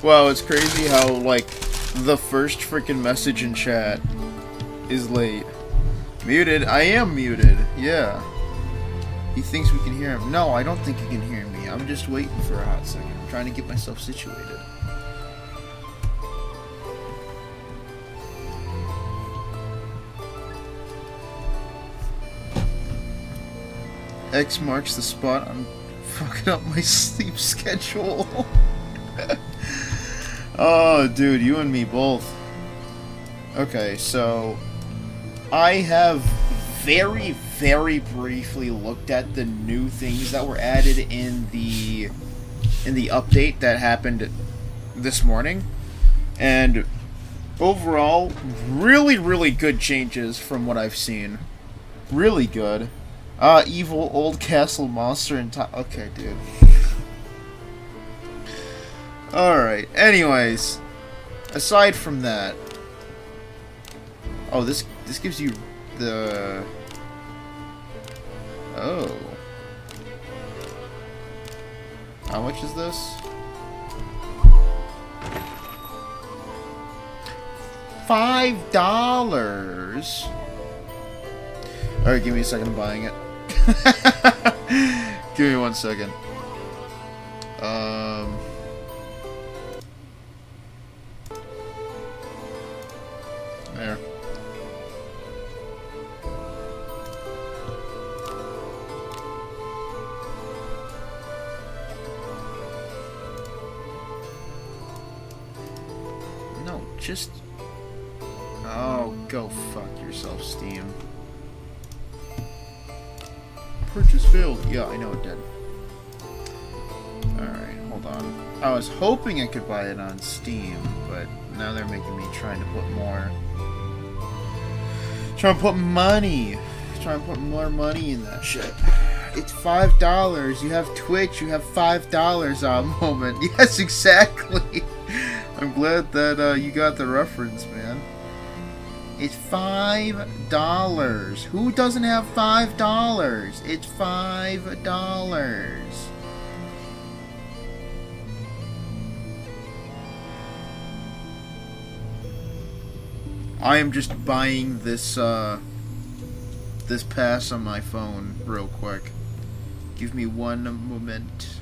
Wow, it's crazy how, like, the first freaking message in chat is late. Muted? I am muted, yeah. He thinks we can hear him. No, I don't think you can hear me. I'm just waiting for a hot second. I'm trying to get myself situated. X marks the spot. I'm fucking up my sleep schedule. Oh, dude, you and me both. Okay, so I have very, very briefly looked at the new things that were added in the update that happened this morning, and overall, really, really good changes from what I've seen. Really good. Evil old castle monster and okay, dude. Alright, anyways. Aside from that. Oh, this gives you the... Oh. How much is this? $5. Alright, give me a second, I'm buying it. Give me 1 second. There. No, just... Oh, go fuck yourself, Steam. Purchase failed. Yeah, I know it did. Alright, hold on. I was hoping I could buy it on Steam, but now they're making me trying to put more... Trying to put money! Trying to put more money in that shit. It's $5. You have Twitch, you have $5 on moment. Yes, exactly! I'm glad that you got the reference, man. It's $5. Who doesn't have $5? It's $5. I am just buying this this pass on my phone real quick. Give me one moment.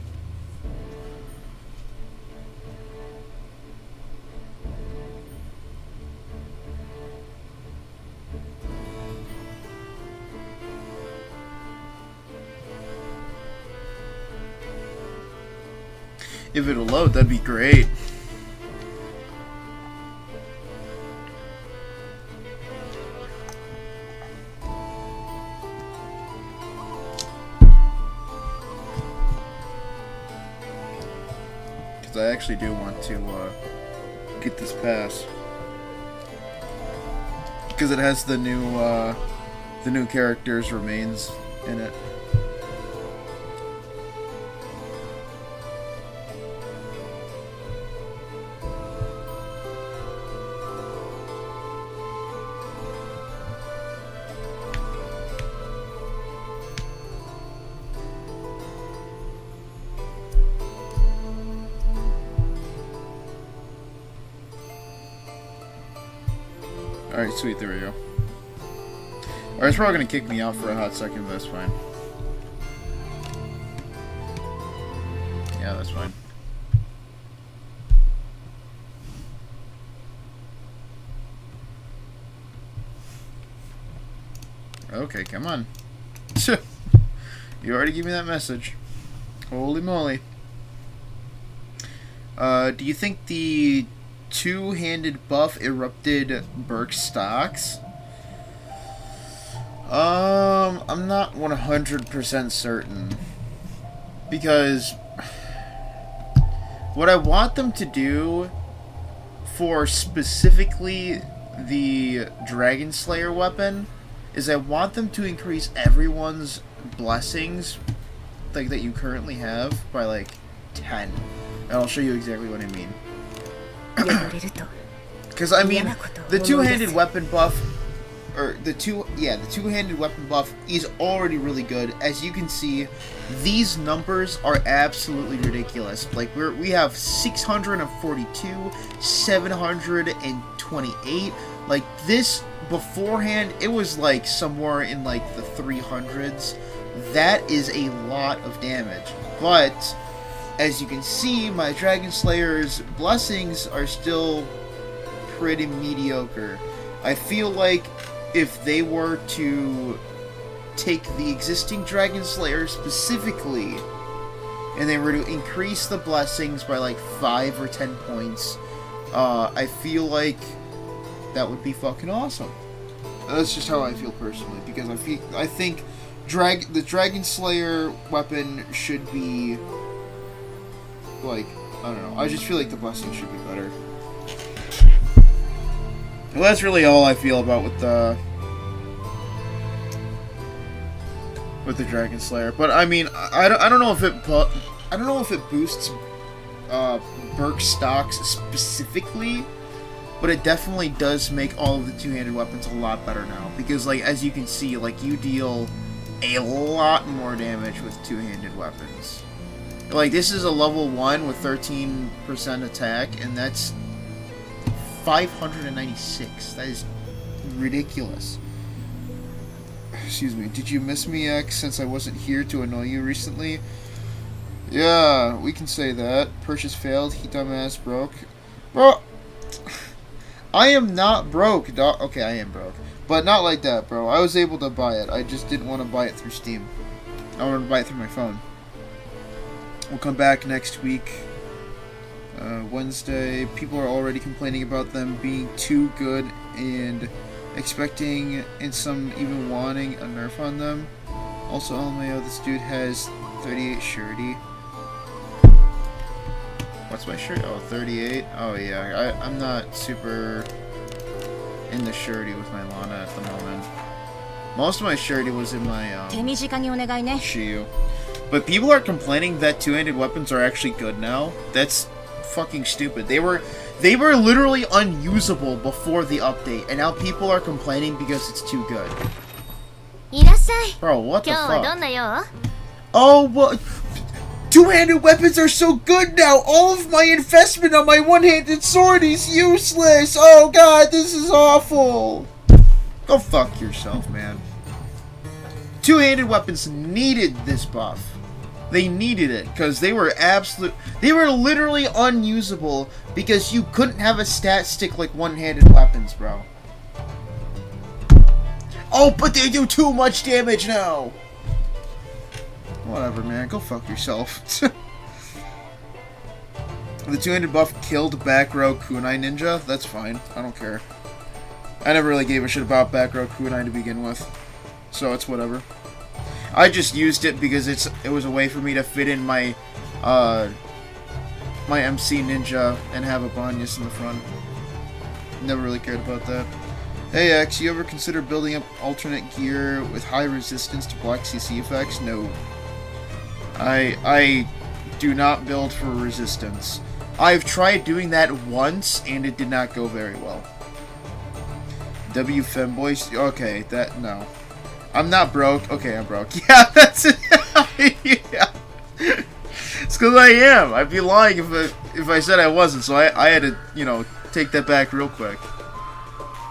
If it'll load, that'd be great. Because I actually do want to get this pass. Because it has the new characters' remains in it. Alright, sweet, there we go. Alright, it's probably gonna kick me out for a hot second, but that's fine. Yeah, that's fine. Okay, come on. You already gave me that message. Holy moly. Do you think the two-handed buff erupted Burke stocks? I'm not 100% certain. Because what I want them to do for specifically the Dragon Slayer weapon is I want them to increase everyone's blessings like that you currently have by like 10. And I'll show you exactly what I mean. Because, I mean, the two-handed weapon buff the two-handed weapon buff is already really good. As you can see, these numbers are absolutely ridiculous. Like we have 642, 728. Like this beforehand, it was like somewhere in like the 300s. That is a lot of damage. But as you can see, my Dragon Slayer's blessings are still pretty mediocre. I feel like if they were to take the existing Dragon Slayer specifically, and they were to increase the blessings by like 5 or 10 points, I feel like that would be fucking awesome. That's just how I feel personally, because I think the Dragon Slayer weapon should be like, I don't know. I just feel like the blessing should be better. Well, that's really all I feel about with the Dragon Slayer. But I mean, I don't know if it boosts Berk stocks specifically, but it definitely does make all of the two-handed weapons a lot better now. Because like as you can see, like you deal a lot more damage with two-handed weapons. Like this is a level 1 with 13% attack, and that's 596. That is ridiculous. Excuse me. Did you miss me, X, since I wasn't here to annoy you recently? Yeah, we can say that. Purchase failed. He dumbass broke. Bro, I am not broke, dog. Okay, I am broke. But not like that, bro. I was able to buy it. I just didn't want to buy it through Steam. I wanted to buy it through my phone. We'll come back next week. Wednesday. People are already complaining about them being too good and expecting and some even wanting a nerf on them. Also, LMAO, this dude has 38 surety. What's my shirt? Oh, 38? Oh yeah, I'm not super in the surety with my Lana at the moment. Most of my surety was in my Shiyu. But people are complaining that two-handed weapons are actually good now. That's fucking stupid. They were literally unusable before the update, and now people are complaining because it's too good. Bro, what the fuck? Oh, what? Two-handed weapons are so good now! All of my investment on my one-handed sword is useless! Oh god, this is awful! Go fuck yourself, man. Two-handed weapons needed this buff. They needed it, because they were literally unusable, because you couldn't have a stat stick like one-handed weapons, bro. Oh, but they do too much damage now! Whatever, man. Go fuck yourself. The two-handed buff killed back row kunai ninja? That's fine. I don't care. I never really gave a shit about back row kunai to begin with. So it's whatever. I just used it because it was a way for me to fit in my my MC ninja and have a Banyas in the front. Never really cared about that. Hey X, you ever consider building up alternate gear with high resistance to black CC effects? No. I do not build for resistance. I've tried doing that once and it did not go very well. W femboys? Okay, no. I'm not broke. Okay, I'm broke. Yeah, that's it. Yeah. It's because I am. I'd be lying if I said I wasn't, so I had to, take that back real quick.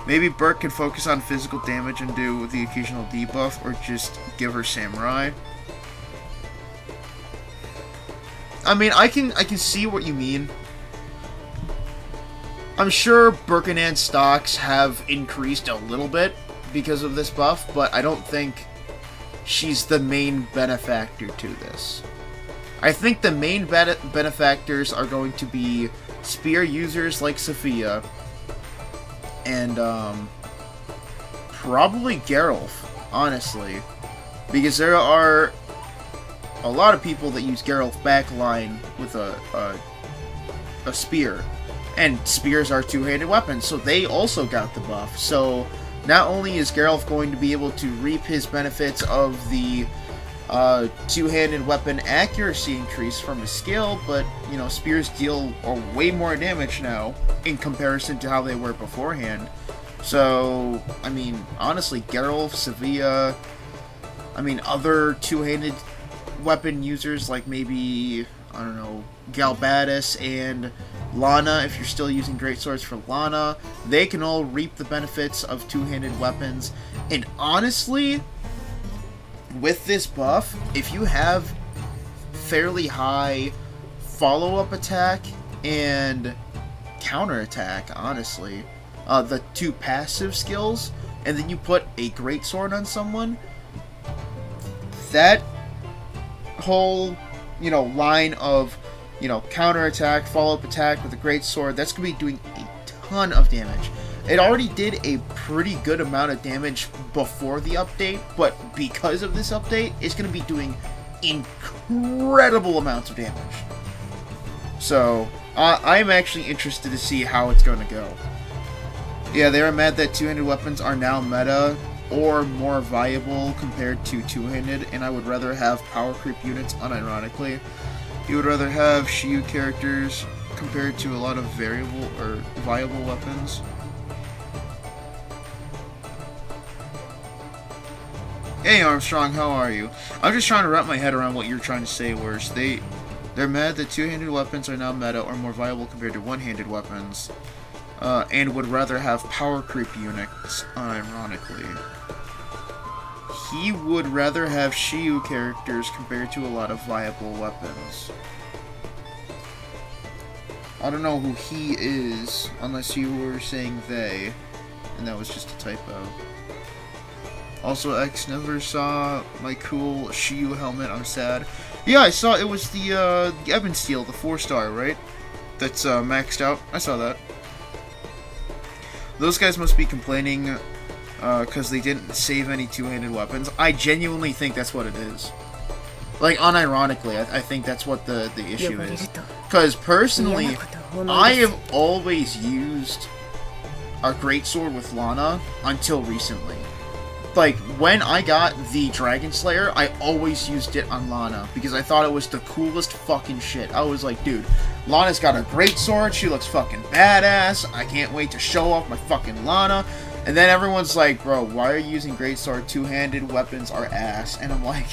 Maybe Burke can focus on physical damage and do the occasional debuff, or just give her Samurai. I mean, I can see what you mean. I'm sure Birkenand stocks have increased a little bit because of this buff, but I don't think she's the main benefactor to this. I think the main benefactors are going to be spear users like Sophia, and probably Geralt, honestly. Because there are a lot of people that use Geralt backline with a spear. And spears are two-handed weapons, so they also got the buff. So not only is Geralt going to be able to reap his benefits of the two-handed weapon accuracy increase from his skill, but, spears deal way more damage now in comparison to how they were beforehand. So, I mean, honestly, Geralt, Sevilla, I mean, other two-handed weapon users, like maybe, I don't know, Galbatus and Lana, if you're still using greatswords for Lana, they can all reap the benefits of two-handed weapons. And honestly, with this buff, if you have fairly high follow-up attack and counterattack, honestly, the two passive skills, and then you put a greatsword on someone, that whole, line of, counterattack, follow-up attack with a greatsword, that's going to be doing a ton of damage. It already did a pretty good amount of damage before the update, but because of this update, it's going to be doing incredible amounts of damage. So, I'm actually interested to see how it's going to go. Yeah, they are mad that two-handed weapons are now meta or more viable compared to two-handed, and I would rather have power creep units, unironically. You would rather have Shiyu characters compared to a lot of variable or viable weapons. Hey Armstrong, how are you? I'm just trying to wrap my head around what you're trying to say, Worse. They're mad that two-handed weapons are now meta or more viable compared to one-handed weapons. And would rather have power creep units, unironically. He would rather have Shiyu characters compared to a lot of viable weapons. I don't know who he is, unless you were saying they, and that was just a typo. Also, X never saw my cool Shiyu helmet, I'm sad. Yeah, I saw it was the Ebon Steel, the 4-star, right? That's maxed out. I saw that. Those guys must be complaining because they didn't save any two-handed weapons. I genuinely think that's what it is. Like, unironically, I think that's what the issue is. Because, personally, I have always used a greatsword with Lana until recently. Like, when I got the Dragon Slayer, I always used it on Lana because I thought it was the coolest fucking shit. I was like, dude, Lana's got a greatsword, she looks fucking badass, I can't wait to show off my fucking Lana. And then everyone's like, bro, why are you using greatsword? Two-handed weapons are ass. And I'm like,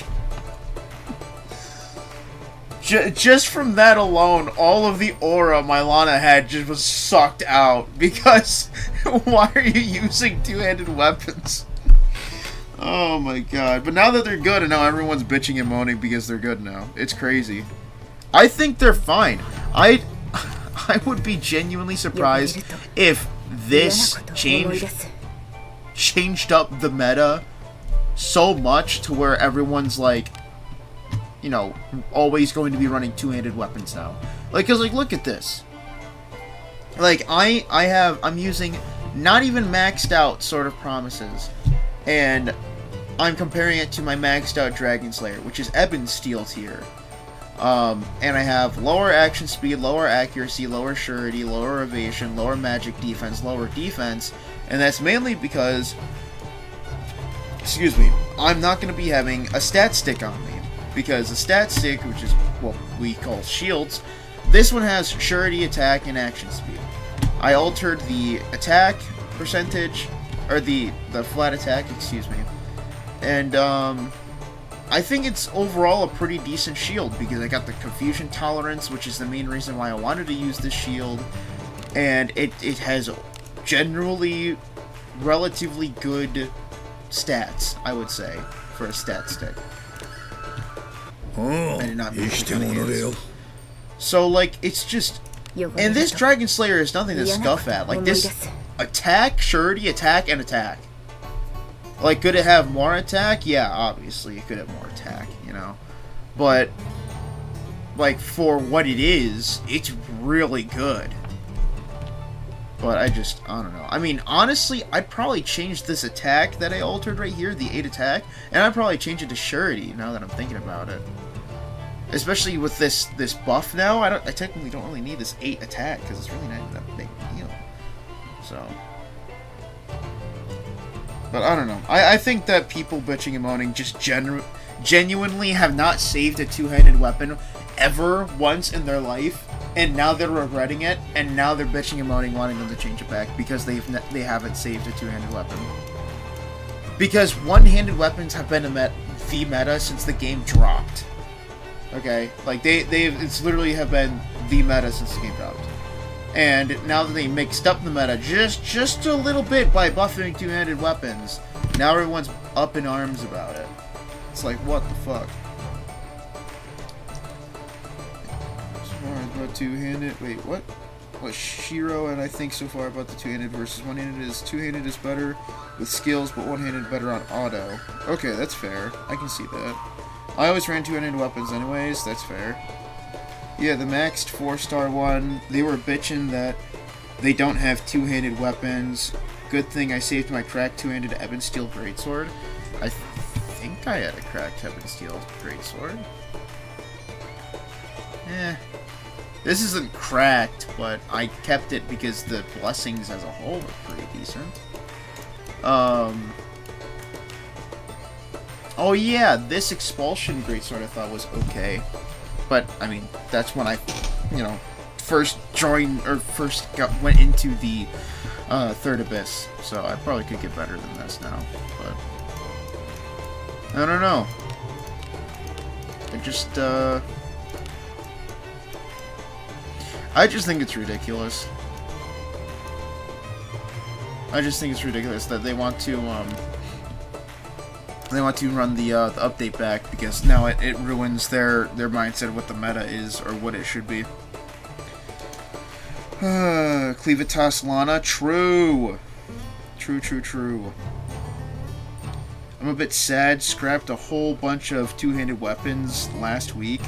just from that alone, all of the aura my Lana had just was sucked out. Because, why are you using two-handed weapons? Oh my god. But now that they're good, and now everyone's bitching and moaning because they're good now. It's crazy. I think they're fine. I would be genuinely surprised if this changed up the meta so much to where everyone's like, always going to be running two-handed weapons now. Like, cause like, look at this. Like, I'm using not even maxed out Sword of Promises, and I'm comparing it to my maxed out Dragon Slayer, which is Ebon Steel tier. And I have lower action speed, lower accuracy, lower surety, lower evasion, lower magic defense, lower defense, and that's mainly because, I'm not going to be having a stat stick on me, because a stat stick, which is what we call shields, this one has surety, attack, and action speed. I altered the attack percentage, or the flat attack, and I think it's overall a pretty decent shield because I got the confusion tolerance, which is the main reason why I wanted to use this shield, and it has generally relatively good stats, I would say, for a stat stick. I did not mean to. So, like, it's just, and this Dragon Slayer is nothing to scuff at. Like, this attack, surety, attack, and attack. Like, could it have more attack? Yeah, obviously, it could have more attack, But, like, for what it is, it's really good. But I don't know. I mean, honestly, I'd probably change this attack that I altered right here, the 8 attack, and I'd probably change it to surety, now that I'm thinking about it. Especially with this buff now, I technically don't really need this 8 attack, because it's really not even that big deal. So... But I don't know. I think that people bitching and moaning just genuinely have not saved a two-handed weapon ever once in their life. and now they're regretting it, and now they're bitching and moaning, wanting them to change it back because they haven't saved a two-handed weapon. Because one-handed weapons have been the meta since the game dropped. Okay, like it's literally have been the meta since the game dropped. And now that they mixed up the meta just a little bit by buffing two-handed weapons, now everyone's up in arms about it. It's like, what the fuck? About two-handed. Wait, what? What Shiro and I think so far about the two-handed versus one-handed is two-handed is better with skills, but one-handed better on auto. Okay, that's fair. I can see that. I always ran two-handed weapons anyways. That's fair. Yeah, the maxed 4-star one. They were bitching that they don't have two-handed weapons. Good thing I saved my cracked two-handed Ebon Steel Greatsword. I think I had a cracked Ebon Steel Greatsword. This isn't cracked, but I kept it because the blessings as a whole were pretty decent. Oh yeah, this Expulsion Greatsword I thought was okay. But, I mean, that's when I, first joined, or went into the Third Abyss. So I probably could get better than this now, but I don't know. I just think it's ridiculous. I just think it's ridiculous that they want to run the update back because now it ruins their mindset of what the meta is or what it should be. Cleavitas Lana, true. True. I'm a bit sad. Scrapped a whole bunch of two-handed weapons last week.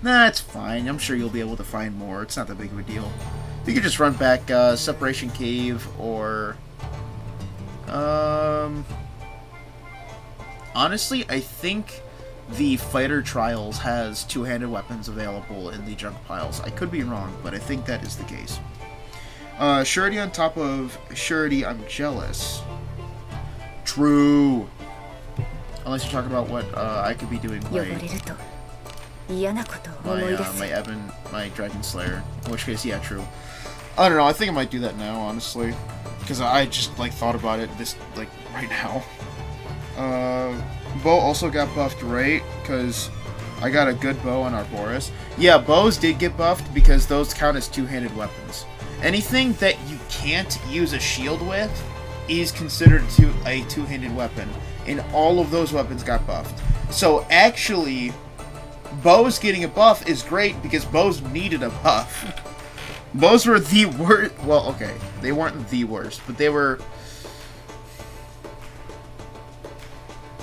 Nah, it's fine. I'm sure you'll be able to find more. It's not that big of a deal. You could just run back Separation Cave or... Honestly, I think the Fighter Trials has two-handed weapons available in the junk piles. I could be wrong, but I think that is the case. Surety on top of Surety, I'm jealous. True. Unless you're talking about what I could be doing my Dragon Slayer. In which case, yeah, true. I don't know, I think I might do that now, honestly. Because I just, thought about it right now. Bow also got buffed, right? Because I got a good bow on Arboris. Yeah, bows did get buffed because those count as two-handed weapons. Anything that you can't use a shield with is considered a two-handed weapon. And all of those weapons got buffed. So, actually... bows getting a buff is great because bows needed a buff. Bows were the worst. Well, okay, they weren't the worst, but they were.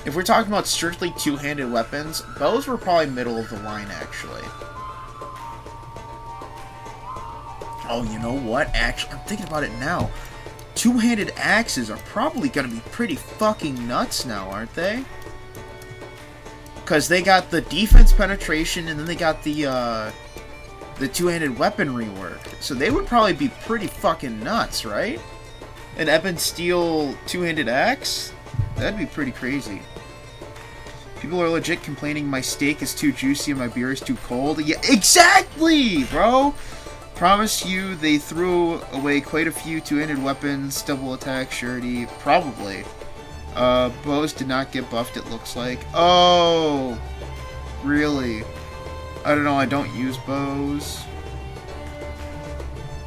If we're talking about strictly two-handed weapons, bows were probably middle of the line, actually. Oh, you know what? Actually, I'm thinking about it now. Two-handed axes are probably going to be pretty fucking nuts now, aren't they? Because they got the defense penetration, and then they got the two-handed weapon rework. So they would probably be pretty fucking nuts, right? An Ebon Steel two-handed axe? That'd be pretty crazy. People are legit complaining my steak is too juicy and my beer is too cold. Yeah, exactly, bro! Promise you they threw away quite a few two-handed weapons, double attack, surety, probably. Bows did not get buffed, it looks like. Oh! Really? I don't know, I don't use bows.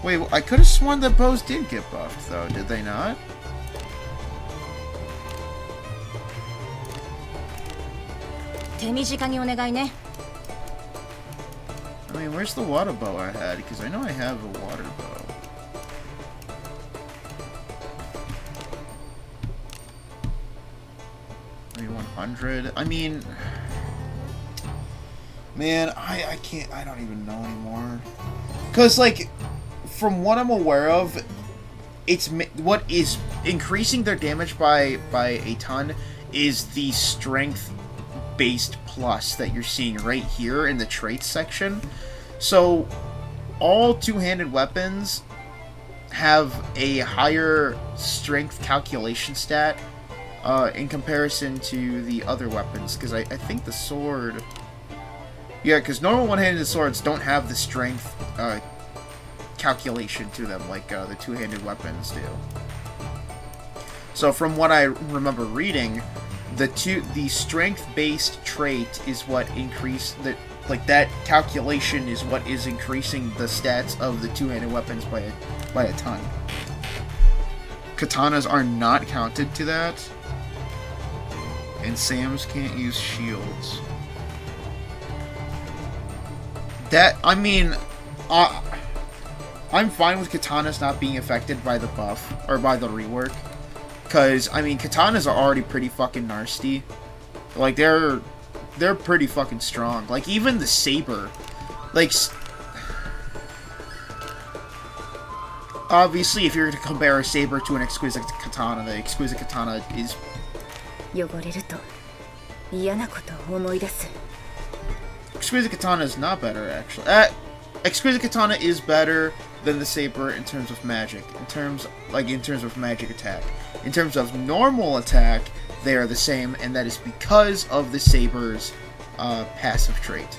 Wait, I could have sworn that bows did get buffed, though. Did they not? I mean, where's the water bow I had? Because I know I have a water bow. Maybe 100? I mean... Man, I can't... I don't even know anymore. Because, from what I'm aware of, it's... What is increasing their damage by a ton is the strength-based plus that you're seeing right here in the traits section. So, all two-handed weapons have a higher strength calculation stat in comparison to the other weapons. Because I think the sword... Yeah, because normal one-handed swords don't have the strength calculation to them like the two-handed weapons do. So from what I remember reading, the strength-based trait is what that calculation is what is increasing the stats of the two-handed weapons by a ton. Katanas are not counted to that, and Sams can't use shields. I'm fine with katanas not being affected by the buff, or by the rework. Because, katanas are already pretty fucking nasty. Like, they're pretty fucking strong. Like, even the saber. Like, obviously, if you're to compare a saber to an exquisite katana, the exquisite katana is... Exquisite katana is not better, actually. Exquisite katana is better than the saber in terms of magic. In terms of magic attack. In terms of normal attack, they are the same, and that is because of the saber's passive trait.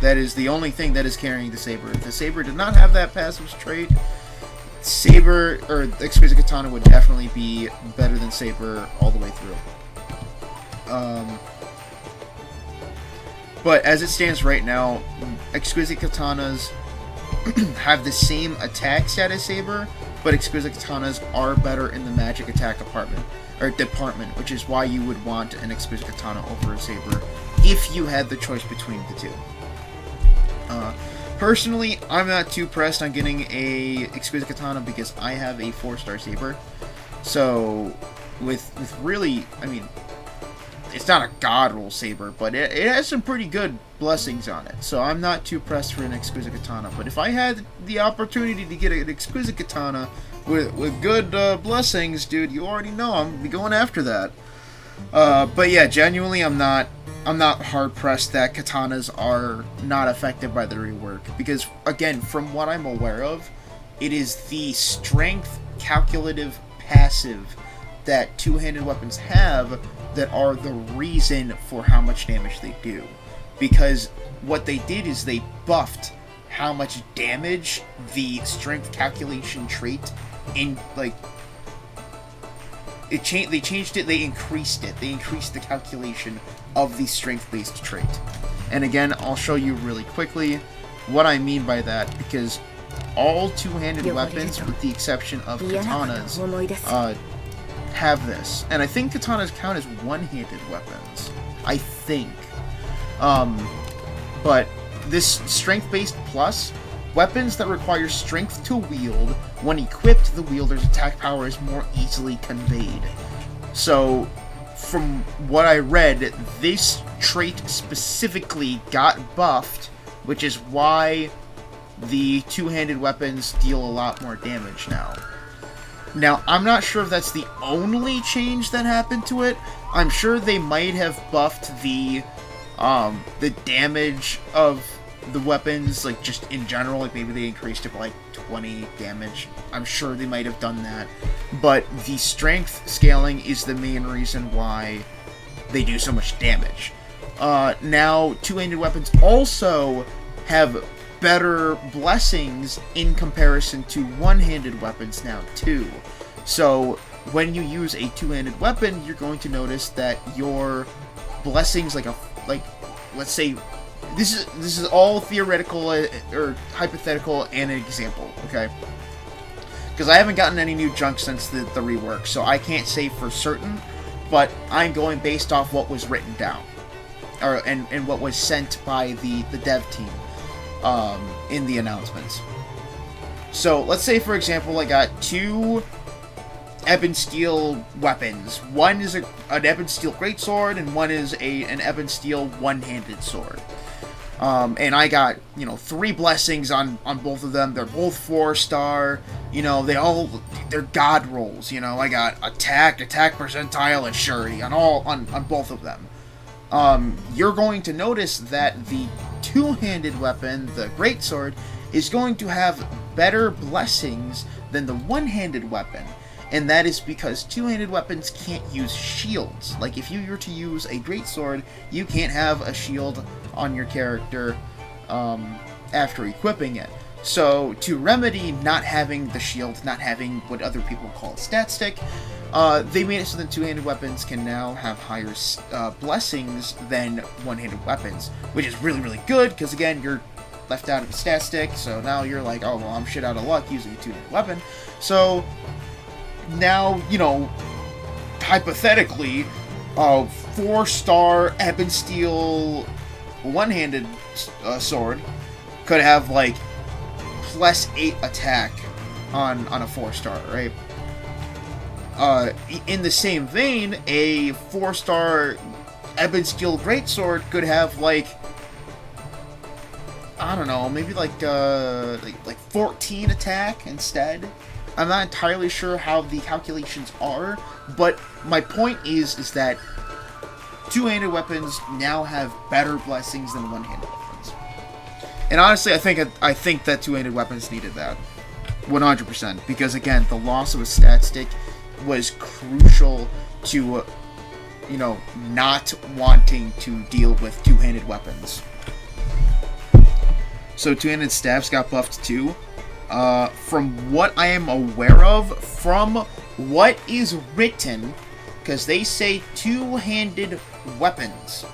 That is the only thing that is carrying the saber. If the saber did not have that passive trait, saber, or exquisite katana would definitely be better than saber all the way through. But as it stands right now, exquisite katanas have the same attack stat as saber, but exquisite katanas are better in the magic attack department, which is why you would want an exquisite katana over a saber if you had the choice between the two. Personally, I'm not too pressed on getting a exquisite katana because I have a 4-star saber. So, with really, it's not a god roll saber, but it has some pretty good blessings on it. So I'm not too pressed for an exquisite katana. But if I had the opportunity to get an exquisite katana with good blessings, dude, you already know I'm gonna be going after that. But yeah, genuinely, I'm not hard pressed that katanas are not affected by the rework, because again, from what I'm aware of, it is the strength calculative passive that two-handed weapons have that are the reason for how much damage they do. Because what they did is they buffed how much damage the strength calculation trait they changed it, they increased it. They increased the calculation of the strength-based trait. And again, I'll show you really quickly what I mean by that, because all two-handed weapons, with the exception of katanas, have this. And I think katanas count as one-handed weapons. I think. But this strength-based plus, weapons that require strength to wield, when equipped, the wielder's attack power is more easily conveyed. So, from what I read, this trait specifically got buffed, which is why the two-handed weapons deal a lot more damage now. Now, I'm not sure if that's the only change that happened to it. I'm sure they might have buffed the damage of the weapons, like, just in general. Like, maybe they increased it by, like, 20 damage. I'm sure they might have done that. But the strength scaling is the main reason why they do so much damage. Now, two-handed weapons also have better blessings in comparison to one-handed weapons now, too. So, when you use a two-handed weapon, you're going to notice that your blessings, let's say, this is all theoretical or hypothetical and an example, okay? Because I haven't gotten any new junk since the rework, so I can't say for certain, but I'm going based off what was written down, and what was sent by the dev team in the announcements. So let's say, for example, I got two Ebon Steel weapons. One is an Ebon Steel Greatsword, and one is an Ebon Steel one-handed sword. And I got, 3 blessings on both of them. They're both 4-star. They're god rolls. I got attack percentile, and surety on both of them. You're going to notice that the two-handed weapon, the Greatsword, is going to have better blessings than the one-handed weapon. And that is because two-handed weapons can't use shields. Like, if you were to use a Greatsword, you can't have a shield on your character after equipping it. So, to remedy not having the shield, not having what other people call a stat stick, they made it so that two-handed weapons can now have higher blessings than one-handed weapons, which is really, really good, because again, you're left out of the stat stick, so now you're like, oh, well, I'm shit out of luck using a two-handed weapon. So, now, you know, hypothetically, a 4-star Ebon Steel one-handed sword could have, like, +8 attack on a 4-star, right? In the same vein, a 4-star Ebon Steel Greatsword could have, like, I don't know, maybe like 14 attack instead. I'm not entirely sure how the calculations are, but my point is that two-handed weapons now have better blessings than one-handed weapons. And honestly, I think that two-handed weapons needed that. 100%. Because again, the loss of a stat stick was crucial to, you know, not wanting to deal with two-handed weapons. So two-handed staffs got buffed too. From what I am aware of, from what is written, because they say two-handed weapons.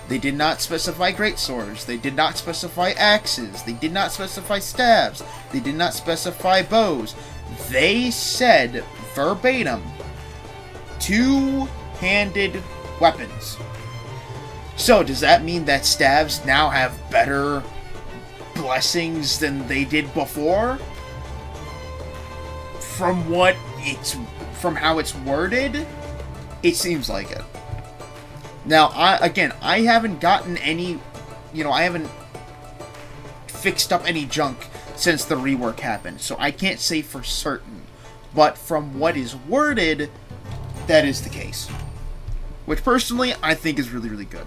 They did not specify greatswords, they did not specify axes, they did not specify staves, they did not specify bows. They said, verbatim, two-handed weapons. So, does that mean that staves now have better blessings than they did before? From how it's worded, it seems like it. Now, I haven't gotten any, you know, I haven't fixed up any junk since the rework happened, so I can't say for certain. But from what is worded, that is the case. Which, personally, I think is really, really good.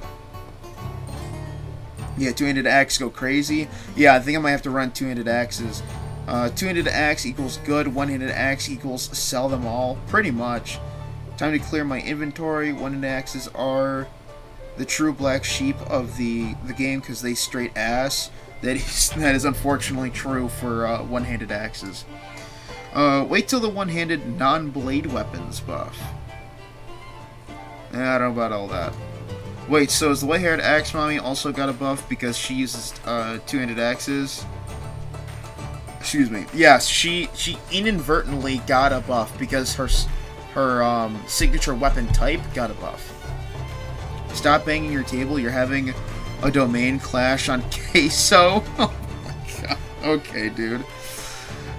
Yeah, two-handed axe go crazy. Yeah, I think I might have to run two-handed axes. Two-handed axe equals good, one-handed axe equals sell them all, pretty much. Time to clear my inventory. One-handed axes are the true black sheep of the game because they straight ass. That is unfortunately true for one-handed axes. Wait till the one-handed non-blade weapons buff. I don't know about all that. Wait, so is the white-haired axe mommy also got a buff because she uses two-handed axes? Excuse me. Yes, she inadvertently got a buff because her signature weapon type got a buff. Stop banging your table, you're having a domain clash on queso. Oh my god. Okay, dude.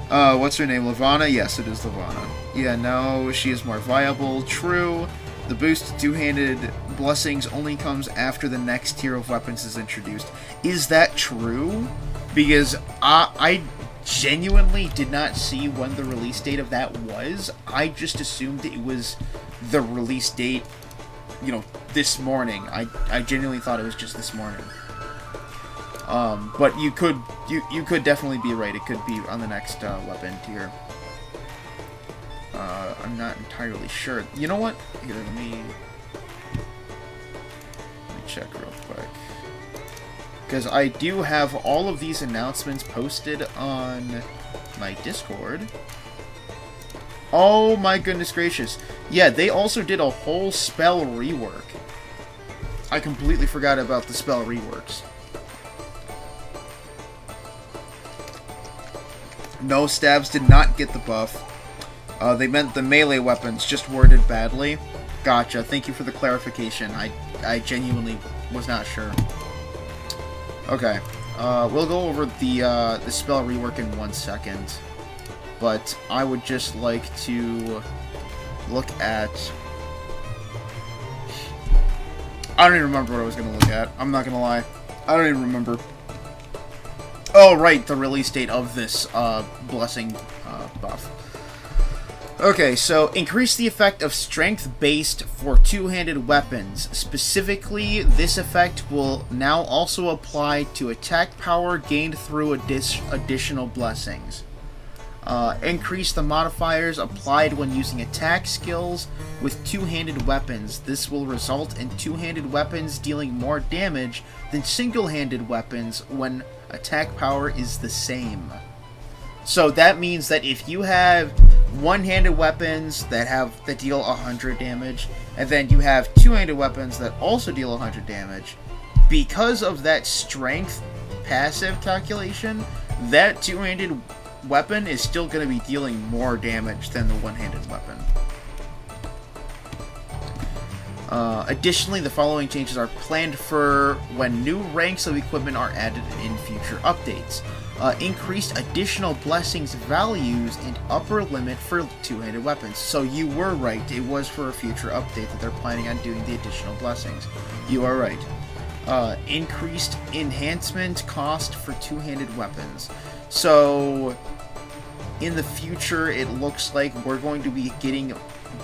What's her name? Lavana? Yes, it is Lavana. Yeah, no, she is more viable. True. The boost to two-handed blessings only comes after the next tier of weapons is introduced. Is that true? Because I genuinely did not see when the release date of that was. I just assumed it was the release date, you know, this morning. I genuinely thought it was just this morning. But you could definitely be right. It could be on the next weapon tier. I'm not entirely sure. You know what? Here, let me check real quick. Because I do have all of these announcements posted on my Discord. Oh my goodness gracious. Yeah, they also did a whole spell rework. I completely forgot about the spell reworks. No, stabs did not get the buff. They meant the melee weapons, just worded badly. Gotcha, thank you for the clarification. I genuinely was not sure. Okay, we'll go over the spell rework in 1 second. But I would just like to look at... I don't even remember what I was going to look at. I'm not going to lie. I don't even remember. Oh, right, the release date of this blessing buff. Okay, so increase the effect of strength-based for two-handed weapons. Specifically, this effect will now also apply to attack power gained through additional blessings. Increase the modifiers applied when using attack skills with two-handed weapons. This will result in two-handed weapons dealing more damage than single-handed weapons when attack power is the same. So that means that if you have one-handed weapons that deal 100 damage, and then you have two-handed weapons that also deal 100 damage, because of that strength passive calculation, that two-handed weapon is still going to be dealing more damage than the one-handed weapon. Additionally, the following changes are planned for when new ranks of equipment are added in future updates. Increased additional blessings values and upper limit for two-handed weapons. So you were right, it was for a future update that they're planning on doing the additional blessings. You are right. Increased enhancement cost for two-handed weapons. So, in the future, it looks like we're going to be getting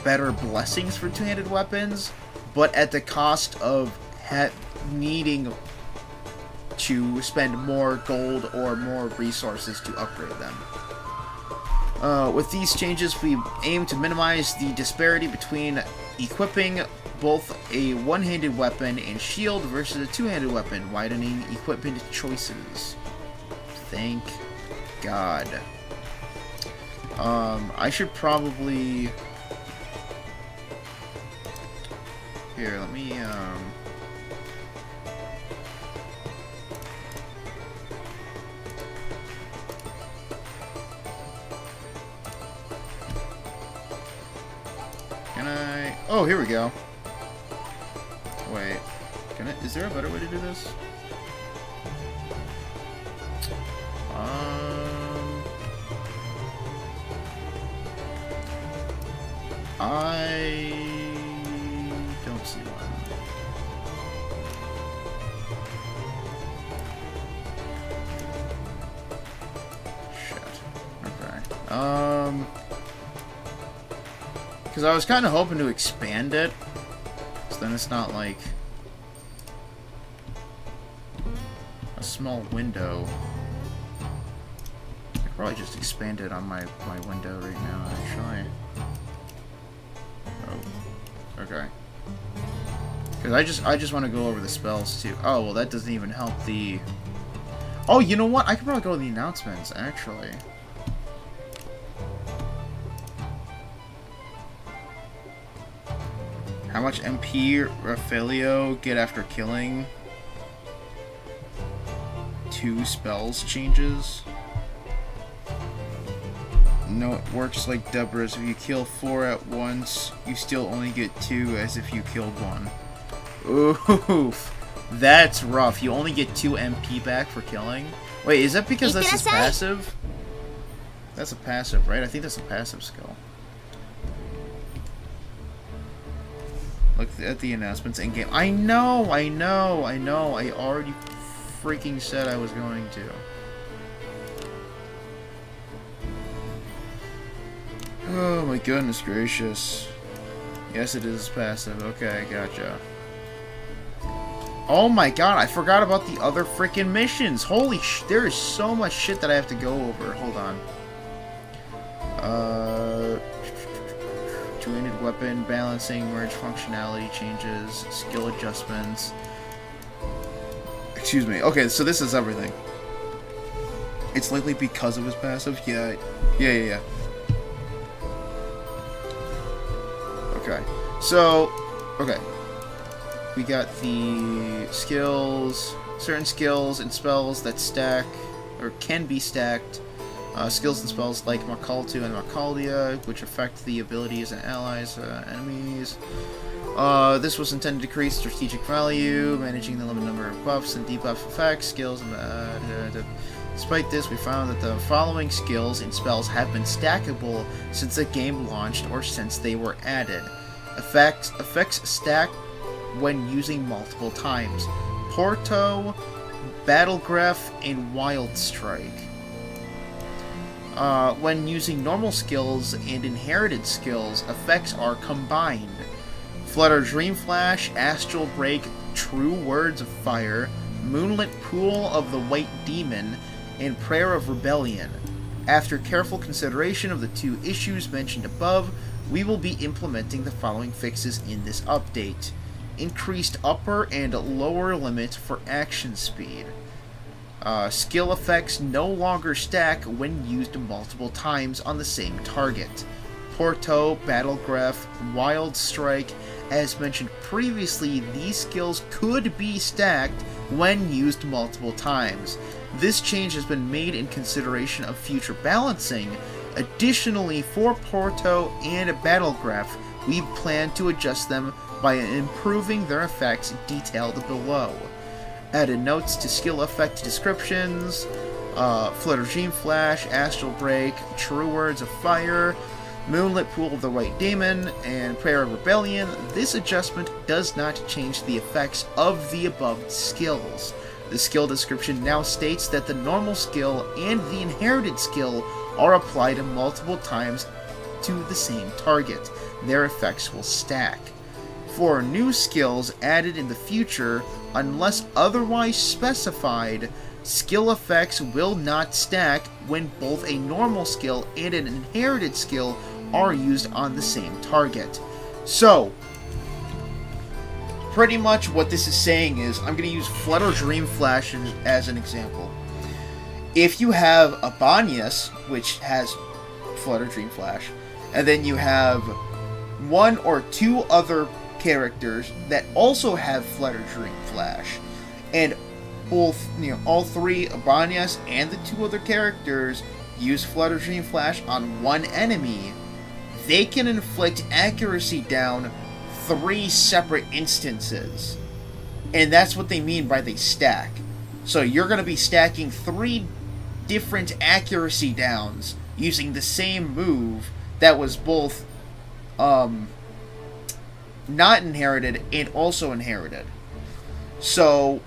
better blessings for two-handed weapons, but at the cost of needing to spend more gold or more resources to upgrade them. With these changes, we aim to minimize the disparity between equipping both a one-handed weapon and shield versus a two-handed weapon, widening equipment choices. Thank God. I should probably... Here, let me, Can I... Oh, here we go. Wait. Is there a better way to do this? I don't see one. Shit. Okay. Because I was kind of hoping to expand it, so then it's not like a small window. I could probably just expand it on my window right now, actually. Oh, okay. Because I just want to go over the spells too. Oh, well, that doesn't even help the... Oh, you know what? I could probably go to the announcements, actually. How much MP Raphaelio get after killing 2 spells changes? No, it works like Deborah's. If you kill 4 at once, you still only get 2 as if you killed 1. Oof. That's rough. You only get 2 MP back for killing? Wait, is that because this is passive? That's a passive, right? I think that's a passive skill. Look at the announcements in-game. I know! I already freaking said I was going to. Oh my goodness gracious. Yes, it is passive. Okay, gotcha. Oh my god, I forgot about the other freaking missions. Holy there is so much shit that I have to go over. Hold on. Two-handed weapon balancing, merge functionality changes, skill adjustments. Excuse me. Okay, so this is everything. It's likely because of his passive? Yeah. Okay. So, okay. We got the skills, certain skills and spells that stack, or can be stacked. Skills and spells like Makaltu and Makaldia, which affect the abilities and allies, enemies. This was intended to create strategic value, managing the limited number of buffs and debuff effects, skills, and despite this, we found that the following skills and spells have been stackable since the game launched or since they were added. Effects stack when using multiple times. Porto, Battlegraph, and Wild Strike. When using normal skills and inherited skills, effects are combined. Flutter Dream Flash, Astral Break, True Words of Fire, Moonlit Pool of the White Demon, and Prayer of Rebellion. After careful consideration of the two issues mentioned above, we will be implementing the following fixes in this update. Increased upper and lower limit for action speed. Skill effects no longer stack when used multiple times on the same target. Porto, Battle Graph, Wild Strike. As mentioned previously, these skills could be stacked when used multiple times. This change has been made in consideration of future balancing. Additionally, for Porto and Battle Graph, we plan to adjust them by improving their effects detailed below. Added notes to skill effect descriptions, Flood Regime Flash, Astral Break, True Words of Fire, Moonlit Pool of the White Demon, and Prayer of Rebellion. This adjustment does not change the effects of the above skills. The skill description now states that the normal skill and the inherited skill are applied multiple times to the same target. Their effects will stack. For new skills added in the future, unless otherwise specified, skill effects will not stack when both a normal skill and an inherited skill are used on the same target. So, pretty much what this is saying is, I'm going to use Flutter Dream Flash as an example. If you have a Banyas, which has Flutter Dream Flash, and then you have one or two other characters that also have Flutter Dream Flash, and both, all three, Banyas and the two other characters, use Flutter Dream Flash on one enemy, they can inflict accuracy down 3 separate instances. And that's what they mean by they stack. So you're going to be stacking 3 different accuracy downs using the same move that was both not inherited and also inherited. So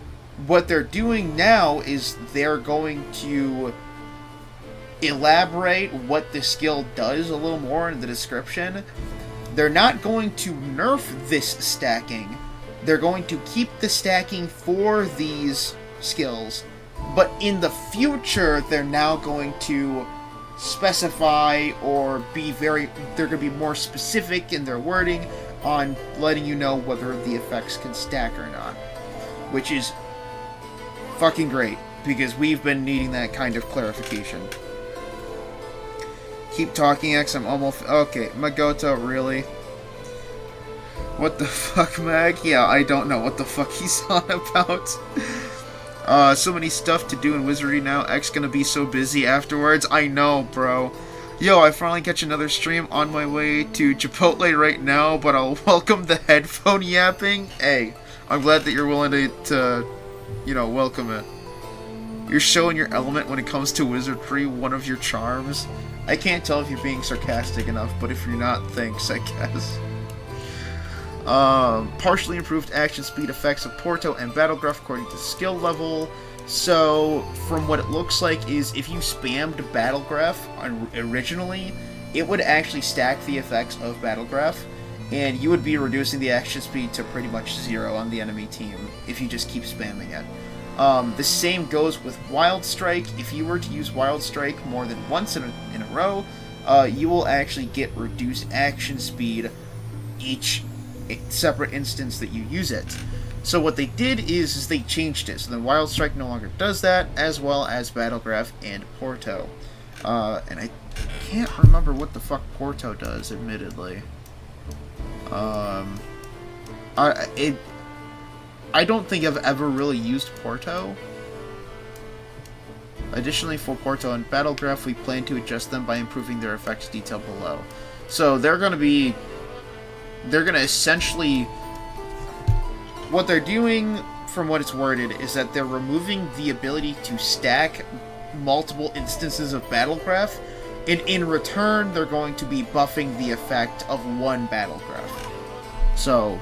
what they're doing now is they're going to elaborate what the skill does a little more in the description. They're not going to nerf this stacking. They're going to keep the stacking for these skills, but in the future they're now going to specify or they're going to be more specific in their wording on letting you know whether the effects can stack or not, which is fucking great, because we've been needing that kind of clarification. Keep talking, X, I'm almost... Okay, Magoto, really? What the fuck, Mag? Yeah, I don't know what the fuck he's on about. So many stuff to do in Wizardry now. X gonna be so busy afterwards. I know, bro. Yo, I finally catch another stream on my way to Chipotle right now, but I'll welcome the headphone yapping. Hey, I'm glad that you're willing to welcome it. You're showing your element when it comes to wizardry, one of your charms. I can't tell if you're being sarcastic enough, but if you're not, thanks, I guess. Partially improved action speed effects of Porto and Battle Graph according to skill level. So, from what it looks like is, if you spammed Battle Graph originally, it would actually stack the effects of Battle Graph, and you would be reducing the action speed to pretty much 0 on the enemy team if you just keep spamming it. The same goes with Wild Strike. If you were to use Wild Strike more than once in a row, you will actually get reduced action speed each separate instance that you use it. So what they did is they changed it. So the Wild Strike no longer does that, as well as Battle Graph and Porto. And I can't remember what the fuck Porto does, admittedly. I don't think I've ever really used Porto. Additionally, for Porto and Battle Graph, we plan to adjust them by improving their effects detailed below. So they're going to essentially... What they're doing, from what it's worded, is that they're removing the ability to stack multiple instances of Battle Graph, and in return, they're going to be buffing the effect of one Battle Graph. So,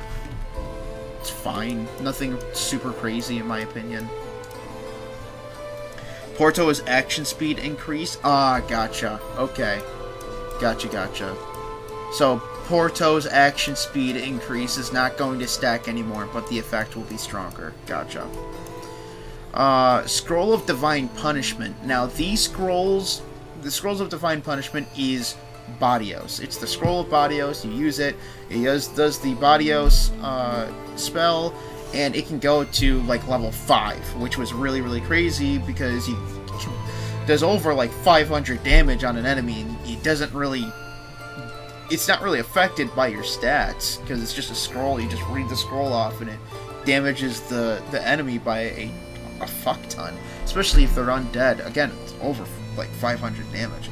it's fine. Nothing super crazy, in my opinion. Porto is action speed increase. Ah, gotcha. Okay. Gotcha. So, Porto's action speed increase is not going to stack anymore, but the effect will be stronger. Gotcha. Scroll of Divine Punishment. Now, these scrolls the Scrolls of Divine Punishment is Badios. It's the Scroll of Badios. You use it. It does the Badios spell, and it can go to like level 5, which was really, really crazy because he does over like 500 damage on an enemy, and he doesn't really. It's not really affected by your stats because it's just a scroll. You just read the scroll off, and it damages the enemy by a fuck ton, especially if they're undead. Again, it's over like 500 damage.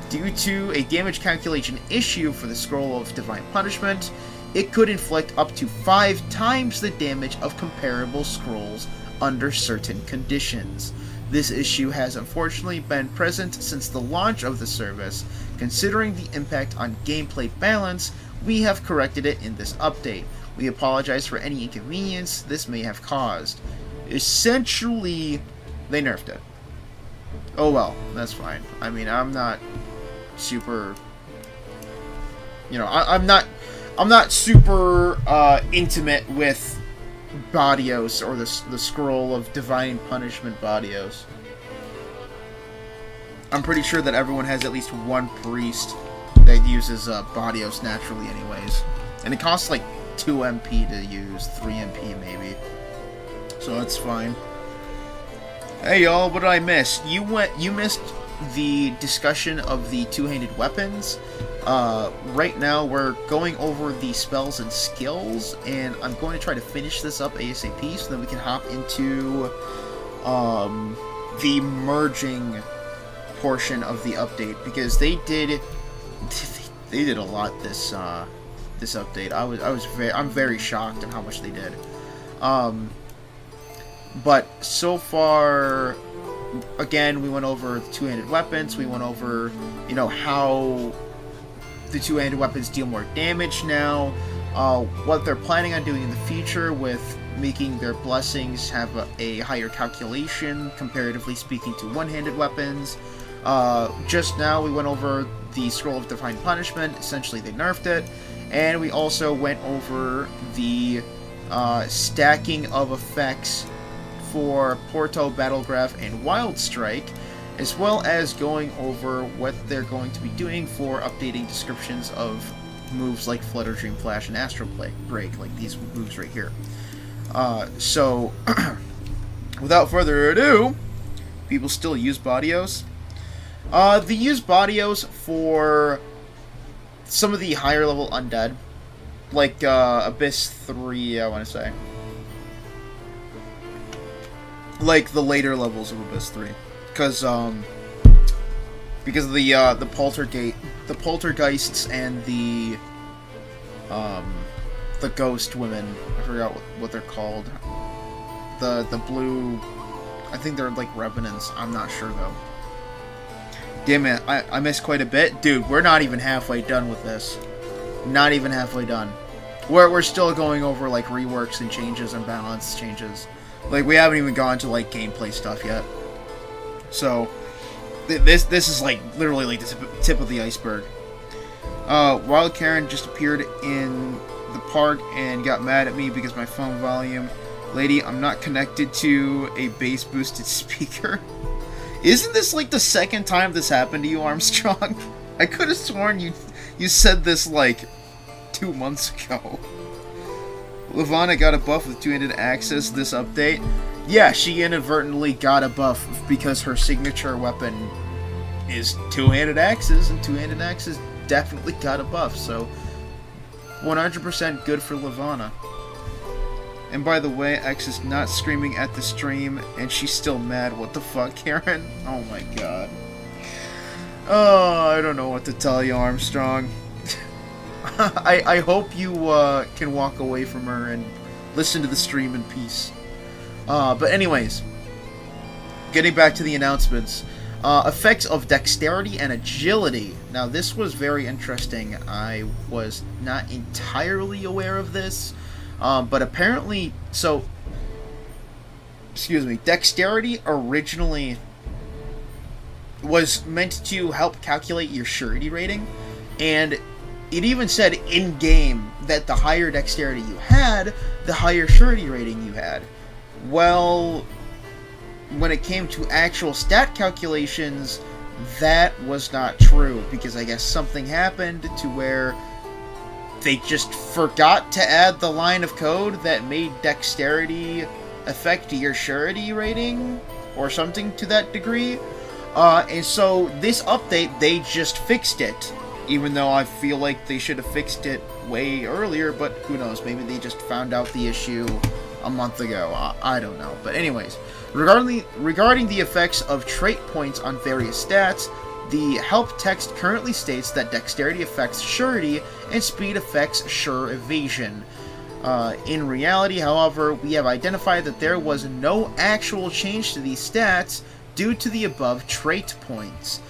Due to a damage calculation issue for the Scroll of Divine Punishment, it could inflict up to 5 times the damage of comparable scrolls under certain conditions. This issue has unfortunately been present since the launch of the service. Considering the impact on gameplay balance, we have corrected it in this update. We apologize for any inconvenience this may have caused. Essentially, they nerfed it. Oh well, that's fine. I mean, I'm not super... You know, I'm not super intimate with Badios, or the Scroll of Divine Punishment Badios. I'm pretty sure that everyone has at least one priest that uses Badios naturally anyways. And it costs like 2 MP to use, 3 MP maybe. So that's fine. Hey y'all, what did I miss? You missed the discussion of the two-handed weapons. Right now we're going over the spells and skills, and I'm going to try to finish this up ASAP so that we can hop into the merging portion of the update, because they did a lot this update. I'm very shocked at how much they did. But so far, again, we went over the two-handed weapons. We went over, you know, how the two-handed weapons deal more damage now. What they're planning on doing in the future with making their blessings have a higher calculation, comparatively speaking, to one-handed weapons. Just now, we went over the Scroll of Divine Punishment. Essentially, they nerfed it. And we also went over the stacking of effects for Porto, Battlegraph, and Wild Strike, as well as going over what they're going to be doing for updating descriptions of moves like Flutter, Dream Flash, and Astral Break, like these moves right here. So, without further ado, people still use Badios. They use Badios for some of the higher level undead, like Abyss 3, I want to say. Like the later levels of Abyss 3, because of the poltergeists and the ghost women. I forgot what they're called. The blue, I think they're like revenants. I'm not sure though. Damn it, I missed quite a bit, dude. We're not even halfway done with this. Not even halfway done. We're still going over like reworks and changes and balance changes. Like, we haven't even gone to, like, gameplay stuff yet. So, this is, like, literally, like, the tip of the iceberg. Wild Karen just appeared in the park and got mad at me because my phone volume. Lady, I'm not connected to a bass-boosted speaker. Isn't this, like, the second time this happened to you, Armstrong? I could have sworn you said this, like, 2 months ago. Levana got a buff with two-handed axes this update. Yeah, she inadvertently got a buff because her signature weapon is two-handed axes, and two-handed axes definitely got a buff, so 100% good for Levana. And by the way, X is not screaming at the stream, and she's still mad. What the fuck, Karen? Oh my god. Oh, I don't know what to tell you, Armstrong. I hope you can walk away from her and listen to the stream in peace. But anyways, getting back to the announcements. Effects of dexterity and agility. Now this was very interesting. I was not entirely aware of this. But apparently, so, excuse me, dexterity originally was meant to help calculate your surety rating, and it even said in-game that the higher dexterity you had, the higher surety rating you had. Well, when it came to actual stat calculations, that was not true, because I guess something happened to where they just forgot to add the line of code that made dexterity affect your surety rating, or something to that degree. And so this update, they just fixed it, even though I feel like they should have fixed it way earlier, but who knows, maybe they just found out the issue a month ago. I don't know. But anyways, regarding the effects of trait points on various stats, the help text currently states that dexterity affects surety and speed affects sure evasion. In reality, however, we have identified that there was no actual change to these stats due to the above trait points.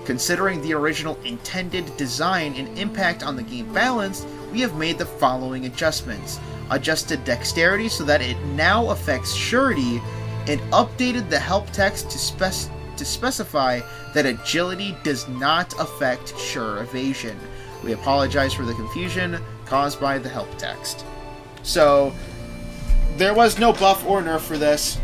Considering the original intended design and impact on the game balance, we have made the following adjustments. Adjusted dexterity so that it now affects surety, and updated the help text to specify that agility does not affect sure evasion. We apologize for the confusion caused by the help text. So, there was no buff or nerf for this.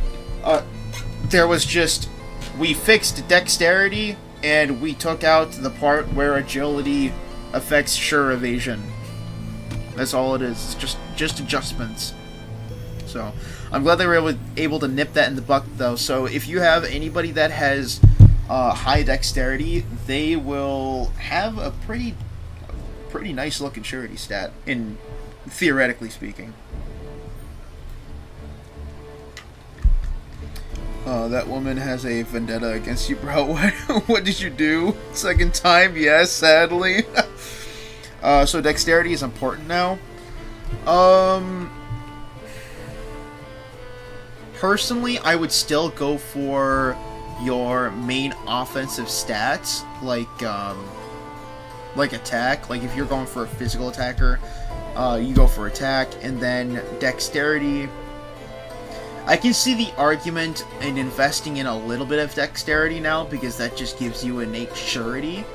There was just, we fixed dexterity, and we took out the part where agility affects sure evasion. That's all it is. It's just adjustments. So, I'm glad they were able to nip that in the butt, though. So, if you have anybody that has high dexterity, they will have a pretty nice looking surety stat, in theoretically speaking. That woman has a vendetta against you, bro. What did you do? Second time? Yes, sadly. So dexterity is important now. Personally, I would still go for your main offensive stats, like attack. Like if you're going for a physical attacker, you go for attack, and then dexterity. I can see the argument in investing in a little bit of dexterity now, because that just gives you innate surety.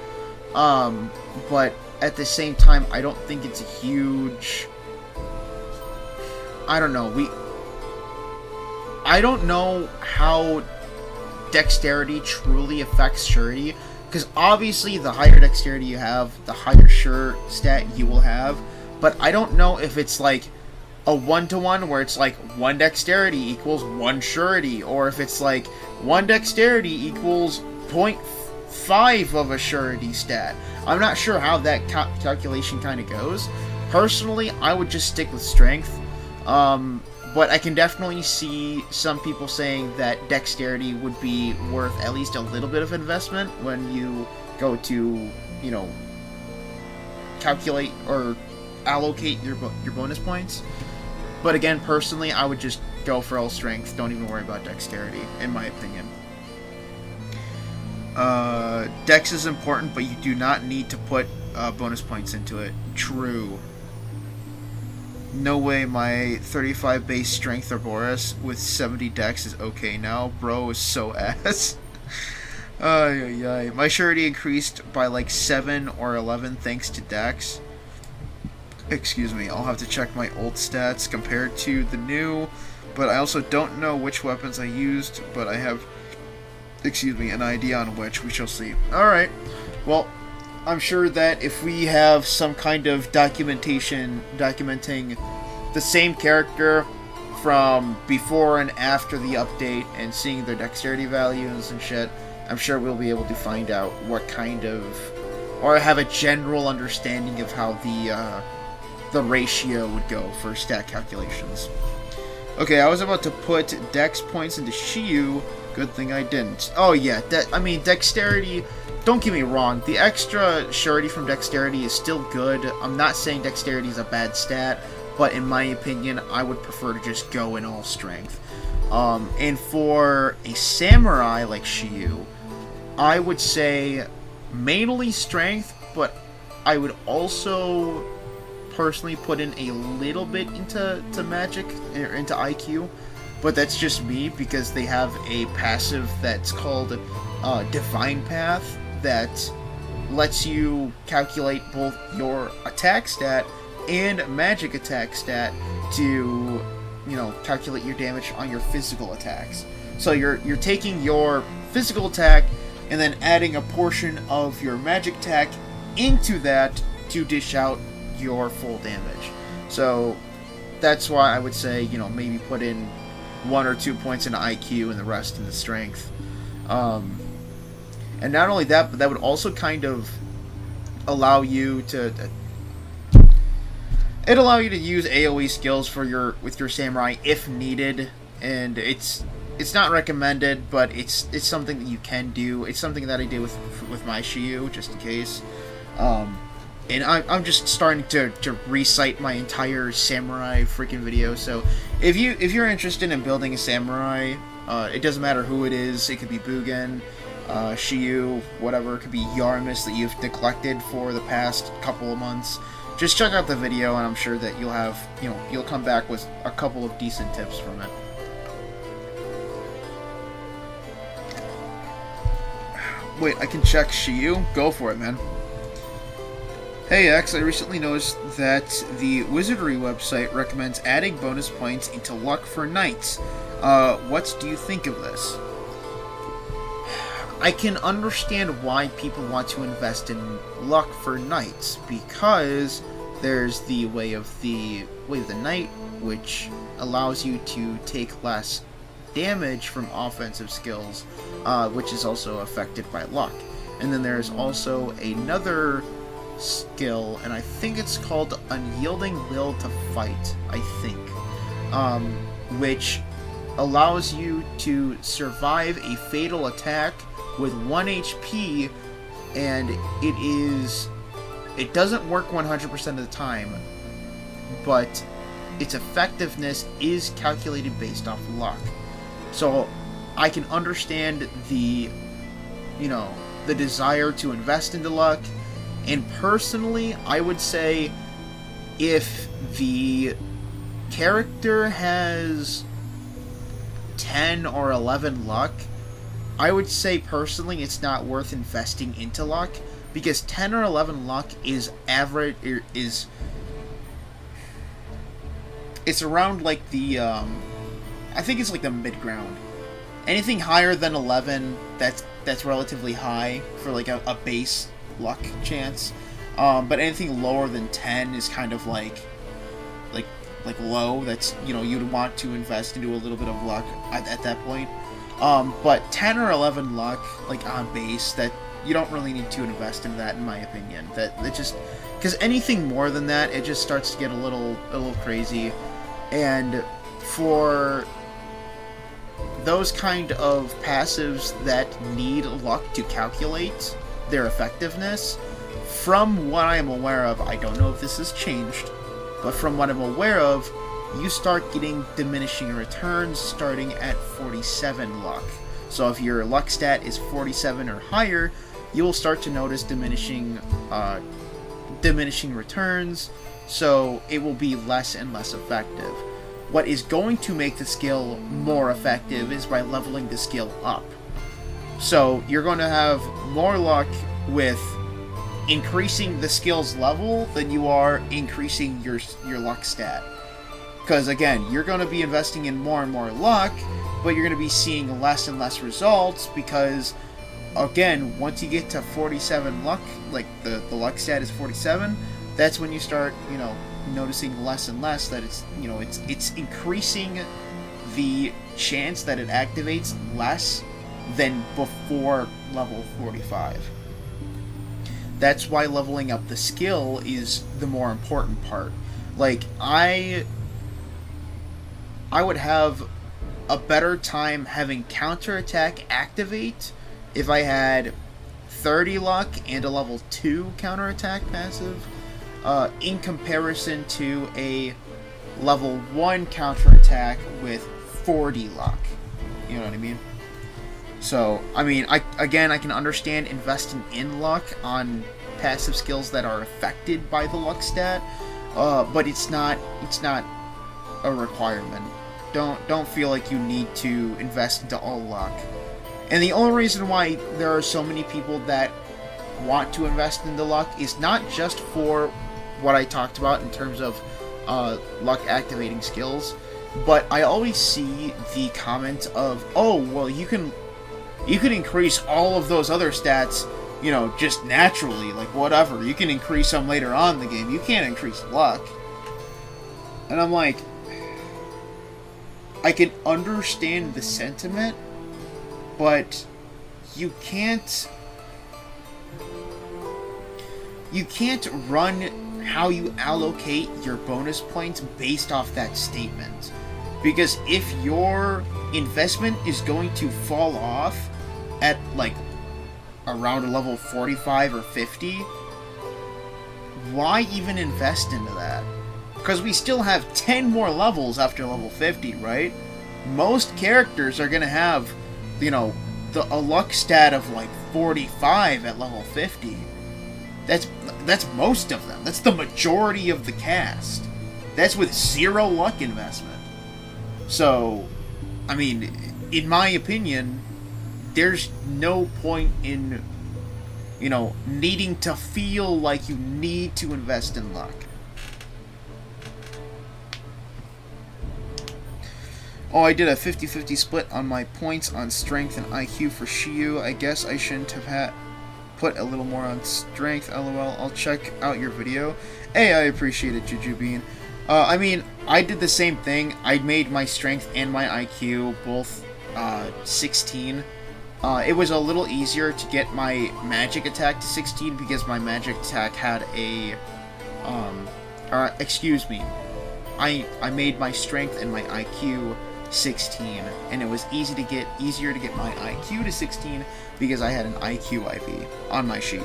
But at the same time, I don't think it's a huge... I don't know. I don't know how dexterity truly affects surety, because obviously the higher dexterity you have, the higher sure stat you will have. But I don't know if it's like a 1-to-1 where it's like 1 dexterity equals 1 surety, or if it's like 1 dexterity equals 0.5 of a surety stat. I'm not sure how that calculation kind of goes. Personally, I would just stick with strength. But I can definitely see some people saying that dexterity would be worth at least a little bit of investment when you go to, you know, calculate or allocate your bonus points. But again, personally, I would just go for all strength. Don't even worry about dexterity, in my opinion. Dex is important, but you do not need to put bonus points into it. True. No way my 35 base strength Ouroboros with 70 dex is okay now. Bro is so ass. My surety increased by like 7 or 11 thanks to dex. Excuse me, I'll have to check my old stats compared to the new, but I also don't know which weapons I used, but I have, an idea on which. We shall see. Alright, well, I'm sure that if we have some kind of documentation documenting the same character from before and after the update and seeing their dexterity values and shit, I'm sure we'll be able to find out what kind of, or have a general understanding of how the ratio would go for stat calculations. Okay, I was about to put dex points into Shiyu. Good thing I didn't. Oh yeah, dexterity, don't get me wrong, the extra surety from dexterity is still good. I'm not saying dexterity is a bad stat, but in my opinion, I would prefer to just go in all strength. And for a samurai like Shiyu, I would say mainly strength, but I would also personally put in a little bit into magic, or into IQ, but that's just me, because they have a passive that's called Divine Path that lets you calculate both your attack stat and magic attack stat to, you know, calculate your damage on your physical attacks. So you're taking your physical attack, and then adding a portion of your magic tech into that to dish out your full damage. So that's why I would say, you know, maybe put in 1 or 2 points into IQ and the rest in the strength. And not only that, but that would also kind of allow you to use AoE skills for with your samurai if needed, and it's not recommended, but it's something that you can do. It's something that I did with my Shiyu, just in case. And I'm just starting to recite my entire samurai freaking video. So if you're interested in building a samurai, it doesn't matter who it is. It could be Bugen, Shiyu, whatever. It could be Yarmus that you've neglected for the past couple of months. Just check out the video, and I'm sure that you'll come back with a couple of decent tips from it. Wait, I can check Shiyu? Go for it, man. Hey X, I recently noticed that the Wizardry website recommends adding bonus points into luck for knights. What do you think of this? I can understand why people want to invest in luck for knights, because there's the way of the knight, which allows you to take less damage from offensive skills, which is also affected by luck. And then there's also another skill, and I think it's called Unyielding Will to Fight, I think, which allows you to survive a fatal attack with 1 HP, and it doesn't work 100% of the time, but its effectiveness is calculated based off luck. So I can understand the desire to invest into luck. And personally, I would say if the character has 10 or 11 luck, I would say personally it's not worth investing into luck, because 10 or 11 luck is average, it's around like the, I think it's like the mid-ground. Anything higher than 11, that's relatively high for like a base luck chance, but anything lower than 10 is kind of like low. That's, you'd want to invest into a little bit of luck at that point. But 10 or 11 luck, like on base, that you don't really need to invest in that, in my opinion. That just, because anything more than that, it just starts to get a little crazy. And for those kind of passives that need luck to calculate their effectiveness, from what I am aware of, I don't know if this has changed, but from what I'm aware of, you start getting diminishing returns starting at 47 luck. So if your luck stat is 47 or higher, you will start to notice diminishing returns, so it will be less and less effective. What is going to make the skill more effective is by leveling the skill up. So you're going to have more luck with increasing the skill's level than you are increasing your luck stat. Because again, you're going to be investing in more and more luck, but you're going to be seeing less and less results, because again, once you get to 47 luck, like the luck stat is 47, that's when you start, noticing less and less that it's increasing the chance that it activates less than before level 45. That's why leveling up the skill is the more important part. Like, I would have a better time having counterattack activate if I had 30 luck and a level 2 counterattack passive, in comparison to a level 1 counterattack with 40 luck. You know what I mean? So, I mean, I can understand investing in luck on passive skills that are affected by the luck stat, but it's not a requirement. Don't feel like you need to invest into all luck. And the only reason why there are so many people that want to invest into luck is not just for what I talked about in terms of luck activating skills, but I always see the comment of, oh, well, you can You could increase all of those other stats, you know, just naturally, like whatever. You can increase them later on in the game. You can't increase luck. And I'm like, I can understand the sentiment, but you can't run how you allocate your bonus points based off that statement. Because if your investment is going to fall off at like around a level 45 or 50, why even invest into that? Because we still have 10 more levels after level 50, right? Most characters are going to have, you know, a luck stat of like 45 at level 50. That's most of them. That's the majority of the cast. That's with 0 luck investment. So, I mean, in my opinion, there's no point in, you know, needing to feel like you need to invest in luck. Oh, I did a 50-50 split on my points on strength and IQ for Shiyu. I guess I shouldn't have put a little more on strength, lol. I'll check out your video. Hey, I appreciate it, Juju Bean. I mean, I did the same thing. I made my strength and my IQ both 16. It was a little easier to get my magic attack to 16 because my magic attack had a... excuse me. I made my strength and my IQ 16, and it was easier to get my IQ to 16 because I had an IQ IV on my Shiyu.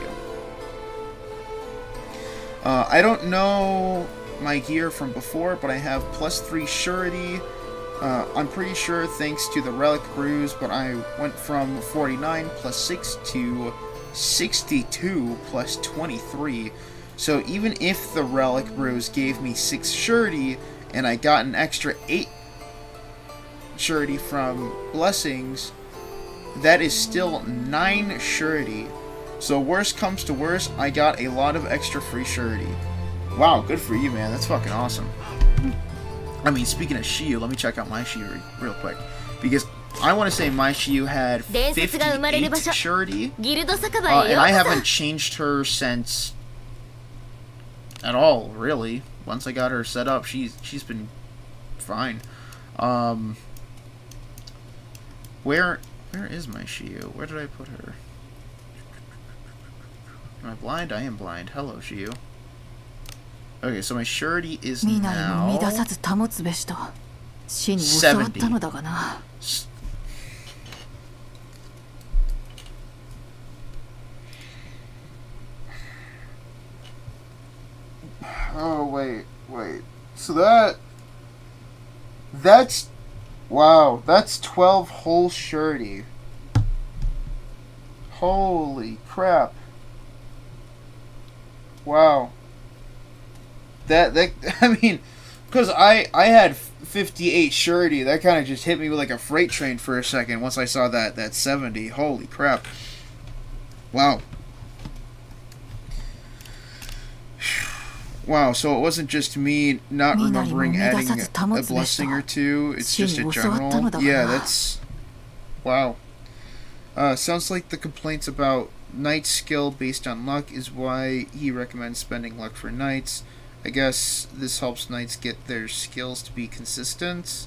I don't know my gear from before, but I have +3 surety. I'm pretty sure thanks to the relic brews, but I went from 49 +6 to 62 +23. So even if the relic brews gave me 6 surety and I got an extra 8 surety from blessings, that is still 9 surety. So worst comes to worst, I got a lot of extra free surety. Wow, good for you, man. That's fucking awesome. I mean, speaking of Shiyu, let me check out my Shiyu real quick. Because I want to say my Shiyu had 58 surety. And I haven't changed her since... at all, really. Once I got her set up, she's been fine. Where is my Shiyu? Where did I put her? Am I blind? I am blind. Hello, Shiyu. Okay, so my surety is now 70. Oh, wait. So that's... wow, that's 12 whole surety. Holy crap. Wow. That I mean, because I had 58 surety, that kind of just hit me with like a freight train for a second once I saw that 70. Holy crap. Wow. Wow, so it wasn't just me not remembering adding a blessing or two, it's just a general. Yeah, that's... wow. Sounds like the complaints about knight skill based on luck is why he recommends spending luck for knights. I guess this helps knights get their skills to be consistent.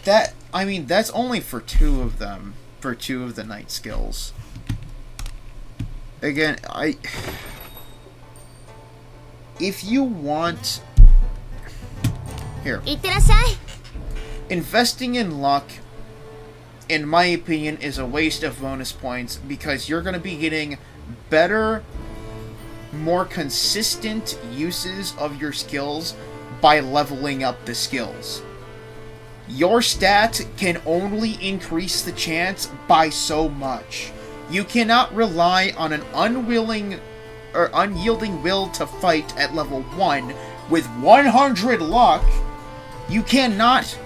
That, I mean, that's only for 2 of them, for 2 of the knight skills. Again, if you want... here. Investing in luck, in my opinion, is a waste of bonus points because you're going to be getting better, more consistent uses of your skills by leveling up the skills. Your stat can only increase the chance by so much. You cannot rely on an unyielding will to fight at level 1 with 100 luck. You cannot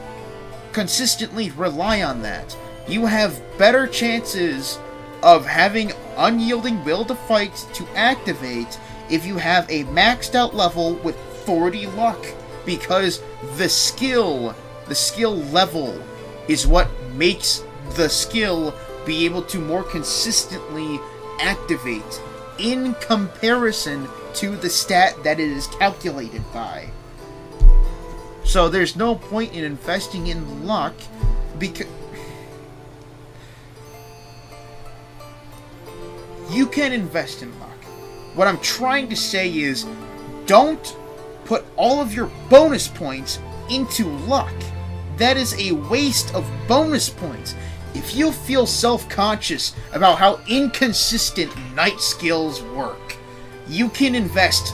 consistently rely on that. You have better chances of having unyielding will to fight to activate if you have a maxed out level with 40 luck, because the skill level is what makes the skill be able to more consistently activate in comparison to the stat that it is calculated by. So there's no point in investing in luck, because you can invest in luck. What I'm trying to say is, don't put all of your bonus points into luck. That is a waste of bonus points. If you feel self-conscious about how inconsistent knight skills work, you can invest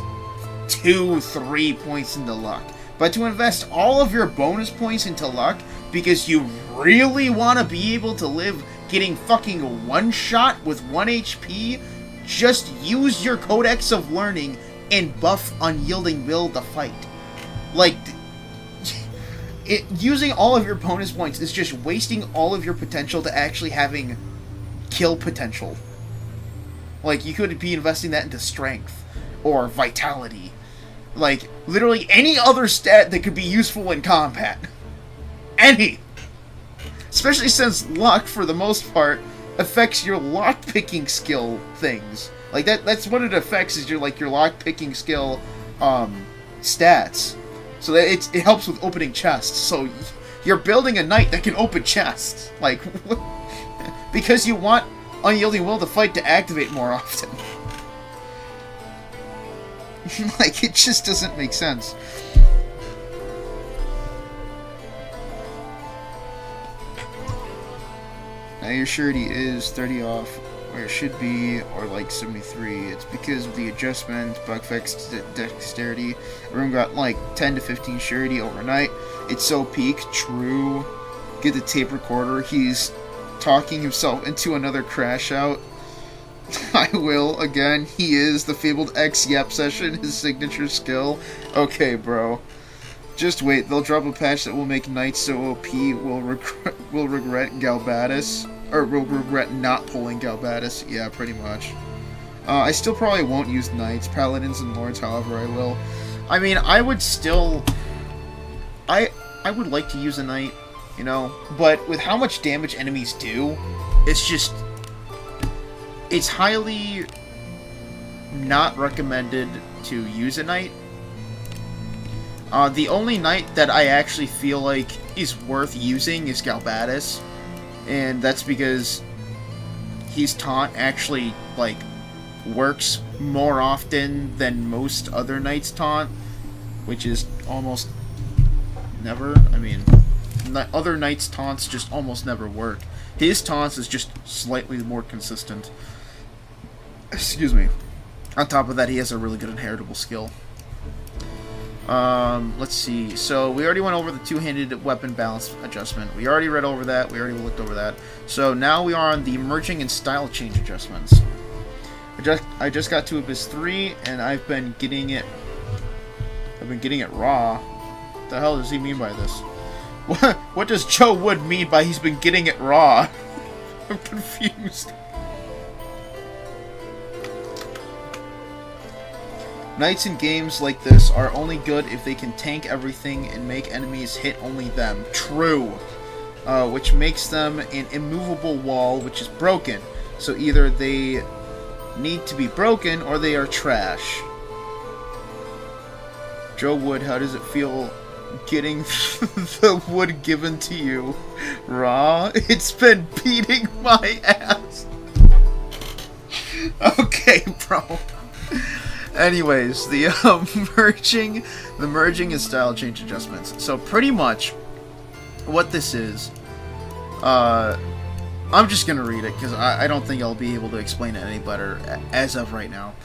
2-3 points into luck. But to invest all of your bonus points into luck because you really want to be able to live getting fucking one-shot with 1 HP, just use your Codex of Learning and buff Unyielding Will to fight. Like, using all of your bonus points is just wasting all of your potential to actually having kill potential. Like, you could be investing that into strength or vitality. Like, literally any other stat that could be useful in combat. Any! Especially since luck, for the most part, affects your lockpicking skill things. Like, that's what it affects, is your lockpicking skill, stats. So that it helps with opening chests. So you're building a knight that can open chests. Like, because you want Unyielding Will to fight to activate more often. Like, it just doesn't make sense. Now your surety is 30 off where it should be, or like 73. It's because of the adjustment, bug fixed dexterity. Everyone got like 10 to 15 surety overnight. It's so peak. True. Get the tape recorder. He's talking himself into another crash out. I will, again. He is the fabled X Yap session, his signature skill. Okay, bro. Just wait, they'll drop a patch that will make Knights so OP will regret Galbatus. Or will regret not pulling Galbatus. Yeah, pretty much. I still probably won't use Knights, Paladins, and Lords, however I will. I mean, I would still... I would like to use a Knight, you know? But with how much damage enemies do, it's just... It's highly not recommended to use a Knight. The only Knight that I actually feel like is worth using is Galbatus. And that's because his taunt actually, like, works more often than most other Knights' taunt. Which is almost never. I mean, other Knights' taunts just almost never work. His taunts is just slightly more consistent. Excuse me. On top of that, he has a really good inheritable skill. Let's see. So, we already went over the two-handed weapon balance adjustment. We already read over that. We already looked over that. So, now we are on the merging and style change adjustments. I just got to Abyss 3, and I've been getting it raw. What the hell does he mean by this? What does Joe Wood mean by he's been getting it raw? I'm confused. Knights in games like this are only good if they can tank everything and make enemies hit only them. True. Which makes them an immovable wall, which is broken. So either they need to be broken or they are trash. Joe Wood, how does it feel getting the wood given to you raw? It's been beating my ass. Okay, bro. Anyways, the merging and style change adjustments. So pretty much what this is, I'm just gonna read it because I don't think I'll be able to explain it any better as of right now.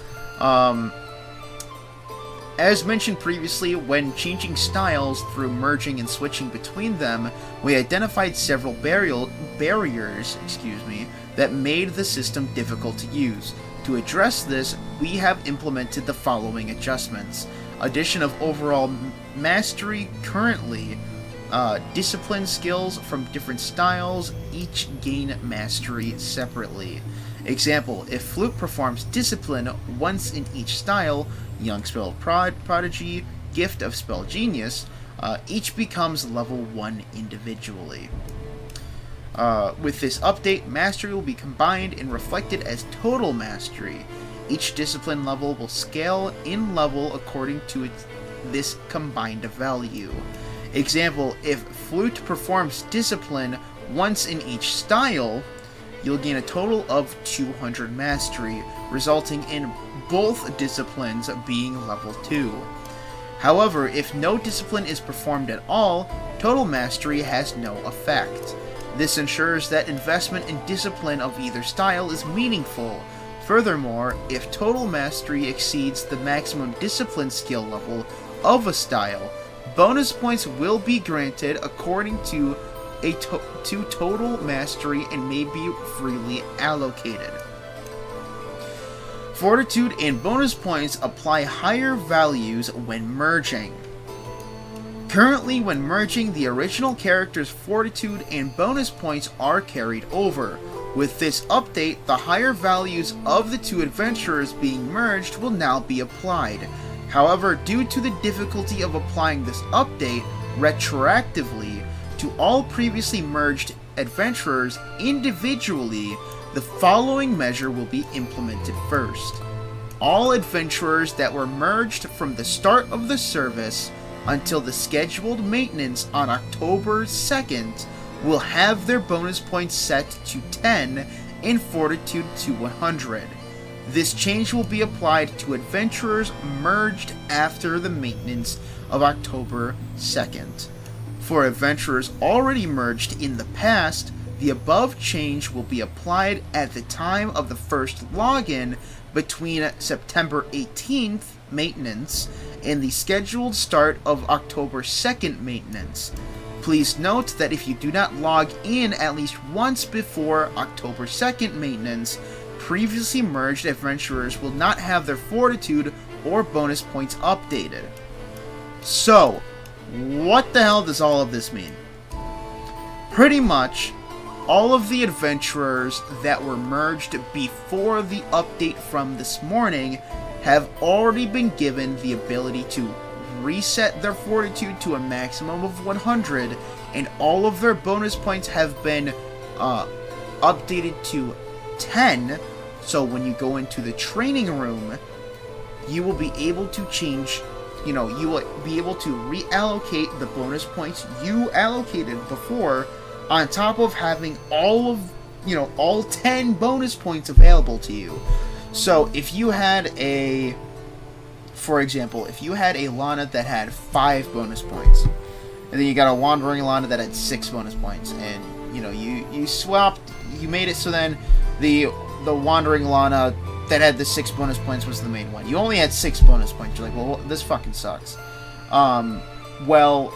As mentioned previously, when changing styles through merging and switching between them, we identified several barriers, that made the system difficult to use. To address this, we have implemented the following adjustments. Addition of overall mastery currently. Discipline skills from different styles each gain mastery separately. Example, if Flute performs Discipline once in each style, Young Spell Prodigy, Gift of Spell Genius, each becomes level 1 individually. With this update, mastery will be combined and reflected as total mastery. Each discipline level will scale in level according to this combined value. Example, if flute performs discipline once in each style, you'll gain a total of 200 mastery, resulting in both disciplines being level 2. However, if no discipline is performed at all, total mastery has no effect. This ensures that investment in discipline of either style is meaningful. Furthermore, if total mastery exceeds the maximum discipline skill level of a style, bonus points will be granted according to total mastery and may be freely allocated. Fortitude and bonus points apply higher values when merging. Currently, when merging, the original character's fortitude and bonus points are carried over. With this update, the higher values of the two adventurers being merged will now be applied. However, due to the difficulty of applying this update retroactively to all previously merged adventurers individually, the following measure will be implemented first. All adventurers that were merged from the start of the service until the scheduled maintenance on October 2nd will have their bonus points set to 10 and fortitude to 100. This change will be applied to adventurers merged after the maintenance of October 2nd. For adventurers already merged in the past, the above change will be applied at the time of the first login between September 18th maintenance and the scheduled start of October 2nd maintenance. Please note that if you do not log in at least once before October 2nd maintenance, previously merged adventurers will not have their fortitude or bonus points updated. So, what the hell does all of this mean? Pretty much, all of the adventurers that were merged before the update from this morning have already been given the ability to reset their fortitude to a maximum of 100, and all of their bonus points have been updated to 10, so when you go into the training room, you will be able to change, you will be able to reallocate the bonus points you allocated before, on top of having all 10 bonus points available to you. So if you had for example, if you had a Lana that had 5 bonus points, and then you got a Wandering Lana that had 6 bonus points, and you swapped, you made it so then the Wandering Lana that had the 6 bonus points was the main one. You only had 6 bonus points. You're like, well, this fucking sucks. Well,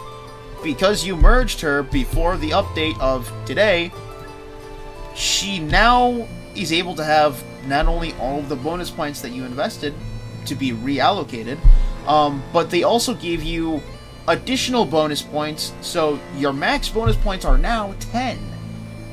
because you merged her before the update of today, she now is able to have not only all of the bonus points that you invested to be reallocated, but they also gave you additional bonus points, so your max bonus points are now 10.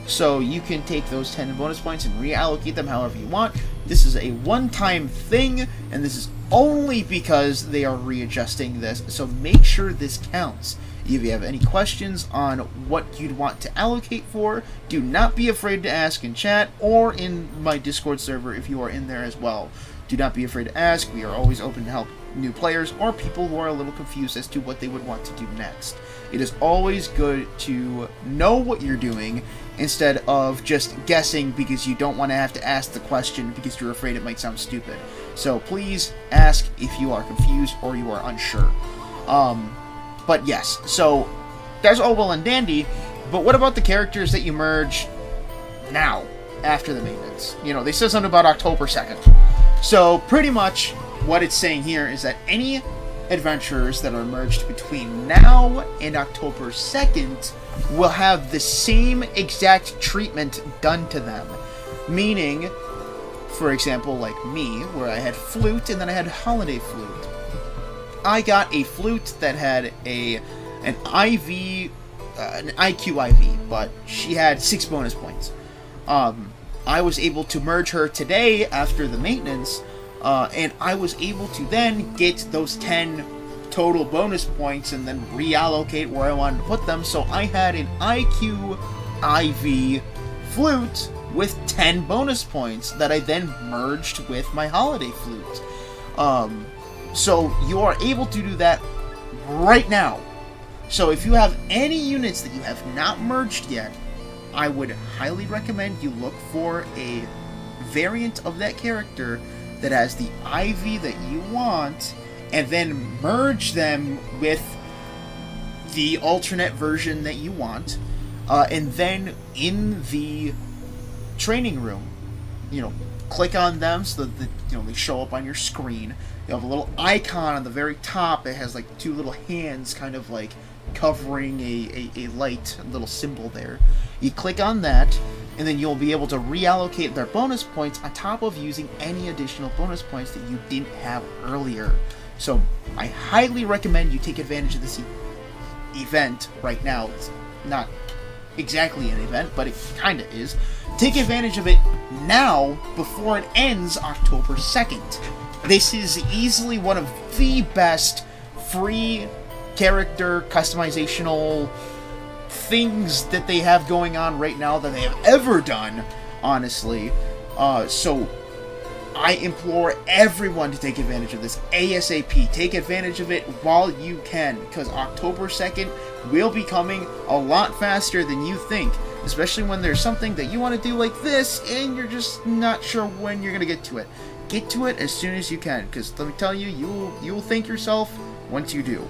So you can take those 10 bonus points and reallocate them however you want. This is a one-time thing, and this is only because they are readjusting this, so make sure this counts. If you have any questions on what you'd want to allocate for, do not be afraid to ask in chat or in my Discord server if you are in there as well. Do not be afraid to ask. We are always open to help new players or people who are a little confused as to what they would want to do next. It is always good to know what you're doing instead of just guessing because you don't want to have to ask the question because you're afraid it might sound stupid. So please ask if you are confused or you are unsure. But yes, so that's all well and dandy, but what about the characters that you merge now, after the maintenance? They said something about October 2nd. So pretty much what it's saying here is that any adventurers that are merged between now and October 2nd will have the same exact treatment done to them. Meaning, for example, like me, where I had flute and then I had holiday flute. I got a flute that had an IV, an IQ IV, but she had 6 bonus points. I was able to merge her today after the maintenance, and I was able to then get those 10 total bonus points and then reallocate where I wanted to put them. So I had an IQ IV flute with 10 bonus points that I then merged with my holiday flute. So you are able to do that right now. So if you have any units that you have not merged yet, I would highly recommend you look for a variant of that character that has the IV that you want, and then merge them with the alternate version that you want, and then in the training room, click on them so that they show up on your screen. You have a little icon on the very top. It has like two little hands kind of like covering a light, a little symbol there. You click on that, and then you'll be able to reallocate their bonus points on top of using any additional bonus points that you didn't have earlier. So I highly recommend you take advantage of this event right now. It's not exactly an event, but it kind of is. Take advantage of it now before it ends October 2nd. This is easily one of the best free character customizational things that they have going on right now that they have ever done, honestly. So I implore everyone to take advantage of this ASAP. Take advantage of it while you can, because October 2nd will be coming a lot faster than you think, especially when there's something that you want to do like this and you're just not sure when you're going to get to it. Get to it as soon as you can, because let me tell you, you will thank yourself once you do.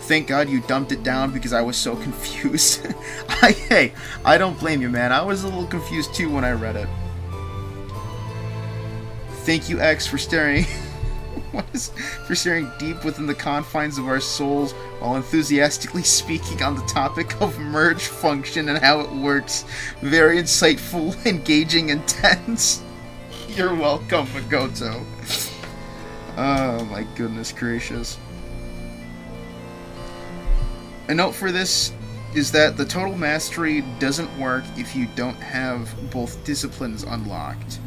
Thank God you dumped it down because I was so confused. Hey, I don't blame you, man. I was a little confused too when I read it. Thank you, X, for staring for staring deep within the confines of our souls while enthusiastically speaking on the topic of merge function and how it works. Very insightful, engaging, intense. You're welcome, Magoto. Oh my goodness gracious. A note for this is that the total mastery doesn't work if you don't have both disciplines unlocked.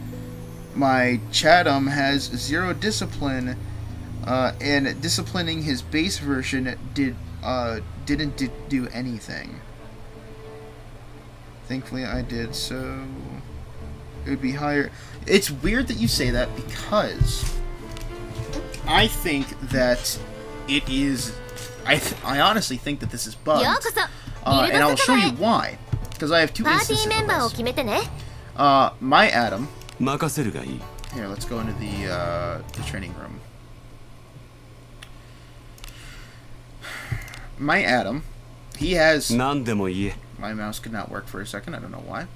My Chatham has 0 discipline, and disciplining his base version didn't do anything. Thankfully I did, so it would be higher. It's weird that you say that, because I think that it is... I honestly think that this is bugged, and I'll show you why, because I have 2 instances of this. My Adam... Here, let's go into the training room. My Adam, he has... My mouse could not work for a second, I don't know why.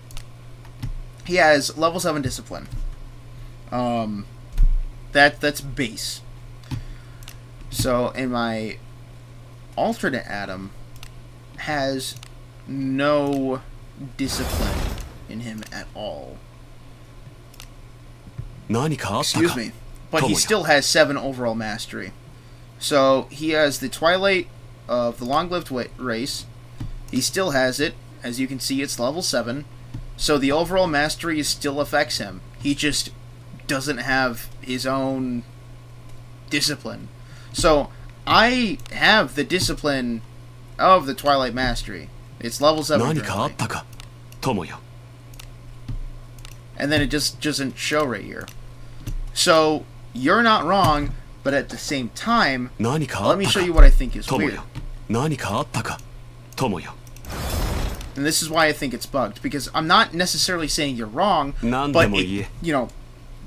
He has level 7 discipline. That's base. So, in my alternate Adam has no discipline in him at all. Excuse me. But he still has 7 overall mastery. So he has the Twilight of the Long-Lived Race. He still has it. As you can see, it's level 7. So the overall mastery still affects him. He just doesn't have his own discipline. So I have the discipline of the Twilight Mastery. It's level 7 currently. And then it just doesn't show right here. So, you're not wrong, but at the same time, let me show you what I think is weird. And this is why I think it's bugged, because I'm not necessarily saying you're wrong, but it,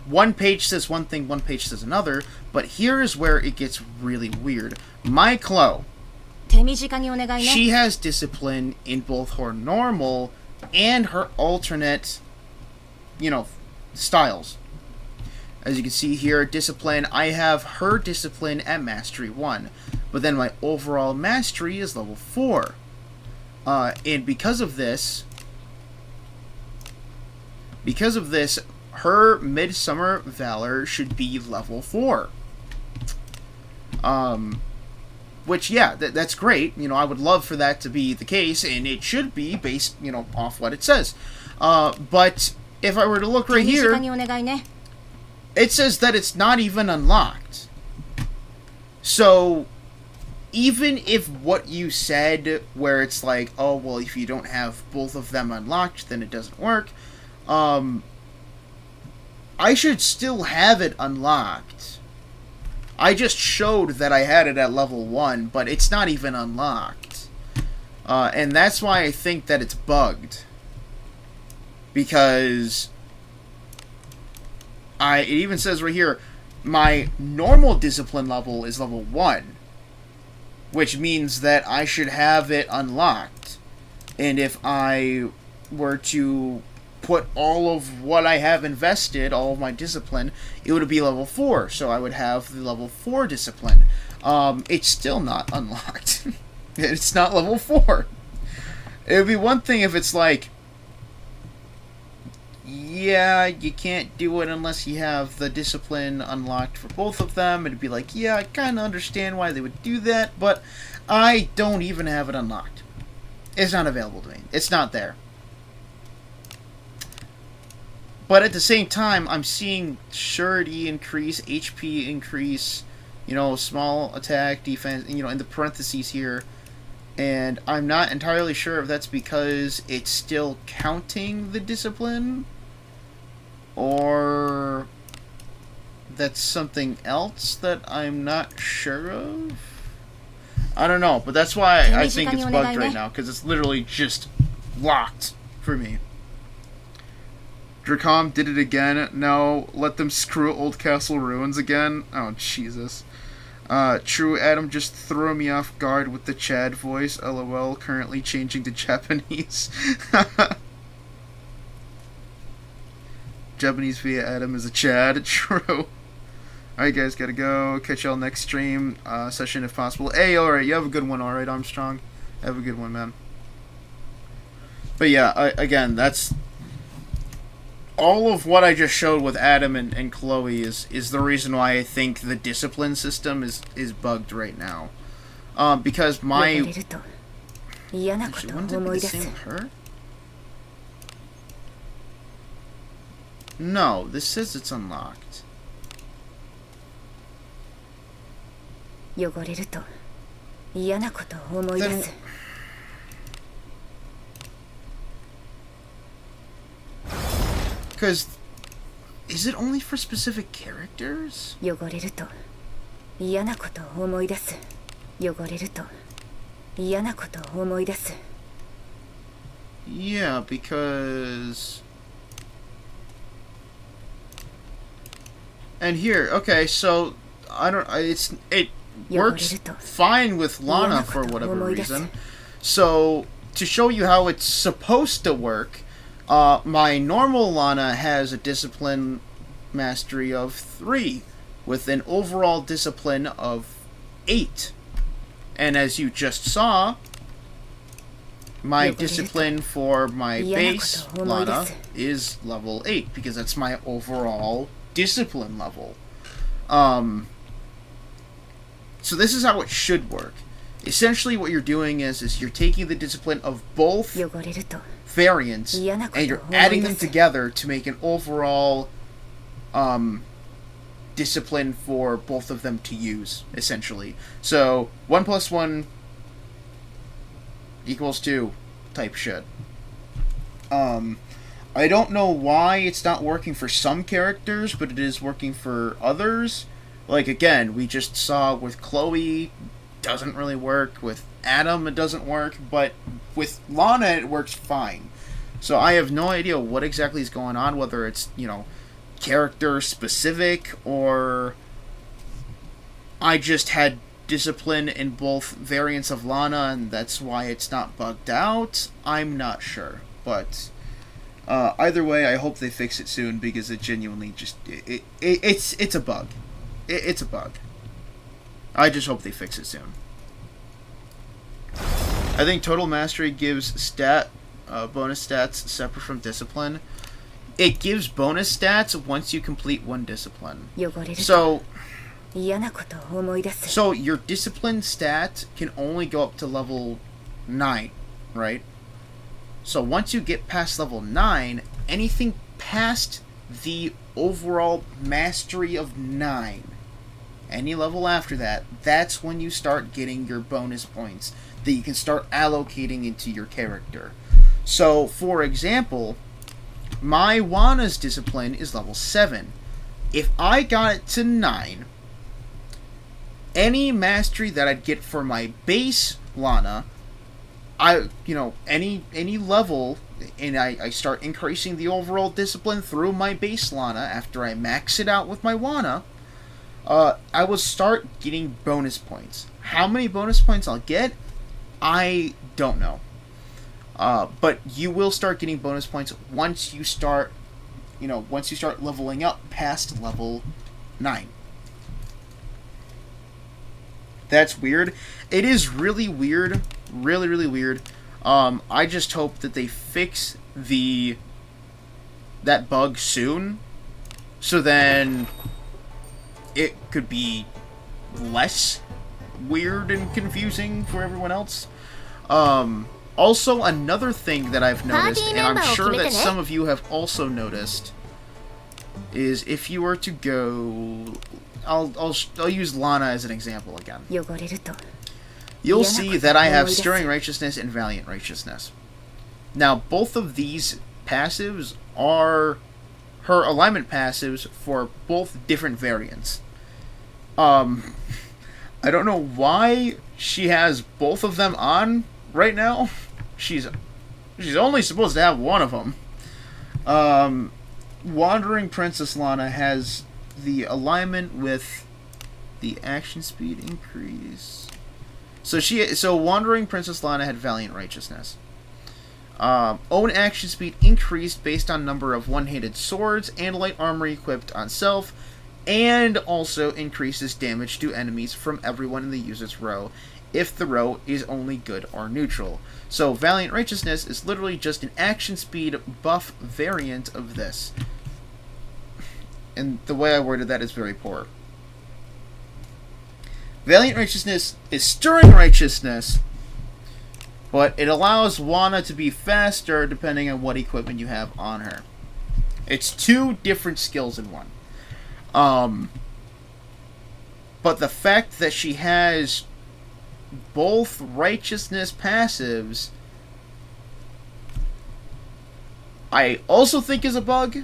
one page says one thing, one page says another, but here is where it gets really weird. My Chloe, she has discipline in both her normal and her alternate, styles. As you can see here, discipline, I have her discipline at mastery 1, but then my overall mastery is level 4. And because of this, her Midsummer Valor should be level 4. Which, yeah, that's great. I would love for that to be the case, and it should be based, off what it says. But if I were to look right here, it says that it's not even unlocked. So, even if what you said, where it's like, oh, well, if you don't have both of them unlocked, then it doesn't work, I should still have it unlocked. I just showed that I had it at level 1, but it's not even unlocked. And that's why I think that it's bugged. Because it even says right here, my normal discipline level is level 1. Which means that I should have it unlocked. And if I were to put all of what I have invested, all of my discipline, it would be level 4. So I would have the level 4 discipline. It's still not unlocked. It's not level 4. It would be one thing if it's like, yeah, you can't do it unless you have the discipline unlocked for both of them. It'd be like, yeah, I kind of understand why they would do that, but I don't even have it unlocked. It's not available to me. It's not there. But at the same time, I'm seeing surety increase, HP increase, small attack, defense, in the parentheses here. And I'm not entirely sure if that's because it's still counting the discipline, or that's something else that I'm not sure of. I don't know, but that's why I think it's bugged right now, because it's literally just locked for me. Dracom did it again. No, let them screw Old Castle Ruins again. Oh, Jesus. True, Adam just threw me off guard with the Chad voice. LOL, currently changing to Japanese. Japanese via Adam is a Chad. True. Alright, guys, gotta go. Catch y'all next stream session if possible. Hey, alright, you have a good one, alright, Armstrong. Have a good one, man. But yeah, again, that's... all of what I just showed with Adam and Chloe is the reason why I think the discipline system is bugged right now. Because my... Actually, wouldn't it be the same with her? No, this says it's unlocked. Then... Because, is it only for specific characters? Yeah, because... And here, okay, so, it works fine with Lana for whatever reason. So, to show you how it's supposed to work... my normal Lana has a discipline mastery of 3, with an overall discipline of 8. And as you just saw, my discipline for my base Lana is level 8, because that's my overall discipline level. So this is how it should work. Essentially what you're doing is you're taking the discipline of both variants and you're adding them together to make an overall discipline for both of them to use, essentially. So 1 + 1 = 2 type shit. I don't know why it's not working for some characters, but it is working for others. Like, again, we just saw with Chloe, doesn't really work. With Adam, it doesn't work. But with Lana, it works fine. So I have no idea what exactly is going on, whether it's, character specific, or I just had discipline in both variants of Lana, and that's why it's not bugged out. I'm not sure. But either way, I hope they fix it soon, because it genuinely just... It's a bug. It's a bug. I just hope they fix it soon. I think Total Mastery gives bonus stats separate from discipline. It gives bonus stats once you complete 1 discipline. So your discipline stat can only go up to level 9, right? So once you get past level 9, anything past the overall mastery of 9, any level after that, that's when you start getting your bonus points that you can start allocating into your character. So, for example, my Juana's discipline is level 7. If I got it to 9, any mastery that I'd get for my base Lana, any level, and I start increasing the overall discipline through my base Lana after I max it out with my Juana, I will start getting bonus points. How many bonus points I'll get, I don't know. But you will start getting bonus points once you start leveling up past level 9. That's weird. It is really weird. Really, really weird. I just hope that they fix that bug soon, so then it could be less weird and confusing for everyone else. Also, another thing that I've noticed, and I'm sure that some of you have also noticed, is if you were to go... I'll use Lana as an example again. You'll see that I have Stirring Righteousness and Valiant Righteousness. Now, both of these passives are her alignment passives for both different variants. I don't know why she has both of them on right now. She's only supposed to have one of them. Wandering Princess Lana has the alignment with the action speed increase. So Wandering Princess Lana had Valiant Righteousness. Own action speed increased based on number of one-handed swords and light armor equipped on self, and also increases damage to enemies from everyone in the user's row if the row is only good or neutral. So Valiant Righteousness is literally just an action speed buff variant of this. And the way I worded that is very poor. Valiant Righteousness is Stirring Righteousness, but it allows Juana to be faster depending on what equipment you have on her. It's 2 different skills in one. But the fact that she has both Righteousness passives, I also think is a bug,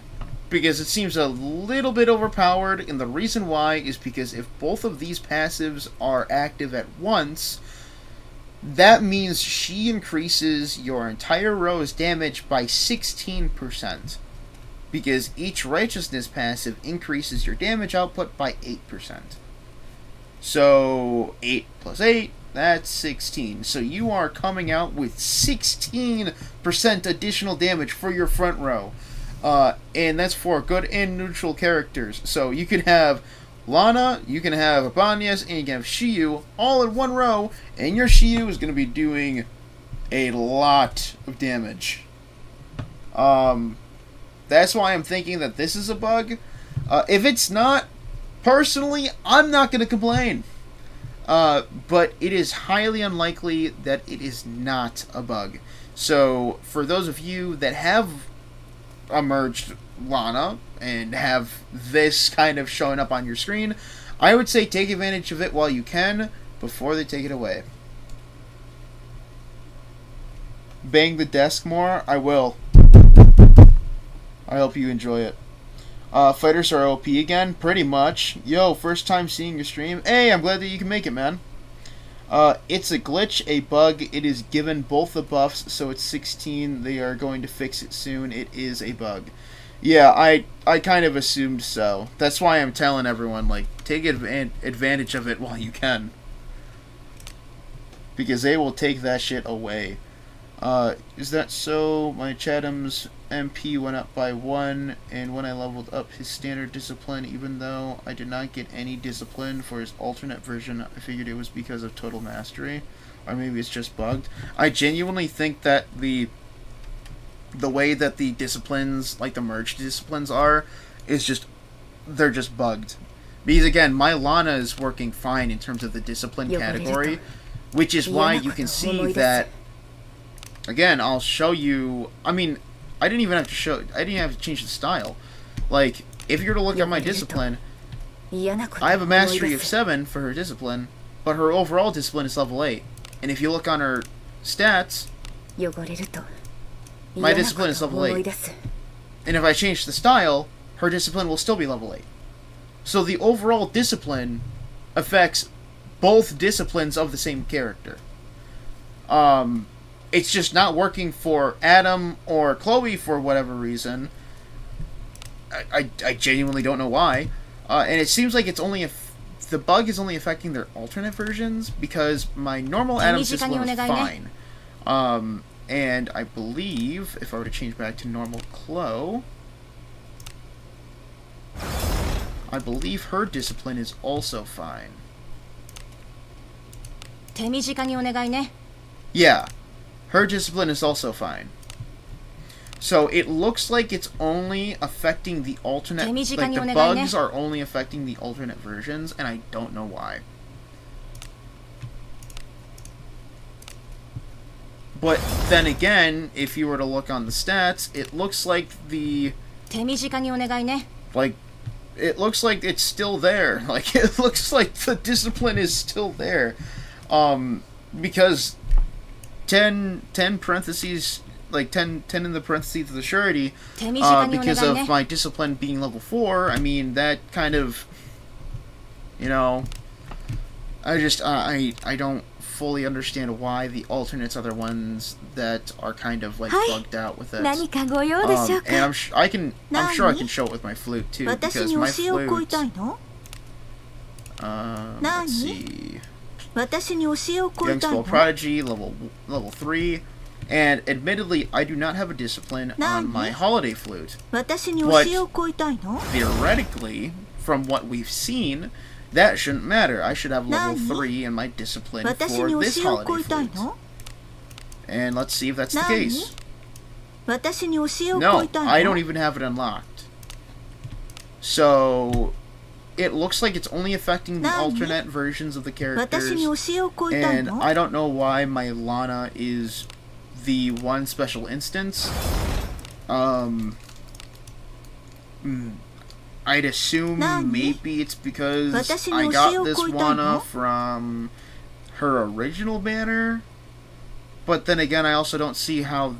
because it seems a little bit overpowered, and the reason why is because if both of these passives are active at once, that means she increases your entire row's damage by 16%, because each Righteousness passive increases your damage output by 8%. So 8 plus 8, that's 16. So you are coming out with 16% additional damage for your front row. And that's for good and neutral characters. So you can have Lana, you can have Abanyas, and you can have Shiyu all in one row, and your Shiyu is going to be doing a lot of damage. That's why I'm thinking that this is a bug. If it's not, personally, I'm not going to complain. But it is highly unlikely that it is not a bug. So, for those of you that have emerged Lana and have this kind of showing up on your screen, I would say take advantage of it while you can before they take it away. Bang the desk more? I will. I hope you enjoy it. Fighters are OP again? Pretty much. Yo, first time seeing your stream. Hey, I'm glad that you can make it, man. It's a glitch, a bug. It is given both the buffs, so it's 16. They are going to fix it soon. It is a bug. Yeah, I kind of assumed so. That's why I'm telling everyone, like, take advantage of it while you can. Because they will take that shit away. Is that so? My Chatham's MP went up by 1, and when I leveled up his standard discipline, even though I did not get any discipline for his alternate version, I figured it was because of total mastery. Or maybe it's just bugged. I genuinely think that the way that the disciplines, like the merged disciplines are, is just, they're just bugged. Because again, my Lana is working fine in terms of the discipline category, which is why you can see that, again, I'll show you, I mean, I didn't even have to change the style. Like, if you were to look at my discipline, I have a mastery of 7 for her discipline, but her overall discipline is level 8. And if you look on her stats, my discipline is level 8. And if I change the style, her discipline will still be level 8. So the overall discipline affects both disciplines of the same character. It's just not working for Adam or Chloe for whatever reason. I genuinely don't know why. And it seems like it's only the bug is only affecting their alternate versions, because my normal Adam's discipline was fine. And I believe if I were to change back to normal Chloe, I believe her discipline is also fine. Yeah, her discipline is also fine. So it looks like it's only affecting the alternate, like the bugs are only affecting the alternate versions, and I don't know why. But then again, if you were to look on the stats, it looks like the... Like, it looks like it's still there. Like, it looks like the discipline is still there. Because 10 parentheses, like 10 in the parentheses of the surety, because of my discipline being level 4, I mean, that kind of, you know, I don't fully understand why the alternates are the ones that are kind of like bugged out with it. And I'm sure I can show it with my flute too, because my flute. Let's see. Young Spell Prodigy, level 3, and admittedly, I do not have a discipline on my holiday flute. But theoretically, from what we've seen, that shouldn't matter. I should have level 3 in my discipline for this holiday flute. And let's see if that's the case. No, I don't even have it unlocked. So it looks like it's only affecting the alternate versions of the characters. And I don't know why my Lana is the one special instance. I'd assume maybe it's because I got this Wana from her original banner, but then again, I also don't see how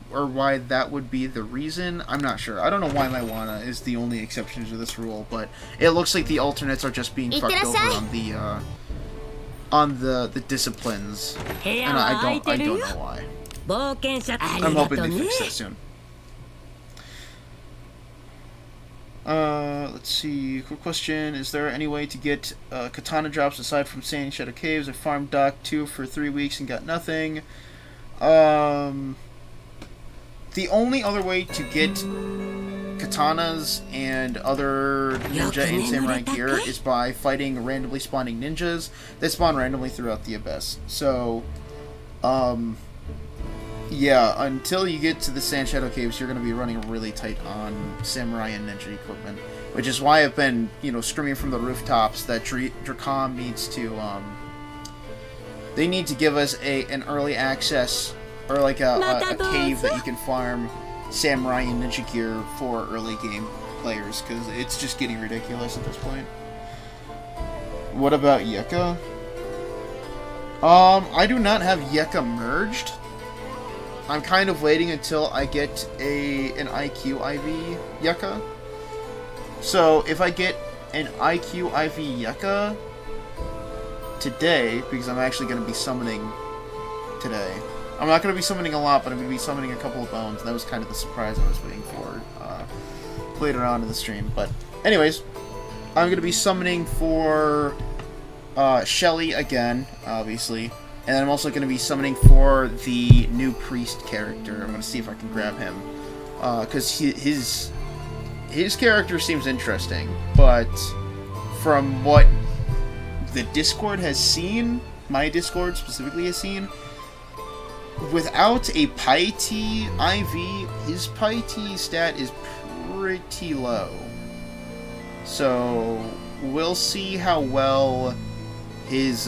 or why that would be the reason. I'm not sure. I don't know why my Wana is the only exception to this rule, but it looks like the alternates are just being fucked over on the disciplines, and I don't know why. I'm hoping they fix that soon. Let's see. Quick question: is there any way to get katana drops aside from Sand Shadow Caves? I farmed Dock 2 for 3 weeks and got nothing. The only other way to get katanas and other ninja and samurai gear is by fighting randomly spawning ninjas that spawn randomly throughout the abyss. So, yeah, until you get to the Sand Shadow Caves, you're going to be running really tight on samurai and ninja equipment, which is why I've been, screaming from the rooftops that Dracom needs to, they need to give us an early access, or like a cave that you can farm samurai and ninja gear for early game players, because it's just getting ridiculous at this point. What about Yeka? I do not have Yeka merged. I'm kind of waiting until I get an IQ IV Yeka. So if I get an IQ IV Yeka today, because I'm actually going to be summoning today. I'm not going to be summoning a lot, but I'm going to be summoning a couple of bones. And that was kind of the surprise I was waiting for later on in the stream. But anyways, I'm going to be summoning for Shelly again, obviously. And then I'm also going to be summoning for the new priest character. I'm going to see if I can grab him. Because his character seems interesting. But from what the Discord has seen, my Discord specifically has seen, without a Piety IV, his Piety stat is pretty low. So we'll see how well his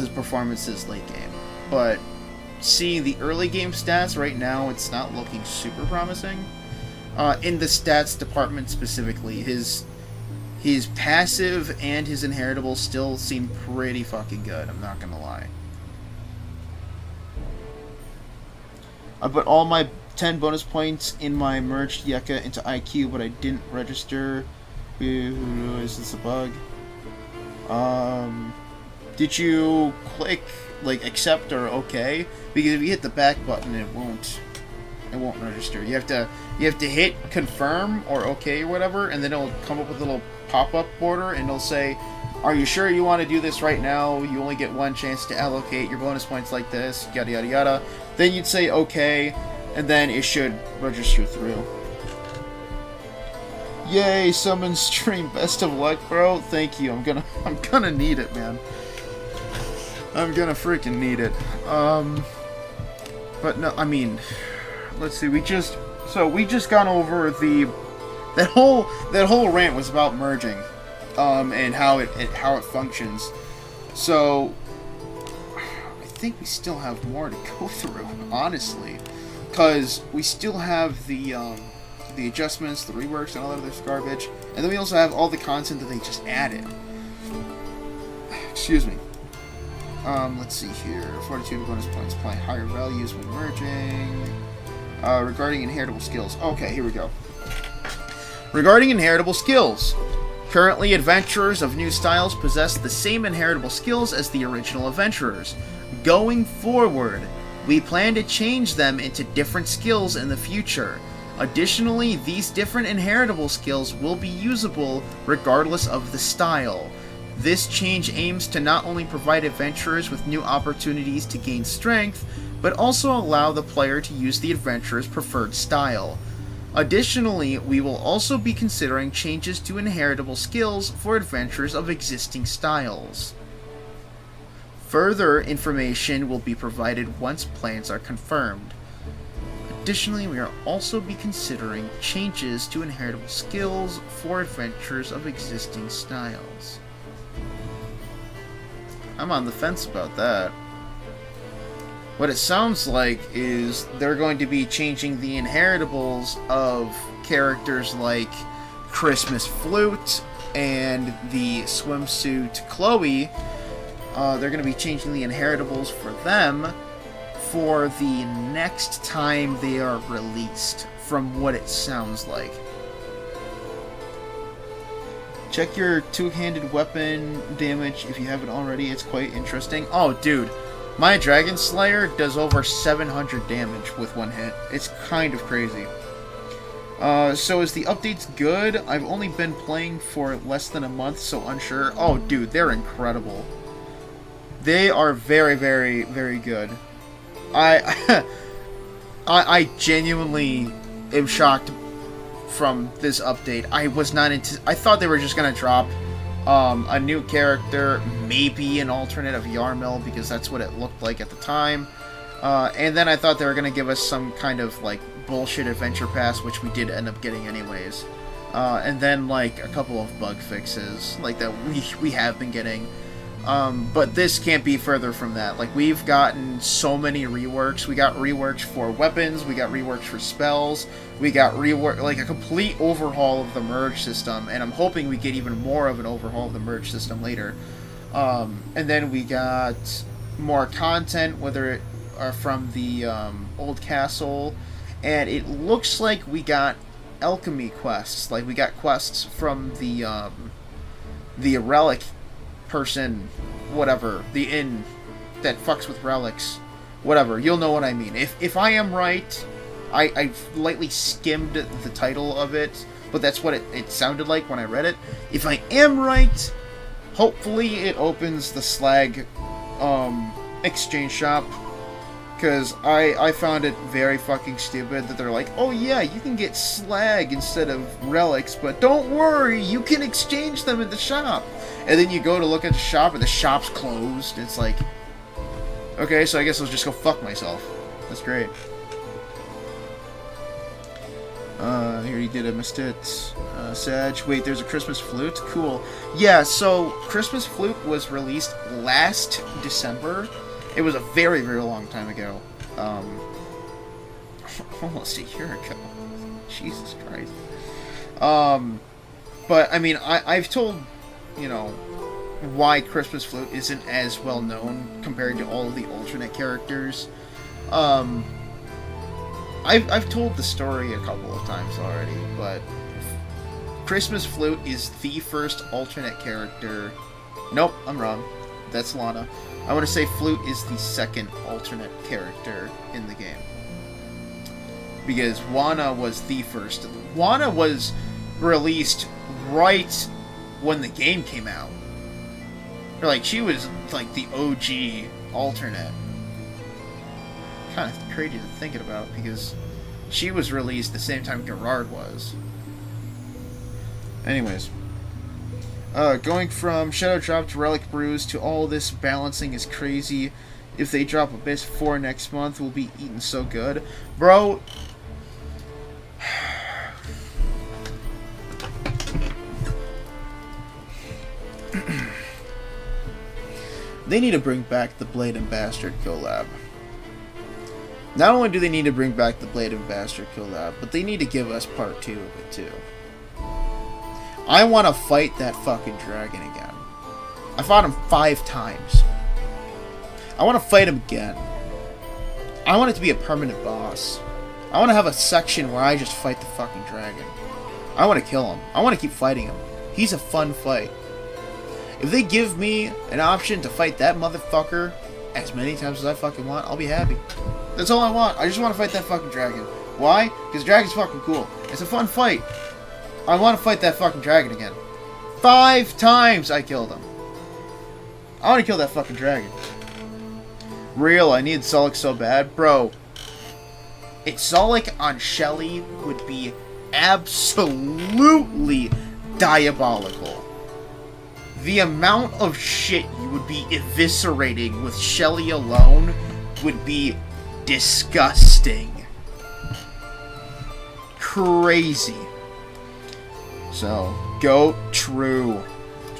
performance is late game. But seeing the early game stats right now, it's not looking super promising. in the stats department specifically. His passive and his inheritable still seem pretty fucking good, I'm not gonna lie. I put all my 10 bonus points in my merged Yeka into IQ, but I didn't register. Is this a bug? Did you click like accept or okay? Because if you hit the back button, it won't register. You have to hit confirm or okay or whatever, and then it'll come up with a little pop-up border, and it'll say, "Are you sure you want to do this right now? You only get one chance to allocate your bonus points like this, yada yada yada." Then you'd say okay, and then it should register through. Yay, summon stream. Best of luck, bro. Thank you. I'm gonna need it, man. I'm gonna freaking need it. But no, I mean, let's see. We just gone over that whole rant was about merging, and how it functions. So I think we still have more to go through, honestly, because we still have the adjustments, the reworks, and all that other garbage, and then we also have all the content that they just added. Excuse me. Let's see here. Fortitude bonus points apply higher values when merging. Regarding inheritable skills. Okay, here we go. Regarding inheritable skills. Currently, adventurers of new styles possess the same inheritable skills as the original adventurers. Going forward, we plan to change them into different skills in the future. Additionally, these different inheritable skills will be usable regardless of the style. This change aims to not only provide adventurers with new opportunities to gain strength, but also allow the player to use the adventurer's preferred style. Additionally, we will also be considering changes to inheritable skills for adventurers of existing styles. Further information will be provided once plans are confirmed. Additionally, we are also be considering changes to inheritable skills for adventurers of existing styles. I'm on the fence about that. What it sounds like is they're going to be changing the inheritables of characters like Christmas Flute and the swimsuit Chloe. They're going to be changing the inheritables for them for the next time they are released, from what it sounds like. Check your two-handed weapon damage if you haven't already. It's quite interesting. Oh, dude. My Dragon Slayer does over 700 damage with one hit. It's kind of crazy. So is the updates good? I've only been playing for less than a month, so unsure. Oh, dude, they're incredible. They are very, very, very good. I genuinely am shocked from this update. I thought they were just gonna drop a new character, maybe an alternate of Yarmil, because that's what it looked like at the time. And then I thought they were gonna give us some kind of like bullshit adventure pass, which we did end up getting anyways. And then like a couple of bug fixes like that we have been getting. But this can't be further from that. Like, we've gotten so many reworks. We got reworks for weapons, we got reworks for spells, we got like a complete overhaul of the merge system, and I'm hoping we get even more of an overhaul of the merge system later. And then we got more content, whether it are from the old castle, and it looks like we got alchemy quests. Like, we got quests from the relic person, whatever, the inn that fucks with relics, whatever, you'll know what I mean. If I am right, I lightly skimmed the title of it, but that's what it sounded like when I read it. If I am right, hopefully it opens the slag exchange shop, because I found it very fucking stupid that they're like, oh yeah, you can get slag instead of relics, but don't worry, you can exchange them in the shop. And then you go to look at the shop, and the shop's closed. It's like, okay, so I guess I'll just go fuck myself. That's great. Here you did a missed it. Sag. Wait, there's a Christmas Flute? Cool. Yeah, so Christmas Flute was released last December. It was a very, very long time ago. Almost a year ago. Jesus Christ. But, I mean, I've told, you know, why Christmas Flute isn't as well known compared to all of the alternate characters. I've told the story a couple of times already, but Christmas Flute is the first alternate character. Nope, I'm wrong. That's Lana. I want to say Flute is the second alternate character in the game. Because Wana was the first. Wana was released right when the game came out. Or, like, she was, like, the OG alternate. Kind of crazy to think about, because she was released the same time Gerard was. Anyways. Going from Shadow Drop to Relic Brews to all this balancing is crazy. If they drop Abyss 4 next month, we'll be eating so good. Bro... They need to bring back the Blade and Bastard collab. Not only do they need to bring back the Blade and Bastard collab, but they need to give us part 2 of it too. I want to fight that fucking dragon again. I fought him 5 times. I want to fight him again. I want it to be a permanent boss. I want to have a section where I just fight the fucking dragon. I want to kill him. I want to keep fighting him. He's a fun fight. If they give me an option to fight that motherfucker as many times as I fucking want, I'll be happy. That's all I want. I just want to fight that fucking dragon. Why? Because dragon's fucking cool. It's a fun fight. I want to fight that fucking dragon again. 5 times I killed him. I want to kill that fucking dragon. Real, I need Zulek so bad. Bro, Zulek on Shelly would be absolutely diabolical. The amount of shit you would be eviscerating with Shelly alone would be disgusting. Crazy. So, go true.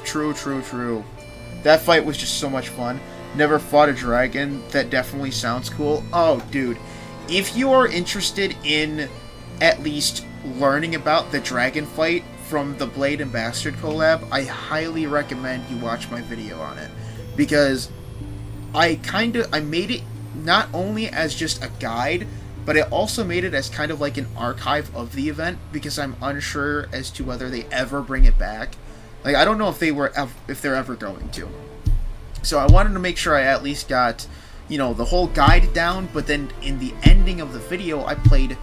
True. That fight was just so much fun. Never fought a dragon. That definitely sounds cool. Oh, dude. If you are interested in at least learning about the dragon fight from the Blade and Bastard collab, I highly recommend you watch my video on it. Because I made it not only as just a guide, but I also made it as kind of like an archive of the event, because I'm unsure as to whether they ever bring it back. Like, I don't know if they're ever going to. So I wanted to make sure I at least got, you know, the whole guide down, but then in the ending of the video, I played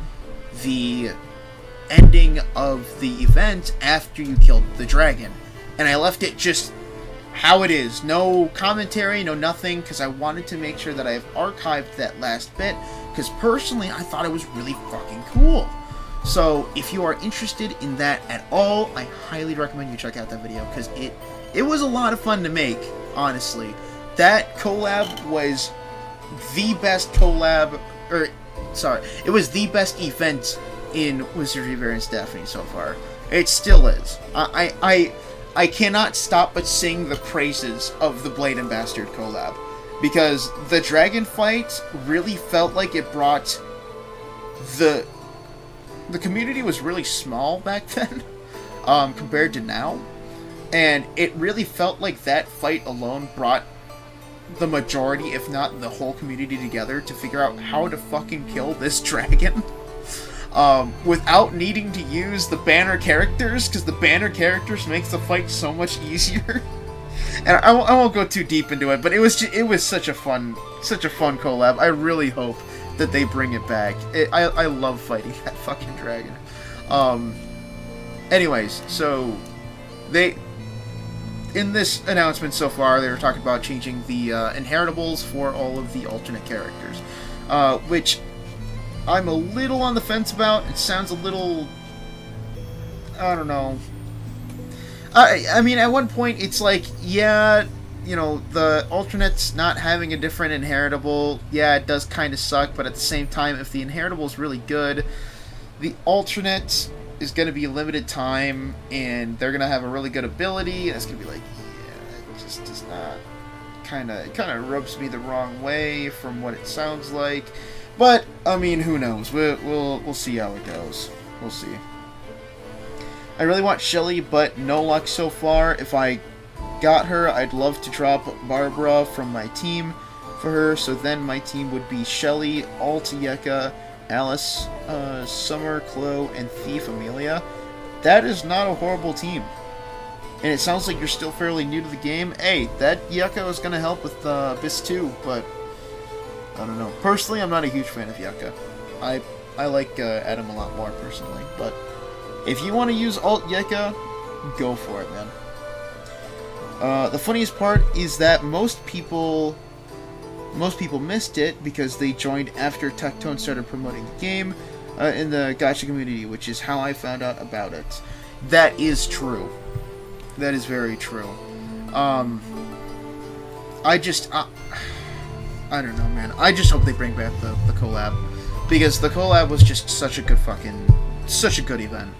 the ending of the event after you killed the dragon. And I left it just how it is. No commentary, no nothing, because I wanted to make sure that I have archived that last bit, because personally, I thought it was really fucking cool. So, if you are interested in that at all, I highly recommend you check out that video, because it was a lot of fun to make, honestly. That collab was the best collab, it was the best event in Wizardry Variants Daphne so far. It still is. I cannot stop but sing the praises of the Blade and Bastard collab, because the dragon fight really felt like it brought the community was really small back then, compared to now, and it really felt like that fight alone brought the majority, if not the whole community together to figure out how to fucking kill this dragon. Without needing to use the banner characters, because the banner characters makes the fight so much easier. And I won't go too deep into it, but it was such a fun collab. I really hope that they bring it back. I love fighting that fucking dragon. Anyways, so in this announcement so far, they were talking about changing the inheritables for all of the alternate characters, which I'm a little on the fence about. It sounds a little, I don't know. I mean, at one point, it's like, yeah, you know, the alternates not having a different inheritable, yeah, it does kind of suck, but at the same time, if the inheritable is really good, the alternate is going to be limited time, and they're going to have a really good ability, and it's going to be like, yeah, it just does not, it kind of rubs me the wrong way from what it sounds like. But I mean, who knows? We'll see how it goes. We'll see. I really want Shelly, but no luck so far. If I got her, I'd love to drop Barbara from my team for her, so then my team would be Shelly, Alt Yeka, Alice, Summer, Chloe, and Thief Amelia. That is not a horrible team. And it sounds like you're still fairly new to the game. Hey, that Yeka is going to help with Abyss 2, but I don't know. Personally, I'm not a huge fan of Yeka. I like Adam a lot more, personally. But if you want to use Alt Yeka, go for it, man. The funniest part is that most people missed it because they joined after Tectone started promoting the game in the gacha community, which is how I found out about it. That is true. That is very true. I don't know, man. I just hope they bring back the collab, because the collab was just such a good event.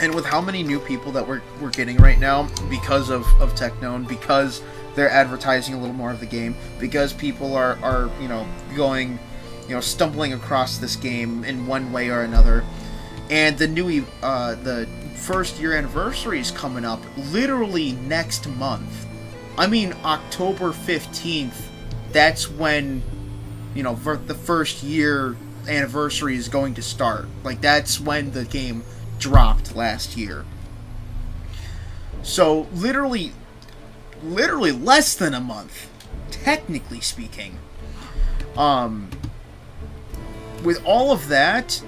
And with how many new people that we're getting right now because of Tectone, because they're advertising a little more of the game, because people are going, stumbling across this game in one way or another, and the first year anniversary is coming up literally next month. I mean, October 15th, that's when, the first year anniversary is going to start. Like, that's when the game dropped last year. So, literally less than a month, technically speaking. With all of that,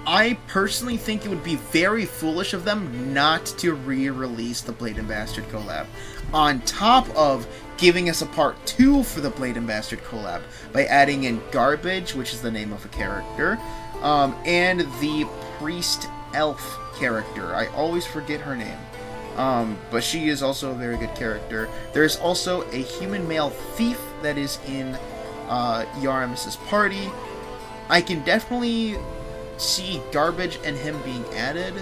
I personally think it would be very foolish of them not to re-release the Blade and Bastard collab, on top of giving us a part 2 for the Blade and Bastard collab by adding in Garbage, which is the name of a character, and the Priest Elf character. I always forget her name, but she is also a very good character. There's also a human male thief that is in Yaramus's party. I can definitely see Garbage and him being added.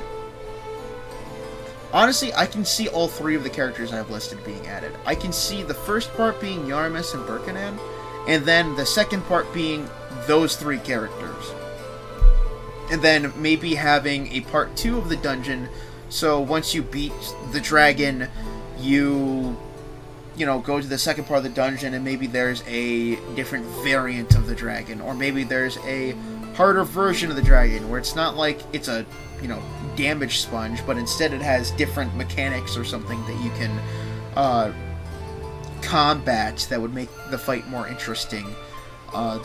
Honestly, I can see all 3 of the characters I've listed being added. I can see the first part being Yaramus and Birkanan, and then the second part being those 3 characters. And then maybe having a part 2 of the dungeon, so once you beat the dragon, you go to the second part of the dungeon, and maybe there's a different variant of the dragon, or maybe there's a harder version of the dragon, where it's not like it's a, damage sponge, but instead it has different mechanics or something that you can combat that would make the fight more interesting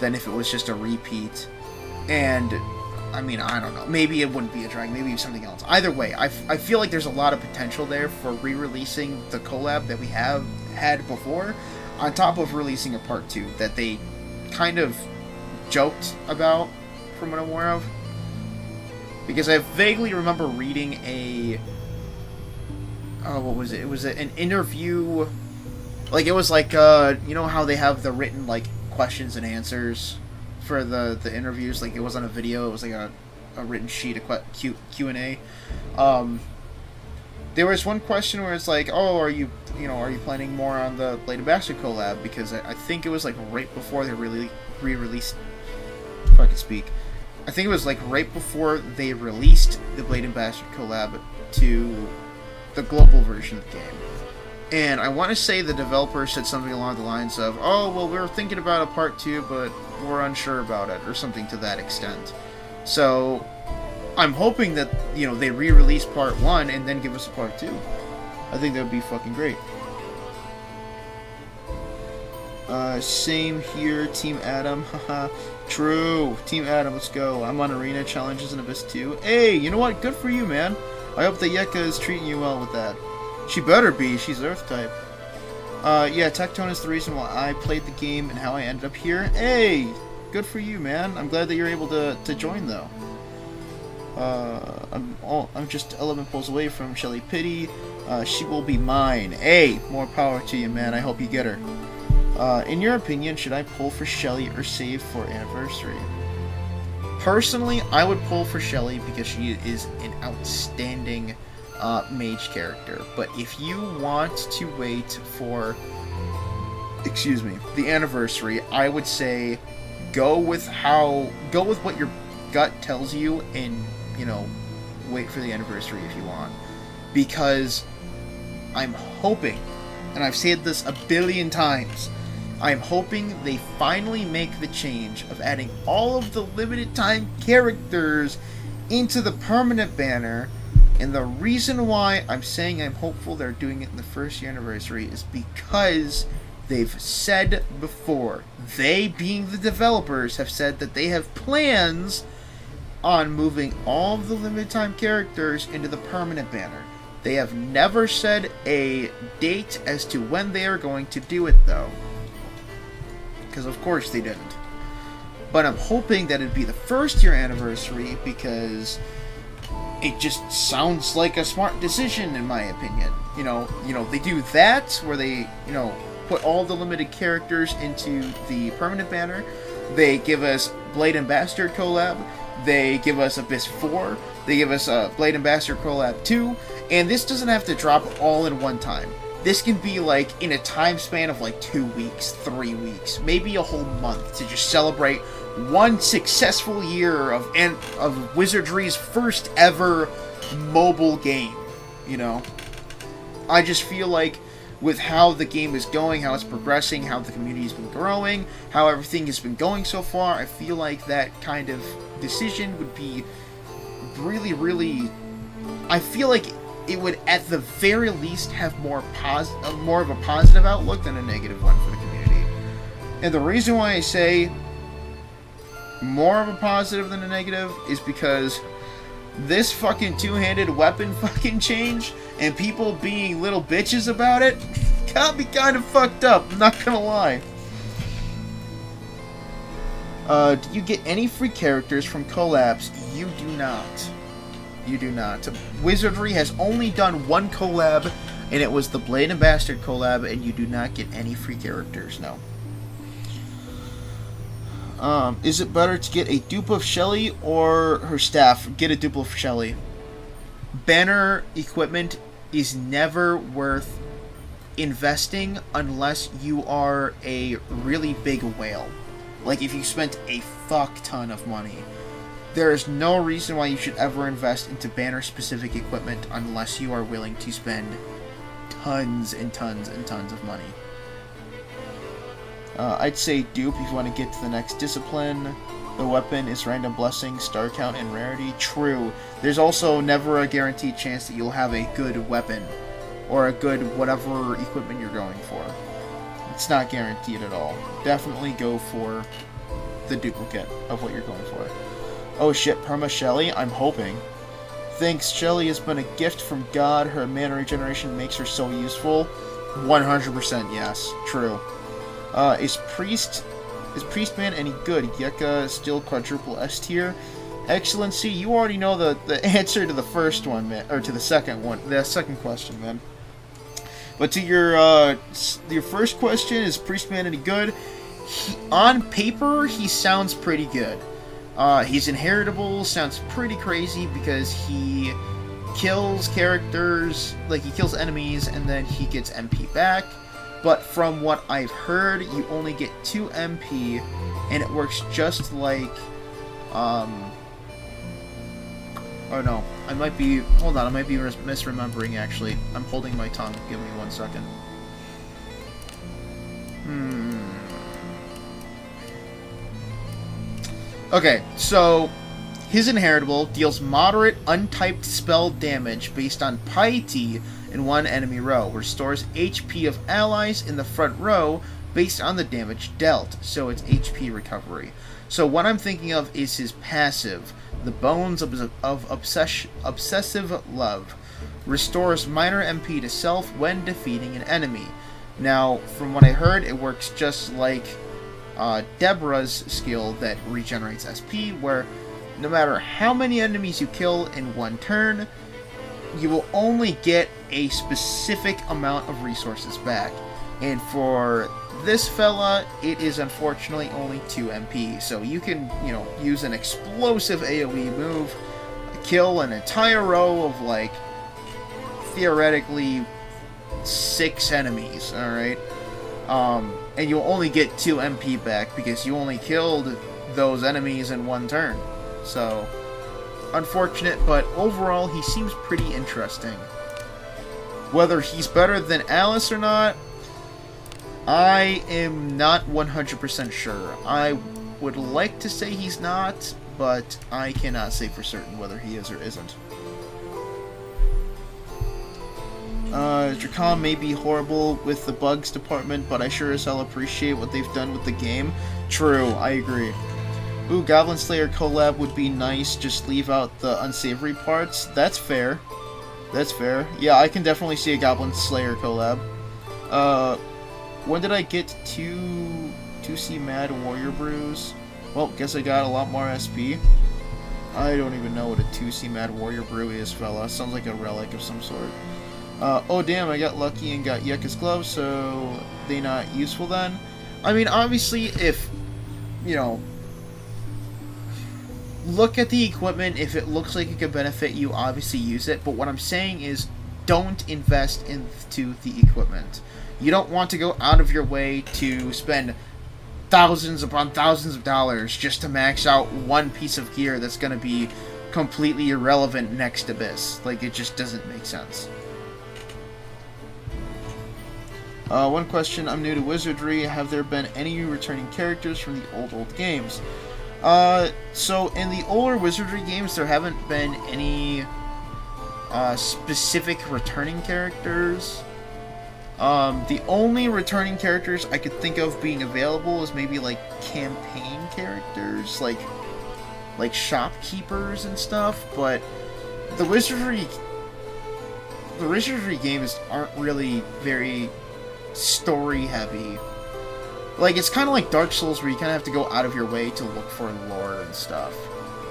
than if it was just a repeat. And, I mean, I don't know. Maybe it wouldn't be a dragon, maybe something else. Either way, I feel like there's a lot of potential there for re-releasing the collab that we have had before, on top of releasing a part 2 that they kind of joked about, from what I'm aware of. Because I vaguely remember reading what was it? It was an interview, like, it was like, how they have the written, like, questions and answers for the interviews, like, it wasn't a video, it was like a written sheet of Q&A. There was one question where it's like, oh, are you planning more on the Blade and Bastard collab? Because I think it was, like, right before they re-released, if I could speak, I think it was, like, right before they released the Blade and Bastard collab to the global version of the game. And I want to say the developer said something along the lines of, oh, well, we were thinking about a part 2, but we're unsure about it, or something to that extent. So, I'm hoping that, they re-release part 1 and then give us a part 2. I think that would be fucking great. Same here, Team Adam, haha. True, Team Adam, let's go. I'm on Arena Challenges in Abyss 2. Hey, you know what? Good for you, man. I hope that Yeka is treating you well with that. She better be, she's Earth-type. Yeah, Tectone is the reason why I played the game and how I ended up here. Hey, good for you, man. I'm glad that you're able to join, though. I'm just 11 pulls away from Shelly Pity. She will be mine. Hey, more power to you, man. I hope you get her. In your opinion, should I pull for Shelly or save for Anniversary? Personally, I would pull for Shelly because she is an outstanding mage character. But if you want to wait for, the Anniversary, I would say go with what you're gut tells you, and, you know, wait for the anniversary if you want. Because I'm hoping, and I've said this a billion times, I'm hoping they finally make the change of adding all of the limited time characters into the permanent banner. And the reason why I'm saying I'm hopeful they're doing it in the first year anniversary is because they've said before, they being the developers, have said that they have plans on moving all of the limited time characters into the permanent banner. They have never said a date as to when they are going to do it, though. Because of course they didn't. But I'm hoping that it'd be the first year anniversary, because it just sounds like a smart decision, in my opinion. You know, they do that, where they, put all the limited characters into the permanent banner. They give us Blade and Bastard collab. They give us Abyss 4. They give us Blade and Bastard collab 2. And this doesn't have to drop all in one time. This can be like in a time span of like 2 weeks, 3 weeks, maybe a whole month, to just celebrate one successful year of Wizardry's first ever mobile game. I just feel like with how the game is going, how it's progressing, how the community's been growing, how everything has been going so far, I feel like that kind of decision would be really, really... I feel like it would, at the very least, have more of a positive outlook than a negative one for the community. And the reason why I say more of a positive than a negative is because this fucking two-handed weapon fucking change and people being little bitches about it got me kind of fucked up, I'm not gonna lie. Do you get any free characters from collabs? You do not. You do not. Wizardry has only done one collab, and it was the Blade and Bastard collab, and you do not get any free characters, no. Is it better to get a dupe of Shelly or her staff? Get a dupe of Shelly. Banner equipment is never worth investing unless you are a really big whale. Like if you spent a fuck ton of money. There is no reason why you should ever invest into banner-specific equipment unless you are willing to spend tons and tons and tons of money. I'd say dupe if you want to get to the next discipline. The weapon is random blessing, star count, and rarity. True. There's also never a guaranteed chance that you'll have a good weapon or a good whatever equipment you're going for. It's not guaranteed at all. Definitely go for the duplicate of what you're going for. Oh shit, Perma Shelly? I'm hoping. Thanks, Shelly has been a gift from God. Her mana regeneration makes her so useful. 100% yes. True. Is Priestman any good? Yeka still quadruple S tier? Excellency, you already know the answer to the first one, man, or to the second one, the second question, man. But to your first question, is Priestman any good? On paper, he sounds pretty good. He's inheritable, sounds pretty crazy because he kills characters, like he kills enemies and then he gets MP back. But from what I've heard, you only get 2 MP and it works just like, oh no, I might be misremembering actually. I'm holding my tongue, give me 1 second. Okay, so his inheritable deals moderate untyped spell damage based on piety in one enemy row. Restores HP of allies in the front row based on the damage dealt, so it's HP recovery. So what I'm thinking of is his passive, the Bones of Obsessive Love. Restores minor MP to self when defeating an enemy. Now, from what I heard, it works just like Deborah's skill that regenerates SP, where no matter how many enemies you kill in one turn, you will only get a specific amount of resources back. And for this fella, it is unfortunately only 2 MP, so you can, use an explosive AoE move, kill an entire row of, like, theoretically 6 enemies, alright? And you'll only get 2 MP back because you only killed those enemies in one turn. So, unfortunate, but overall, he seems pretty interesting. Whether he's better than Alice or not, I am not 100% sure. I would like to say he's not, but I cannot say for certain whether he is or isn't. Dracon may be horrible with the bugs department, but I sure as hell appreciate what they've done with the game. True, I agree. Ooh, Goblin Slayer collab would be nice, just leave out the unsavory parts. That's fair. That's fair. Yeah, I can definitely see a Goblin Slayer collab. When did I get 2C Mad Warrior Brews? Well, guess I got a lot more SP. I don't even know what a 2C Mad Warrior Brew is, fella. Sounds like a relic of some sort. Oh damn, I got lucky and got Yucca's gloves, so they not useful then? I mean, obviously, if, you know, look at the equipment, if it looks like it could benefit you, obviously use it, but what I'm saying is, don't invest into the equipment. You don't want to go out of your way to spend thousands upon thousands of dollars just to max out one piece of gear that's going to be completely irrelevant next Abyss. Like, it just doesn't make sense. One question, I'm new to Wizardry. Have there been any returning characters from the old games? So in the older Wizardry games, there haven't been any specific returning characters. The only returning characters I could think of being available is maybe like campaign characters, like shopkeepers and stuff, but the Wizardry games aren't really very story heavy. Like, it's kind of like Dark Souls, where you kind of have to go out of your way to look for lore and stuff.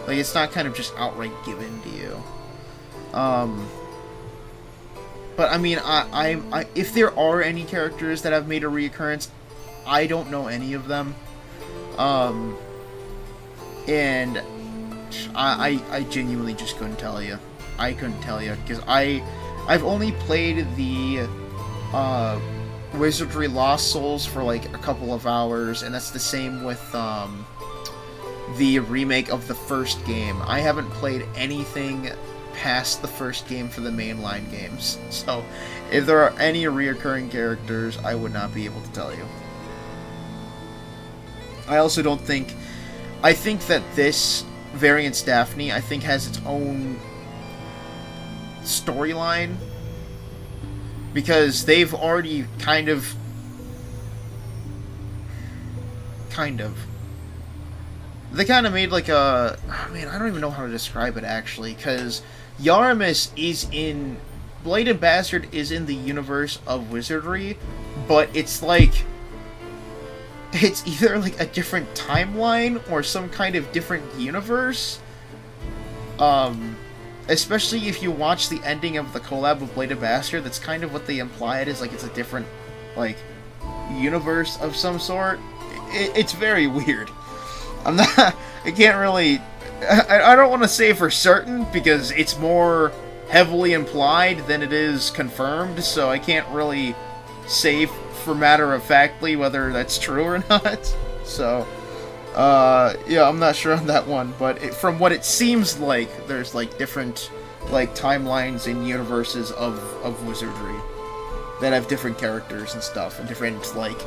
Like, it's not kind of just outright given to you. But I mean, I if there are any characters that have made a reoccurrence, I don't know any of them. And I genuinely just couldn't tell you. I couldn't tell you because I've only played the Wizardry Lost Souls for like a couple of hours, and that's the same with the remake of the first game. I haven't played anything past the first game for the mainline games, so if there are any reoccurring characters, I would not be able to tell you. I also don't think... I think that this Variants Daphne, I think, has its own storyline, because they've already kind of... They kind of made like a... Oh, man, I don't even know how to describe it, actually, because Yaramis is in... Blade and Bastard is in the universe of Wizardry, but it's like... It's either like a different timeline or some kind of different universe. Especially if you watch the ending of the collab with Blade and Bastard, that's kind of what they implied, is like it's a different, like, universe of some sort. It's very weird. I can't really... I don't want to say for certain, because it's more heavily implied than it is confirmed, so I can't really say for matter-of-factly whether that's true or not. So, yeah, I'm not sure on that one, but from what it seems like, there's, like, different, like, timelines and universes of Wizardry that have different characters and stuff, and different, like,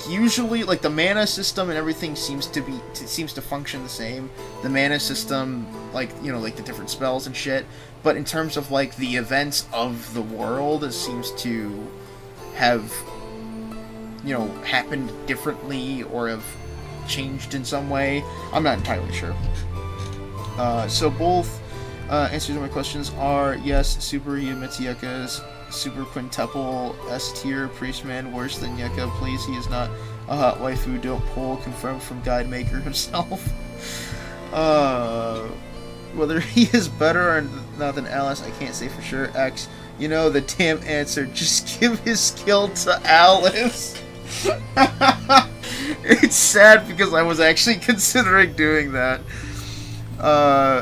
usually, like, the mana system and everything seems to function the same. The mana system, like, you know, like, the different spells and shit, but in terms of, like, the events of the world, it seems to have, you know, happened differently or have changed in some way. I'm not entirely sure. So both answers to my questions are yes, Super Yumitsuka's Super Quintuple S tier Priestman worse than Yucca. Please, he is not a hot waifu. Don't pull. Confirmed from Guide Maker himself. Whether he is better or not than Alice, I can't say for sure. X, you know the damn answer. Just give his skill to Alice. It's sad because I was actually considering doing that.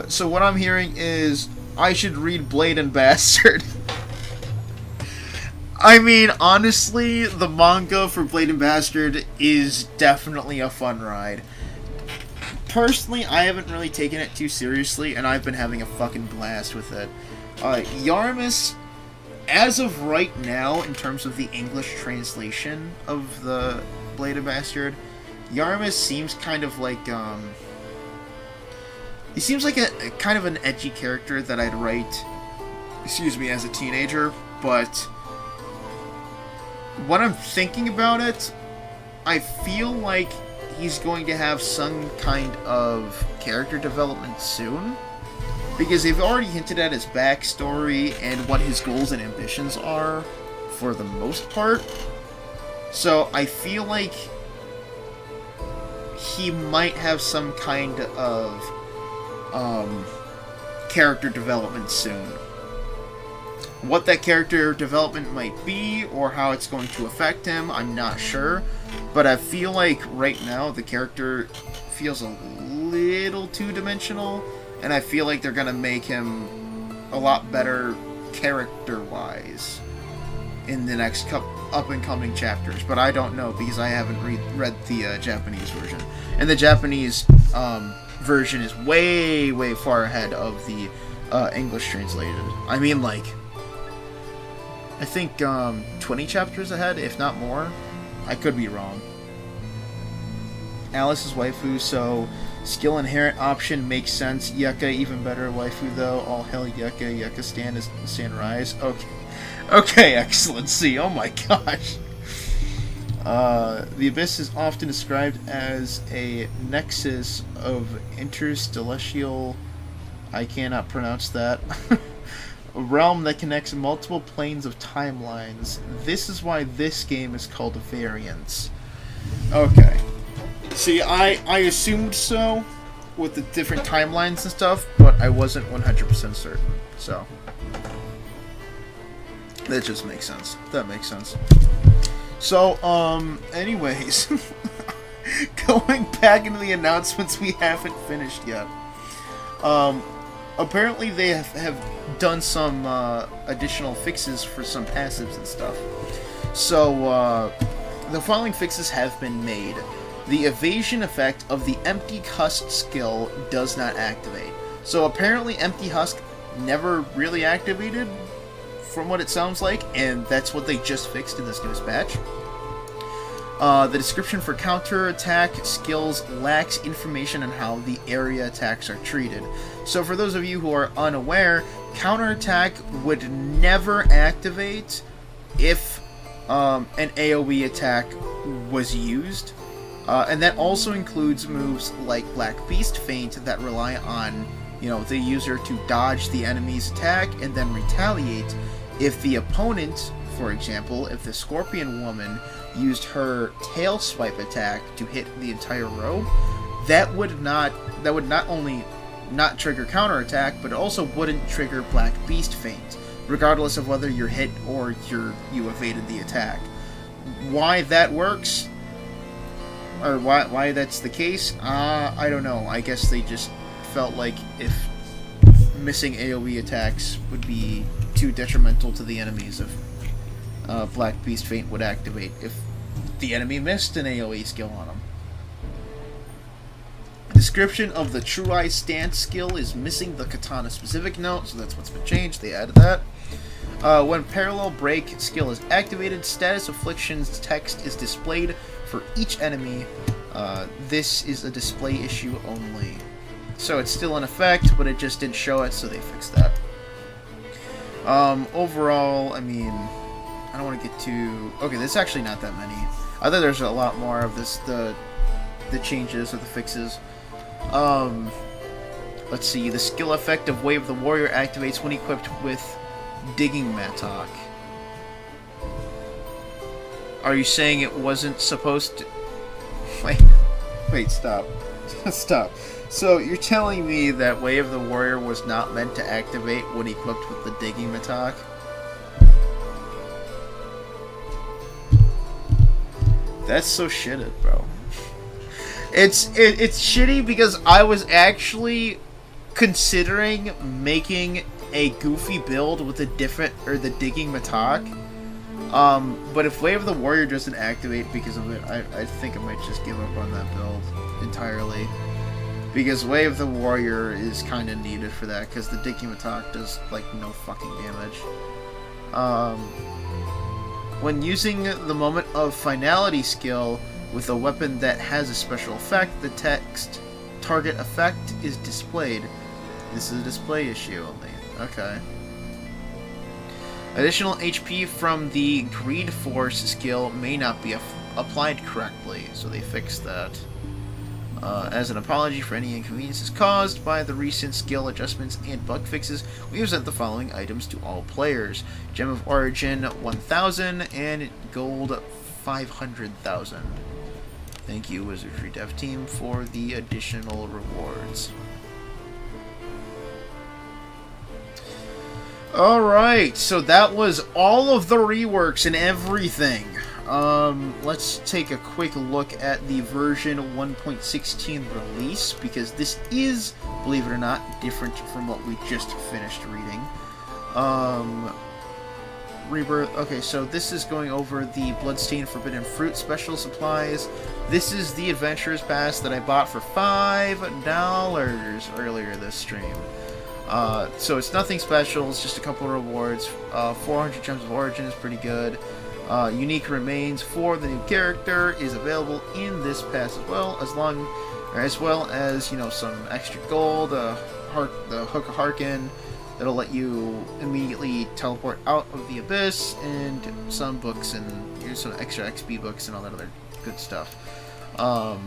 So what I'm hearing is I should read Blade and Bastard. I mean, honestly, the manga for Blade and Bastard is definitely a fun ride. personally, I haven't really taken it too seriously, and I've been having a fucking blast with it. Yarmus, as of right now, in terms of the English translation of the Bladed Bastard, Yarmus seems kind of like, he seems like a kind of an edgy character that I'd write, as a teenager, but when I'm thinking about it, I feel like he's going to have some kind of character development soon, because they've already hinted at his backstory and what his goals and ambitions are, for the most part. So I feel like he might have some kind of character development soon. What that character development might be, or how it's going to affect him, I'm not sure. But I feel like right now the character feels a little two-dimensional, and I feel like they're going to make him a lot better character-wise in the next up-and-coming chapters. But I don't know, because I haven't read the Japanese version. And the Japanese version is way, way far ahead of the English translated. I mean, like, I think 20 chapters ahead, if not more. I could be wrong. Alice's waifu, so skill inherent option makes sense. Yucca, even better waifu though. All hell Yucca. Yucca stand rise. Okay, excellency. Oh my gosh. The Abyss is often described as a nexus of interstellar. I cannot pronounce that. A realm that connects multiple planes of timelines. This is why this game is called Variants. Okay. See, I assumed so with the different timelines and stuff, but I wasn't 100% certain. So that just makes sense. That makes sense. So, anyways, going back into the announcements we haven't finished yet. Apparently they have done some additional fixes for some passives and stuff. So, the following fixes have been made. The evasion effect of the Empty Husk skill does not activate. So apparently Empty Husk never really activated, from what it sounds like, and that's what they just fixed in this newest patch. The description for counter-attack skills lacks information on how the area attacks are treated. So for those of you who are unaware, counter-attack would never activate if an AoE attack was used. And that also includes moves like Black Beast Feint that rely on, the user to dodge the enemy's attack and then retaliate. If the opponent, for example, if the Scorpion Woman used her tail swipe attack to hit the entire row, that would not only not trigger counterattack, but it also wouldn't trigger Black Beast Feint, regardless of whether you're hit or you evaded the attack. Why that works, or why that's the case, I don't know. I guess they just felt like if missing AoE attacks would be too detrimental to the enemies, if Black Beast Feint would activate if the enemy missed an AoE skill on him. Description of the True Eye Stance skill is missing the katana specific note, so that's what's been changed. They added that. When Parallel Break skill is activated, Status Afflictions text is displayed for each enemy. This is a display issue only. So it's still in effect, but it just didn't show it, so they fixed that. Overall, I mean, I don't want to get too... Okay, there's actually not that many. I thought there's a lot more of this, the changes or the fixes. Let's see. The skill effect of Wave the Warrior activates when equipped with Digging Mattock. Are you saying it wasn't supposed to... Wait, stop. Stop. So, you're telling me that Wave the Warrior was not meant to activate when equipped with the Digging Mattock? That's so shitted, bro. It's shitty because I was actually considering making a goofy build with the Digging Mattock. But if Wave of the Warrior doesn't activate because of it, I think I might just give up on that build entirely. Because Way of the Warrior is kind of needed for that, because the Digging Attack does, like, no fucking damage. When using the Moment of Finality skill with a weapon that has a special effect, the text target effect is displayed. This is a display issue only. Okay. Additional HP from the Greed Force skill may not be applied correctly, so they fixed that. As an apology for any inconveniences caused by the recent skill adjustments and bug fixes, we present the following items to all players. Gem of Origin 1000 and Gold 500,000. Thank you, Wizardry Dev Team, for the additional rewards. Alright, so that was all of the reworks and everything. Let's take a quick look at the version 1.16 release, because this is, believe it or not, different from what we just finished reading. Rebirth. Okay, so this is going over the Bloodstained Forbidden Fruit special supplies. This is the Adventurer's Pass that I bought for $5 earlier this stream. So it's nothing special, it's just a couple of rewards. 400 Gems of Origin is pretty good. Unique Remains for the new character is available in this pass as well as, you know, some extra gold, the Hook of Harkin, that'll let you immediately teleport out of the Abyss, and some books, and here's some extra XP books and all that other good stuff. And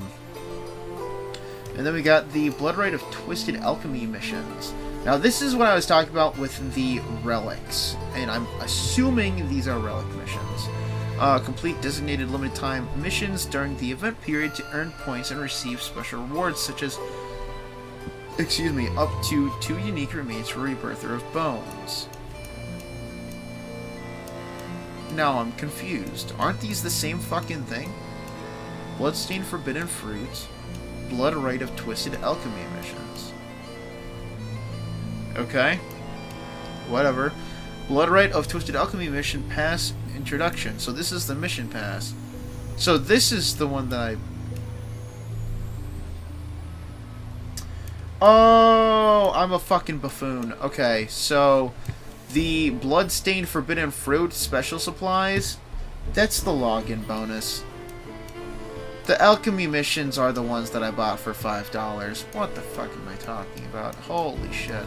then we got the Blood Rite of Twisted Alchemy missions. Now this is what I was talking about with the relics, and I'm assuming these are relic missions. Complete designated limited time missions during the event period to earn points and receive special rewards such as, up to 2 unique remains for Rebirther of Bones. Now I'm confused. Aren't these the same fucking thing? Bloodstained Forbidden Fruit, Blood Rite of Twisted Alchemy missions. Okay. Whatever. Blood Rite of Twisted Alchemy mission pass introduction. So this is the mission pass. So this is the one that I... Oh, I'm a fucking buffoon. Okay, so the Bloodstained Forbidden Fruit special supplies, that's the login bonus. The alchemy missions are the ones that I bought for $5. What the fuck am I talking about? Holy shit.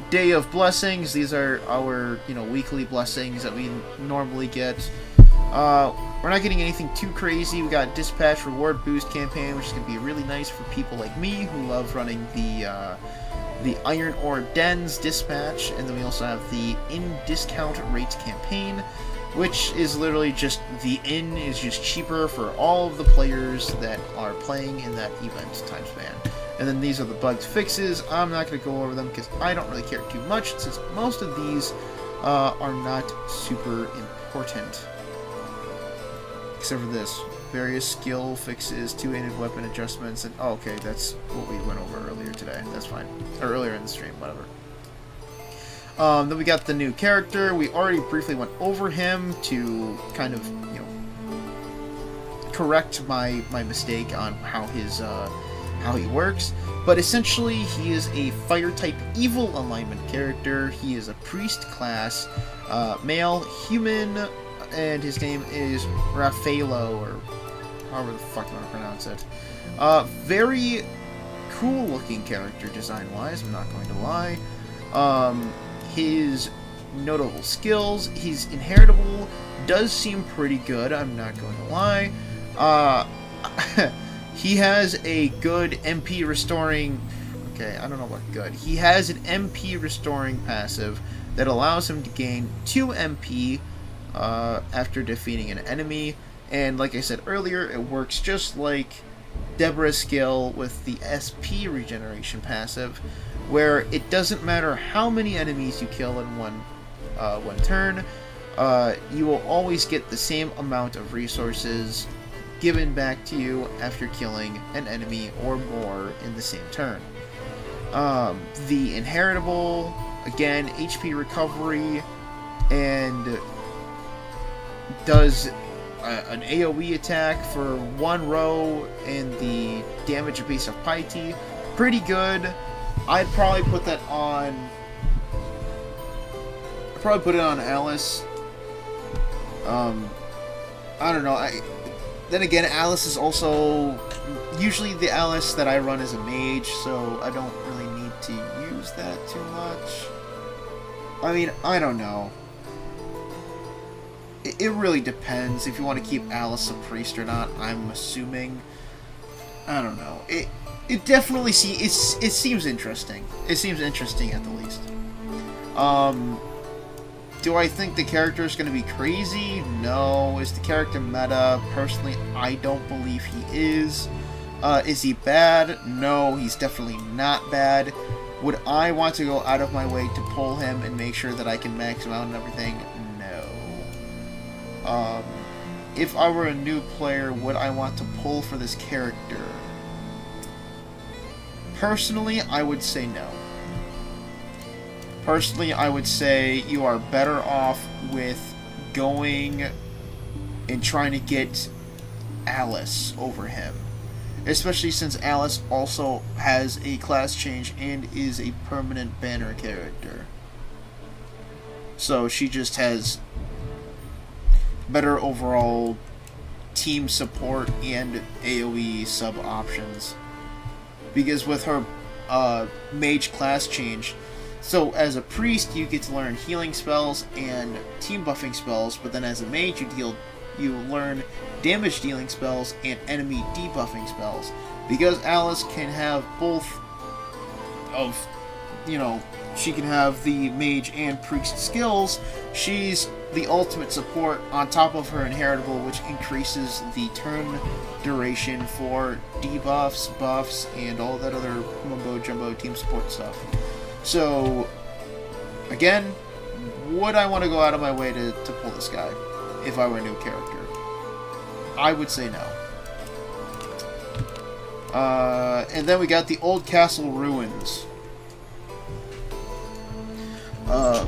Day of Blessings, these are our, you know, weekly blessings that we normally get. We're not getting anything too crazy. We got Dispatch Reward Boost campaign, which is going to be really nice for people like me who love running the Iron Ore Dens Dispatch, and then we also have the In Discount Rates campaign, which is literally just the in is just cheaper for all of the players that are playing in that event time span. And then these are the bugs fixes. I'm not going to go over them because I don't really care too much, since most of these are not super important. Except for this. Various skill fixes, 2 aided weapon adjustments, and oh, okay, that's what we went over earlier today. That's fine. Or earlier in the stream, whatever. Then we got the new character. We already briefly went over him to kind of, you know, correct my mistake on how his how he works. But essentially, he is a fire-type evil alignment character. He is a priest class, male, human, and his name is Raffaello, or however the fuck you want to pronounce it. Very cool-looking character design-wise, I'm not going to lie. His notable skills, his inheritable does seem pretty good, I'm not going to lie. He has a good MP restoring... Okay, I don't know what good. He has an MP restoring passive that allows him to gain 2 MP after defeating an enemy. And like I said earlier, it works just like Deborah's skill with the SP regeneration passive, where it doesn't matter how many enemies you kill in one turn, you will always get the same amount of resources given back to you after killing an enemy or more in the same turn. The inheritable, again, HP recovery, and does an AoE attack for 1 row and the damage base of Piety. Pretty good. I'd probably put that on... I'd probably put it on Alice. I don't know. Then again, Alice is also... Usually the Alice that I run is a mage, so I don't really need to use that too much. I mean, I don't know. It really depends if you want to keep Alice a priest or not, I'm assuming. I don't know. It definitely it seems interesting. It seems interesting at the least. Do I think the character is going to be crazy? No. Is the character meta? Personally, I don't believe he is. Is he bad? No, he's definitely not bad. Would I want to go out of my way to pull him and make sure that I can max him out and everything? No. If I were a new player, would I want to pull for this character? Personally, I would say no. Personally, I would say you are better off with going and trying to get Alice over him. Especially since Alice also has a class change and is a permanent banner character. So she just has better overall team support and AoE sub options. Because with her mage class change, so as a priest you get to learn healing spells and team buffing spells, but then as a mage you learn damage dealing spells and enemy debuffing spells. Because Alice can have both of, she can have the mage and priest skills, she's the ultimate support on top of her inheritable, which increases the turn duration for debuffs, buffs, and all that other mumbo jumbo team support stuff. So, again, would I want to go out of my way to pull this guy if I were a new character? I would say no. And then we got the Old Castle Ruins. Oh.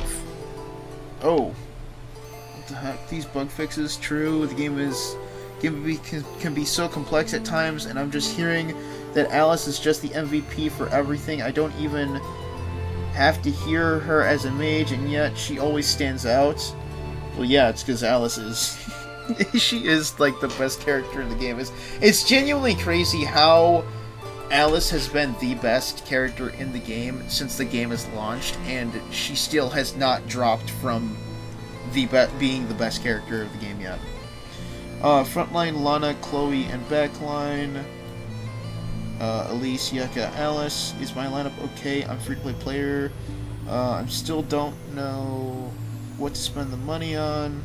What the heck? These bug fixes, true. The game can be so complex at times, and I'm just hearing that Alice is just the MVP for everything. I don't even have to hear her as a mage, and yet she always stands out. Well, yeah, it's because Alice is... she is, like, the best character in the game. It's genuinely crazy how Alice has been the best character in the game since the game has launched, and she still has not dropped from being the best character of the game yet. Frontline, Lana, Chloe, and backline. Elise, Yucca, Alice. Is my lineup okay? I'm free-to-play player. I still don't know what to spend the money on.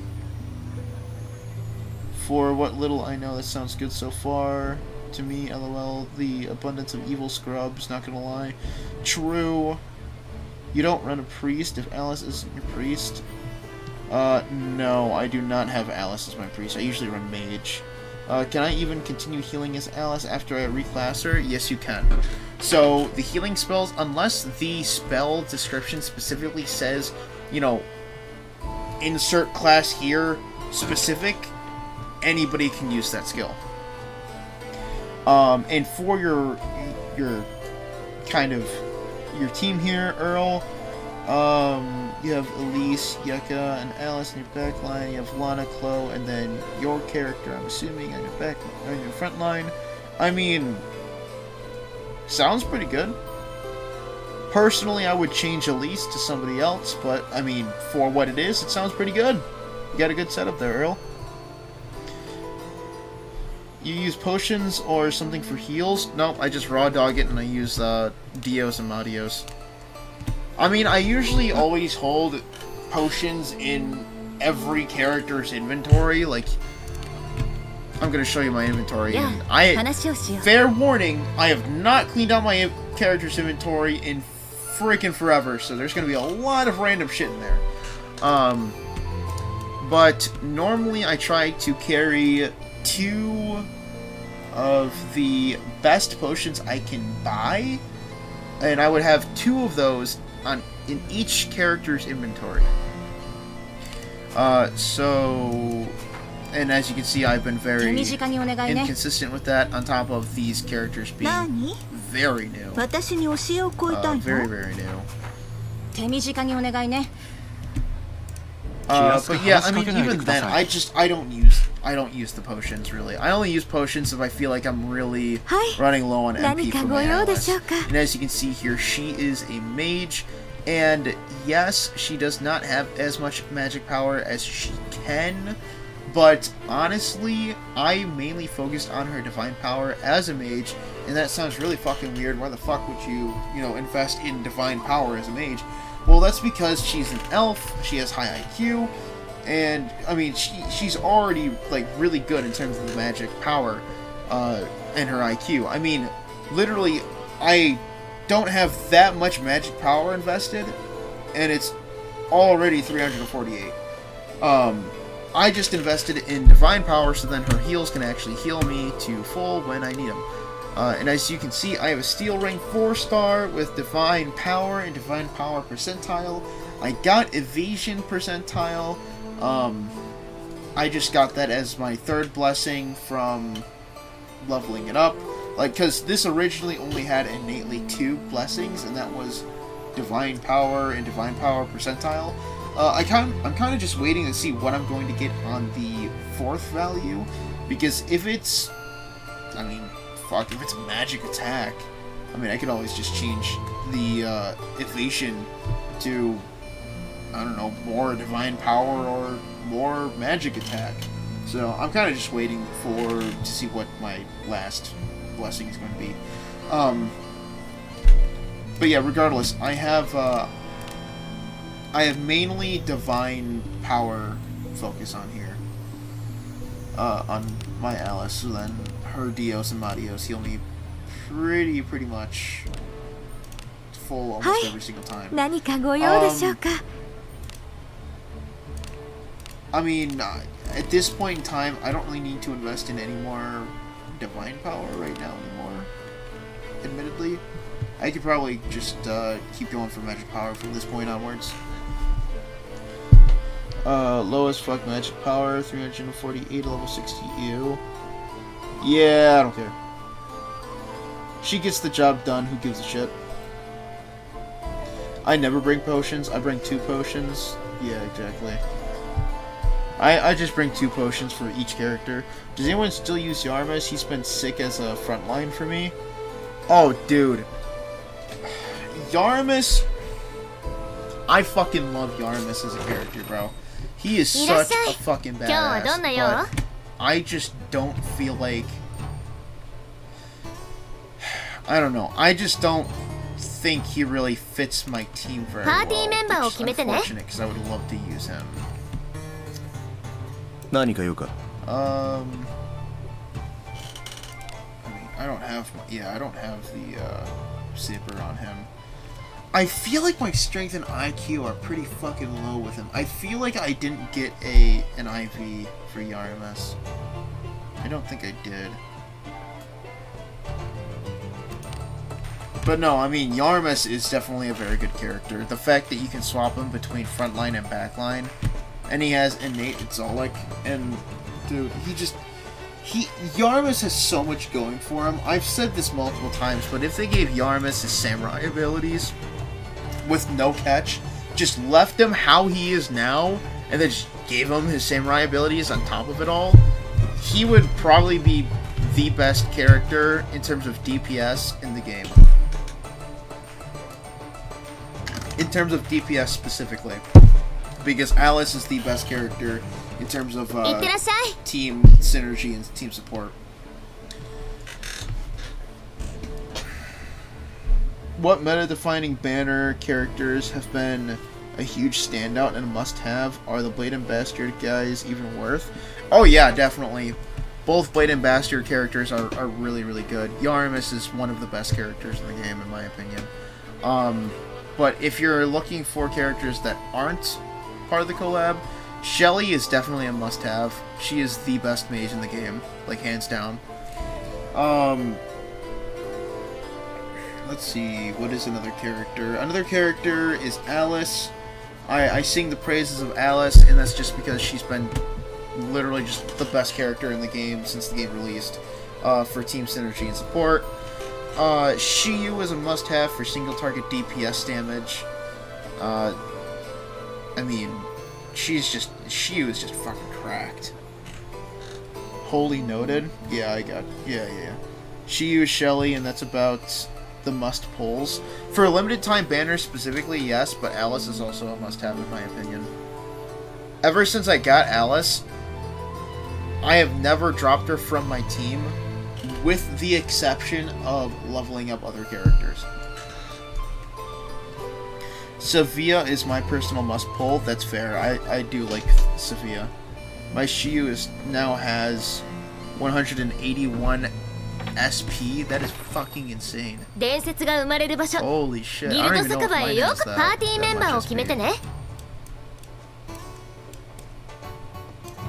For what little I know, that sounds good so far. To me, LOL, the abundance of evil scrubs, not gonna lie. True. You don't run a priest if Alice isn't your priest. No, I do not have Alice as my priest. I usually run mage. Can I even continue healing as Alice after I reclass her? Yes, you can. So, the healing spells, unless the spell description specifically says, insert class here, specific, anybody can use that skill. And for your team here, Earl, you have Elise, Yucca, and Alice in your backline. You have Lana, Chloe, and then your character, I'm assuming, on your front line. I mean, sounds pretty good. Personally, I would change Elise to somebody else, but, I mean, for what it is, it sounds pretty good. You got a good setup there, Earl. You use potions or something for heals? Nope, I just raw dog it and I use Dios and Madios. I mean, I usually always hold potions in every character's inventory. Like, I'm gonna show you my inventory. Yeah, and fair warning, I have not cleaned out my character's inventory in freaking forever, so there's gonna be a lot of random shit in there. But normally I try to carry 2 of the best potions I can buy, and I would have 2 of those in each character's inventory. and as you can see, I've been very inconsistent with that, on top of these characters being very new. Very, very new. But yeah, I mean, even then, I don't use the potions, really. I only use potions if I feel like I'm really running low on MP for my Alice. And as you can see here, she is a mage, and yes, she does not have as much magic power as she can, but honestly, I mainly focused on her divine power as a mage, and that sounds really fucking weird. Why the fuck would you invest in divine power as a mage? Well, that's because she's an elf, she has high IQ, and, I mean, she's already, like, really good in terms of the magic power, and her IQ. I mean, literally, I don't have that much magic power invested, and it's already 348. I just invested in divine power, so then her heals can actually heal me to full when I need them. And as you can see, I have a steel rank 4-star with divine power and divine power percentile. I got evasion percentile. I just got that as my 3rd blessing from leveling it up. Like, because this originally only had innately 2 blessings, and that was divine power and divine power percentile. I'm kind of just waiting to see what I'm going to get on the 4th value, because if it's, I mean, fuck, if it's a magic attack, I mean, I could always just change the evasion to, I don't know, more divine power or more magic attack. So I'm kind of just waiting to see what my last blessing is going to be. But yeah, regardless, I have mainly divine power focus on here, on my Alice, so then her Dios and Marios heal me pretty much full almost every single time. I mean, at this point in time, I don't really need to invest in any more divine power right now anymore, admittedly. I could probably just keep going for magic power from this point onwards. Lowest fuck magic power, 348, level 60 EU. Yeah, I don't care. She gets the job done, who gives a shit? I never bring potions, I bring 2 potions. Yeah, exactly. I just bring 2 potions for each character. Does anyone still use Yarmus? He's been sick as a frontline for me. Oh, dude. Yarmus... I fucking love Yarmus as a character, bro. He is such a fucking badass, but I just don't feel like... I don't know. I just don't think he really fits my team very well, which is unfortunate, because I would love to use him. I mean, I don't have... Yeah, I don't have the zipper on him. I feel like my strength and IQ are pretty fucking low with him. I feel like I didn't get an IV for Yarmus. I don't think I did. But no, I mean, Yarmus is definitely a very good character. The fact that you can swap him between frontline and backline, and he has innate Exolic, and dude, Yarmus has so much going for him. I've said this multiple times, but if they gave Yarmus his samurai abilities with no catch, just left him how he is now, and then just gave him his samurai abilities on top of it all, he would probably be the best character in terms of DPS in the game. In terms of DPS specifically. Because Alice is the best character in terms of team synergy and team support. What meta-defining banner characters have been a huge standout and a must-have? Are the Blade and Bastard guys even worth? Oh yeah, definitely. Both Blade and Bastard characters are really, really good. Yarmus is one of the best characters in the game, in my opinion. But if you're looking for characters that aren't part of the collab, Shelly is definitely a must-have. She is the best mage in the game, like, hands down. Let's see, what is another character? Another character is Alice. I sing the praises of Alice, and that's just because she's been literally just the best character in the game since the game released, for team synergy and support. Shiyu is a must-have for single-target DPS damage. I mean, Shiyu is just fucking cracked. Wholly noted? Yeah, yeah. Shiyu, Shelly, and that's about the must-pulls. For a limited-time banner specifically, yes, but Alice is also a must-have in my opinion. Ever since I got Alice, I have never dropped her from my team, with the exception of leveling up other characters. Sophia is my personal must-pull. That's fair. I do like Sophia. My Shiyu now has 181 SP. That is fucking insane. Holy shit. I don't even know if mine has that much SP.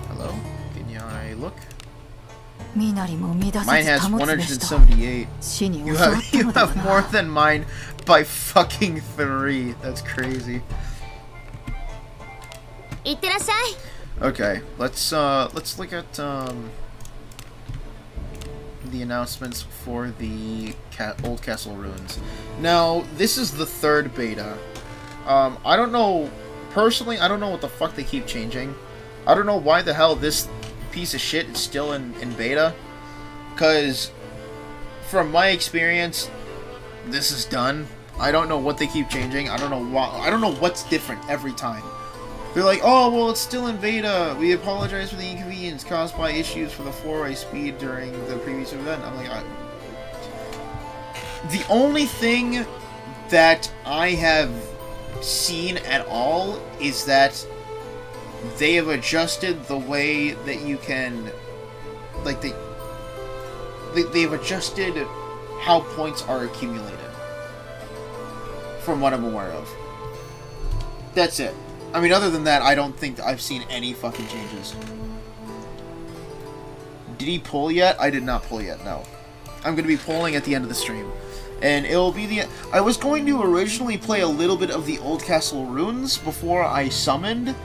Hello? Can I look? Mine has 178. You have more than mine by fucking 3. That's crazy. Okay, let's look at the announcements for the Old Castle Ruins. Now, this is the 3rd beta. I don't know, personally, I don't know what the fuck they keep changing. I don't know why the hell this piece of shit is still in beta, because from my experience, this is done. I don't know what they keep changing. I don't know why. I don't know what's different every time. They're like, oh, well, it's still in beta. We apologize for the inconvenience caused by issues for the 4-way speed during the previous event. I'm like, the only thing that I have seen at all is that they have adjusted the way that you can, like, they've adjusted how points are accumulated, from what I'm aware of. That's it. I mean, other than that, I don't think I've seen any fucking changes. Did he pull yet? I did not pull yet, no. I'm going to be pulling at the end of the stream. And it'll be the... I was going to originally play a little bit of the Old Castle Ruins before I summoned,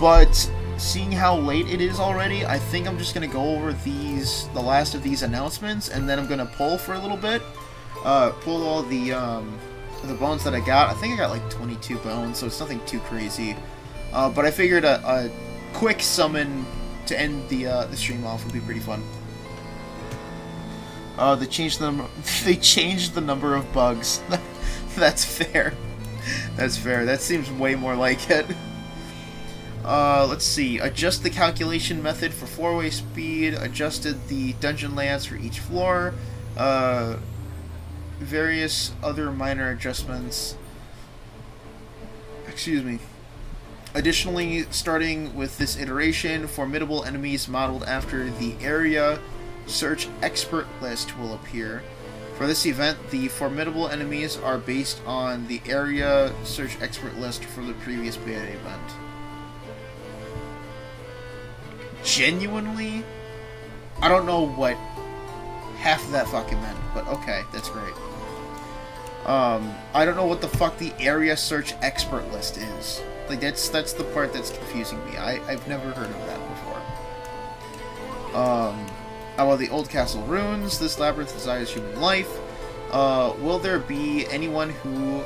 but seeing how late it is already, I think I'm just going to go over the last of these announcements, and then I'm going to pull for a little bit. Pull all the bones that I got. I think I got like 22 bones, so it's nothing too crazy. But I figured a quick summon to end the stream off would be pretty fun. They changed the number of bugs. That's fair. That's fair. That seems way more like it. Let's see. Adjust the calculation method for 4-way speed. Adjusted the dungeon layouts for each floor. Various other minor adjustments. Excuse me. Additionally, starting with this iteration, formidable enemies modeled after the area search expert list will appear. For this event, the formidable enemies are based on the area search expert list for the previous beta event. Genuinely, I don't know what half of that fucking meant, but okay, that's great. I don't know what the fuck the area search expert list is. Like, that's the part that's confusing me. I've never heard of that before. About the Old Castle Ruins, this labyrinth desires human life. Will there be anyone who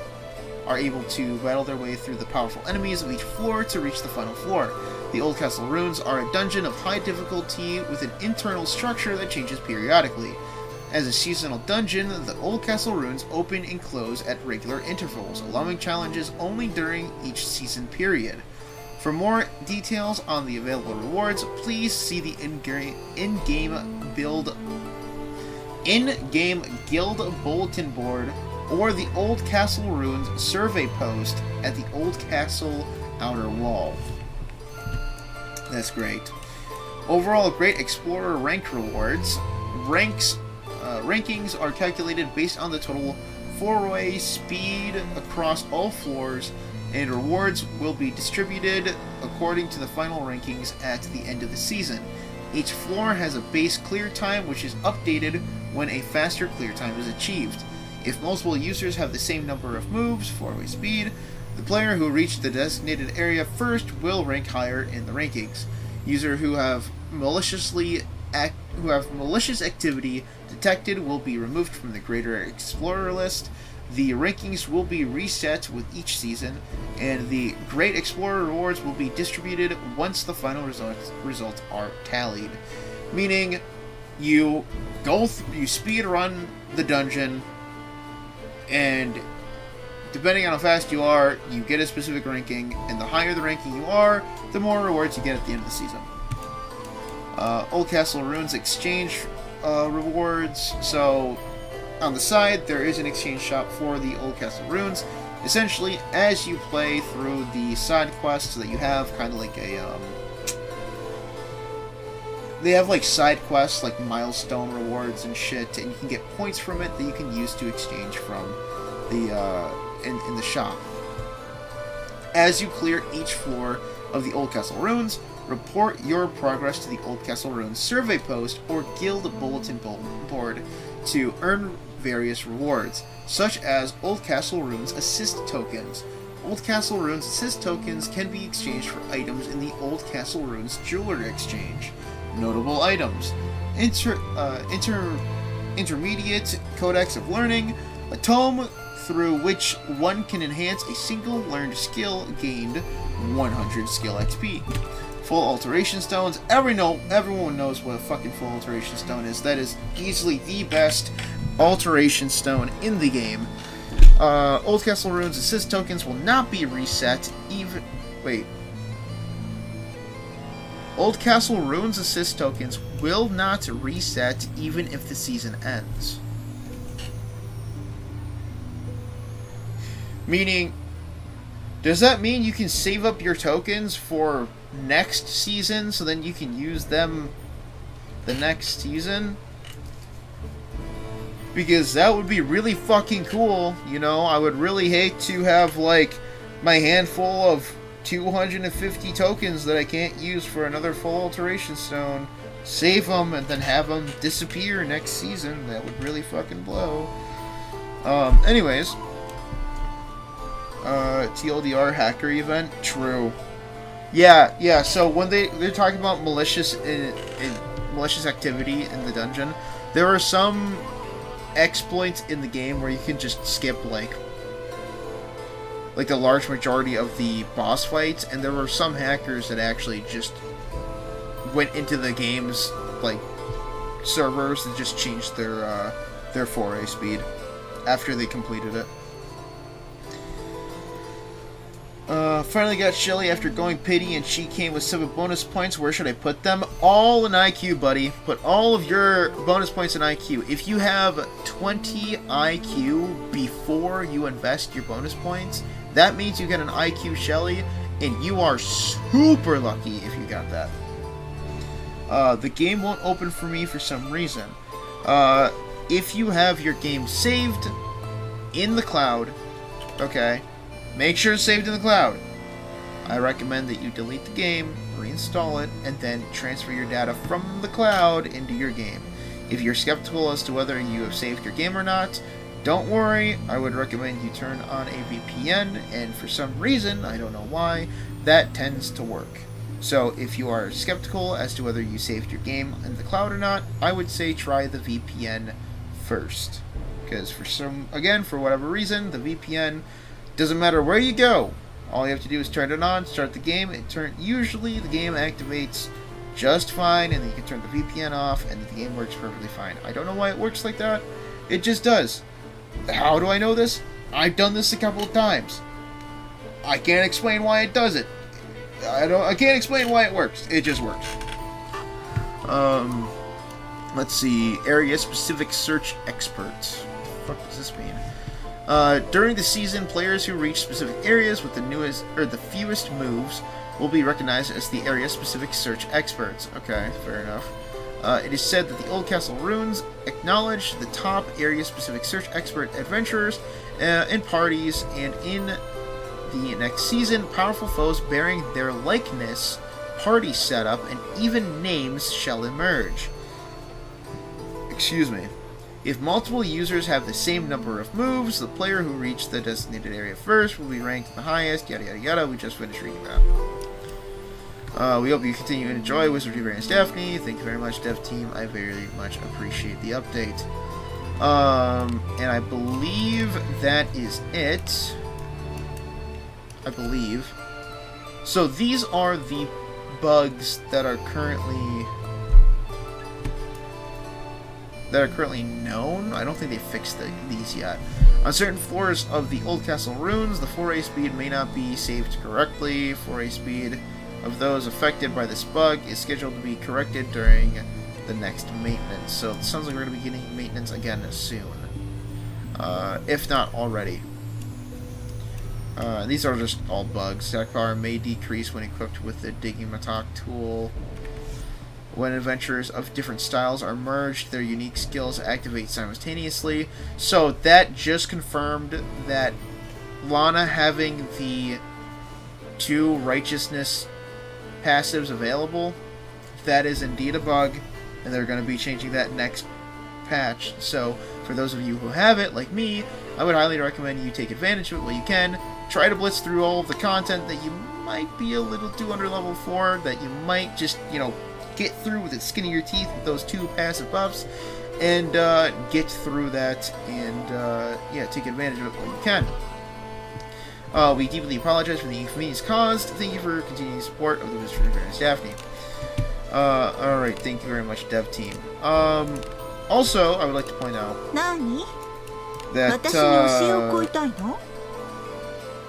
are able to battle their way through the powerful enemies of each floor to reach the final floor? The Old Castle Ruins are a dungeon of high difficulty with an internal structure that changes periodically. As a seasonal dungeon, the Old Castle Ruins open and close at regular intervals, allowing challenges only during each season period. For more details on the available rewards, please see the in-game guild bulletin board or the Old Castle Ruins survey post at the Old Castle outer wall. That's great. Overall, great Explorer rank rewards. Rankings are calculated based on the total 4-way speed across all floors, and rewards will be distributed according to the final rankings at the end of the season. Each floor has a base clear time, which is updated when a faster clear time is achieved. If multiple users have the same number of moves, 4-way speed, the player who reached the designated area first will rank higher in the rankings. Users who have malicious activity detected will be removed from the Greater Explorer list. The rankings will be reset with each season, and the Great Explorer rewards will be distributed once the final results are tallied. Meaning, you speed run the dungeon, and depending on how fast you are, you get a specific ranking, and the higher the ranking you are, the more rewards you get at the end of the season. Old Castle Runes exchange rewards. So, on the side, there is an exchange shop for the Old Castle Runes. Essentially, as you play through the side quests that you have, kind of like a, they have like side quests, like milestone rewards and shit, and you can get points from it that you can use to exchange from the, in the shop. As you clear each floor of the Old Castle Runes, report your progress to the Old Castle Runes survey post or guild bulletin board to earn various rewards, such as Old Castle Runes assist tokens. Old Castle Runes assist tokens can be exchanged for items in the Old Castle Runes jewelry exchange. Notable items: Intermediate Codex of Learning, a tome through which one can enhance a single learned skill gained 100 skill XP. Full Alteration Stones. Everyone knows what a fucking Full Alteration Stone is. That is easily the best alteration stone in the game. Old Castle Runes assist tokens will not be reset even... Wait. Old Castle Runes assist tokens will not reset even if the season ends. Meaning, does that mean you can save up your tokens for next season so then you can use them the next season? Because that would be really fucking cool, you know? I would really hate to have, like, my handful of 250 tokens that I can't use for another Full Alteration Stone, save them, and then have them disappear next season. That would really fucking blow. Anyways. TLDR hacker event? True. Yeah, so when they're talking about malicious activity in the dungeon, there are some exploits in the game where you can just skip like a large majority of the boss fights, and there were some hackers that actually just went into the game's like servers and just changed their foray speed after they completed it. Finally got Shelly after going pity, and she came with 7 bonus points. Where should I put them? All in IQ, buddy. Put all of your bonus points in IQ. If you have 20 IQ before you invest your bonus points, that means you get an IQ Shelly, and you are super lucky if you got that. The game won't open for me for some reason. If you have your game saved in the cloud, okay, make sure it's saved in the cloud. I recommend that you delete the game, reinstall it, and then transfer your data from the cloud into your game. If you're skeptical as to whether you have saved your game or not, don't worry, I would recommend you turn on a VPN, and for some reason, I don't know why, that tends to work. So if you are skeptical as to whether you saved your game in the cloud or not, I would say try the VPN first. Because for whatever reason, the VPN doesn't matter where you go. All you have to do is turn it on, start the game, usually the game activates just fine, and then you can turn the VPN off, and the game works perfectly fine. I don't know why it works like that. It just does. How do I know this? I've done this a couple of times. I can't explain why it does it. I can't explain why it works. It just works. Let's see. Area specific search experts. What the fuck does this mean? During the season, players who reach specific areas with the fewest moves will be recognized as the area-specific search experts. Okay, fair enough. It is said that the Old Castle Runes acknowledge the top area-specific search expert adventurers in parties, and in the next season, powerful foes bearing their likeness, party setup, and even names shall emerge. Excuse me. If multiple users have the same number of moves, the player who reached the designated area first will be ranked the highest, yada yada yada. We just finished reading that. We hope you continue to enjoy Wizardry Variants Daphne. Thank you very much, dev team. I very much appreciate the update. And I believe that is it. I believe. So these are the bugs that are currently known. I don't think they fixed these yet. On certain floors of the Old Castle ruins, the foray speed may not be saved correctly. Foray speed of those affected by this bug is scheduled to be corrected during the next maintenance. So it sounds like we're going to be getting maintenance again soon. If not already. These are just all bugs. Stack power may decrease when equipped with the Digging Matok tool. When adventurers of different styles are merged, their unique skills activate simultaneously. So that just confirmed that Lana having the 2 righteousness passives available, that is indeed a bug, and they're going to be changing that next patch. So for those of you who have it, like me, I would highly recommend you take advantage of it while you can. Try to blitz through all of the content that you might be a little too under level for, that you might just, get through with the skin of your teeth with those 2 passive buffs, and get through that, and take advantage of it while you can. We deeply apologize for the inconvenience caused. Thank you for your continued support of the Wizardry Variants Daphne. Alright, thank you very much, dev team. Also, I would like to point out that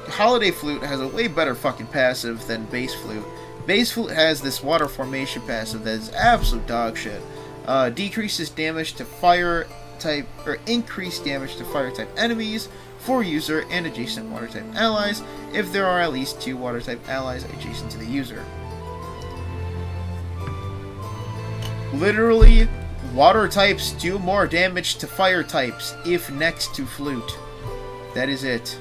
Holiday Flute has a way better fucking passive than Base Flute. Base Flute has this water formation passive that is absolute dog shit. Decreases damage to fire type, or increased damage to fire type enemies for user and adjacent water type allies if there are at least 2 water type allies adjacent to the user. Literally, water types do more damage to fire types if next to Flute. That is it.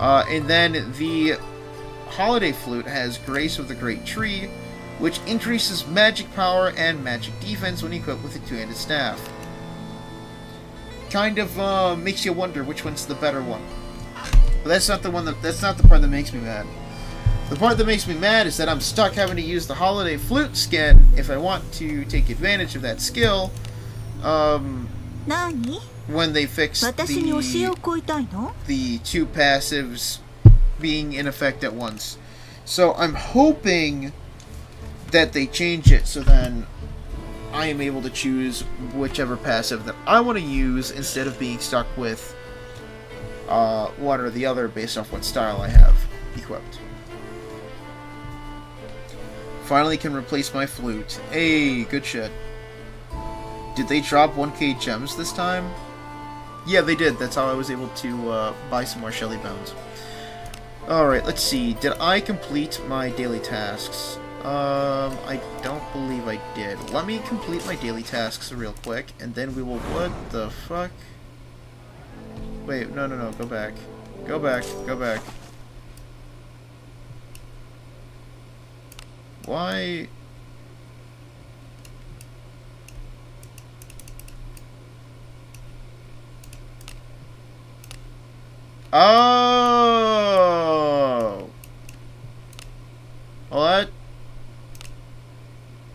And then the Holiday Flute has Grace of the Great Tree, which increases magic power and magic defense when equipped with a 2-handed staff. Kind of makes you wonder which one's the better one. But that's not the part that makes me mad. The part that makes me mad is that I'm stuck having to use the Holiday Flute skin if I want to take advantage of that skill. When they fix the 2 passives being in effect at once. So I'm hoping that they change it so then I am able to choose whichever passive that I want to use instead of being stuck with one or the other based off what style I have equipped. Finally can replace my flute. Hey, good shit. Did they drop 1k gems this time? Yeah, they did. That's how I was able to buy some more Shelly Bones. Alright, let's see. Did I complete my daily tasks? I don't believe I did. Let me complete my daily tasks real quick, and then we will... What the fuck? Wait, no, go back. Go back. Why... Oh! Well,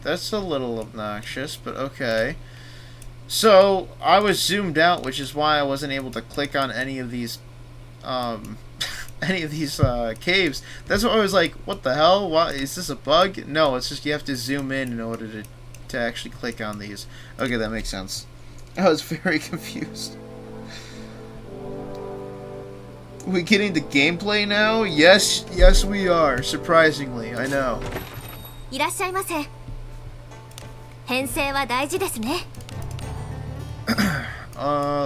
that's a little obnoxious, but okay. So, I was zoomed out, which is why I wasn't able to click on any of these, caves. That's why I was like, what the hell? What, is this a bug? No, it's just you have to zoom in order to actually click on these. Okay, that makes sense. I was very confused. We getting the gameplay now? Yes, we are. Surprisingly, I know.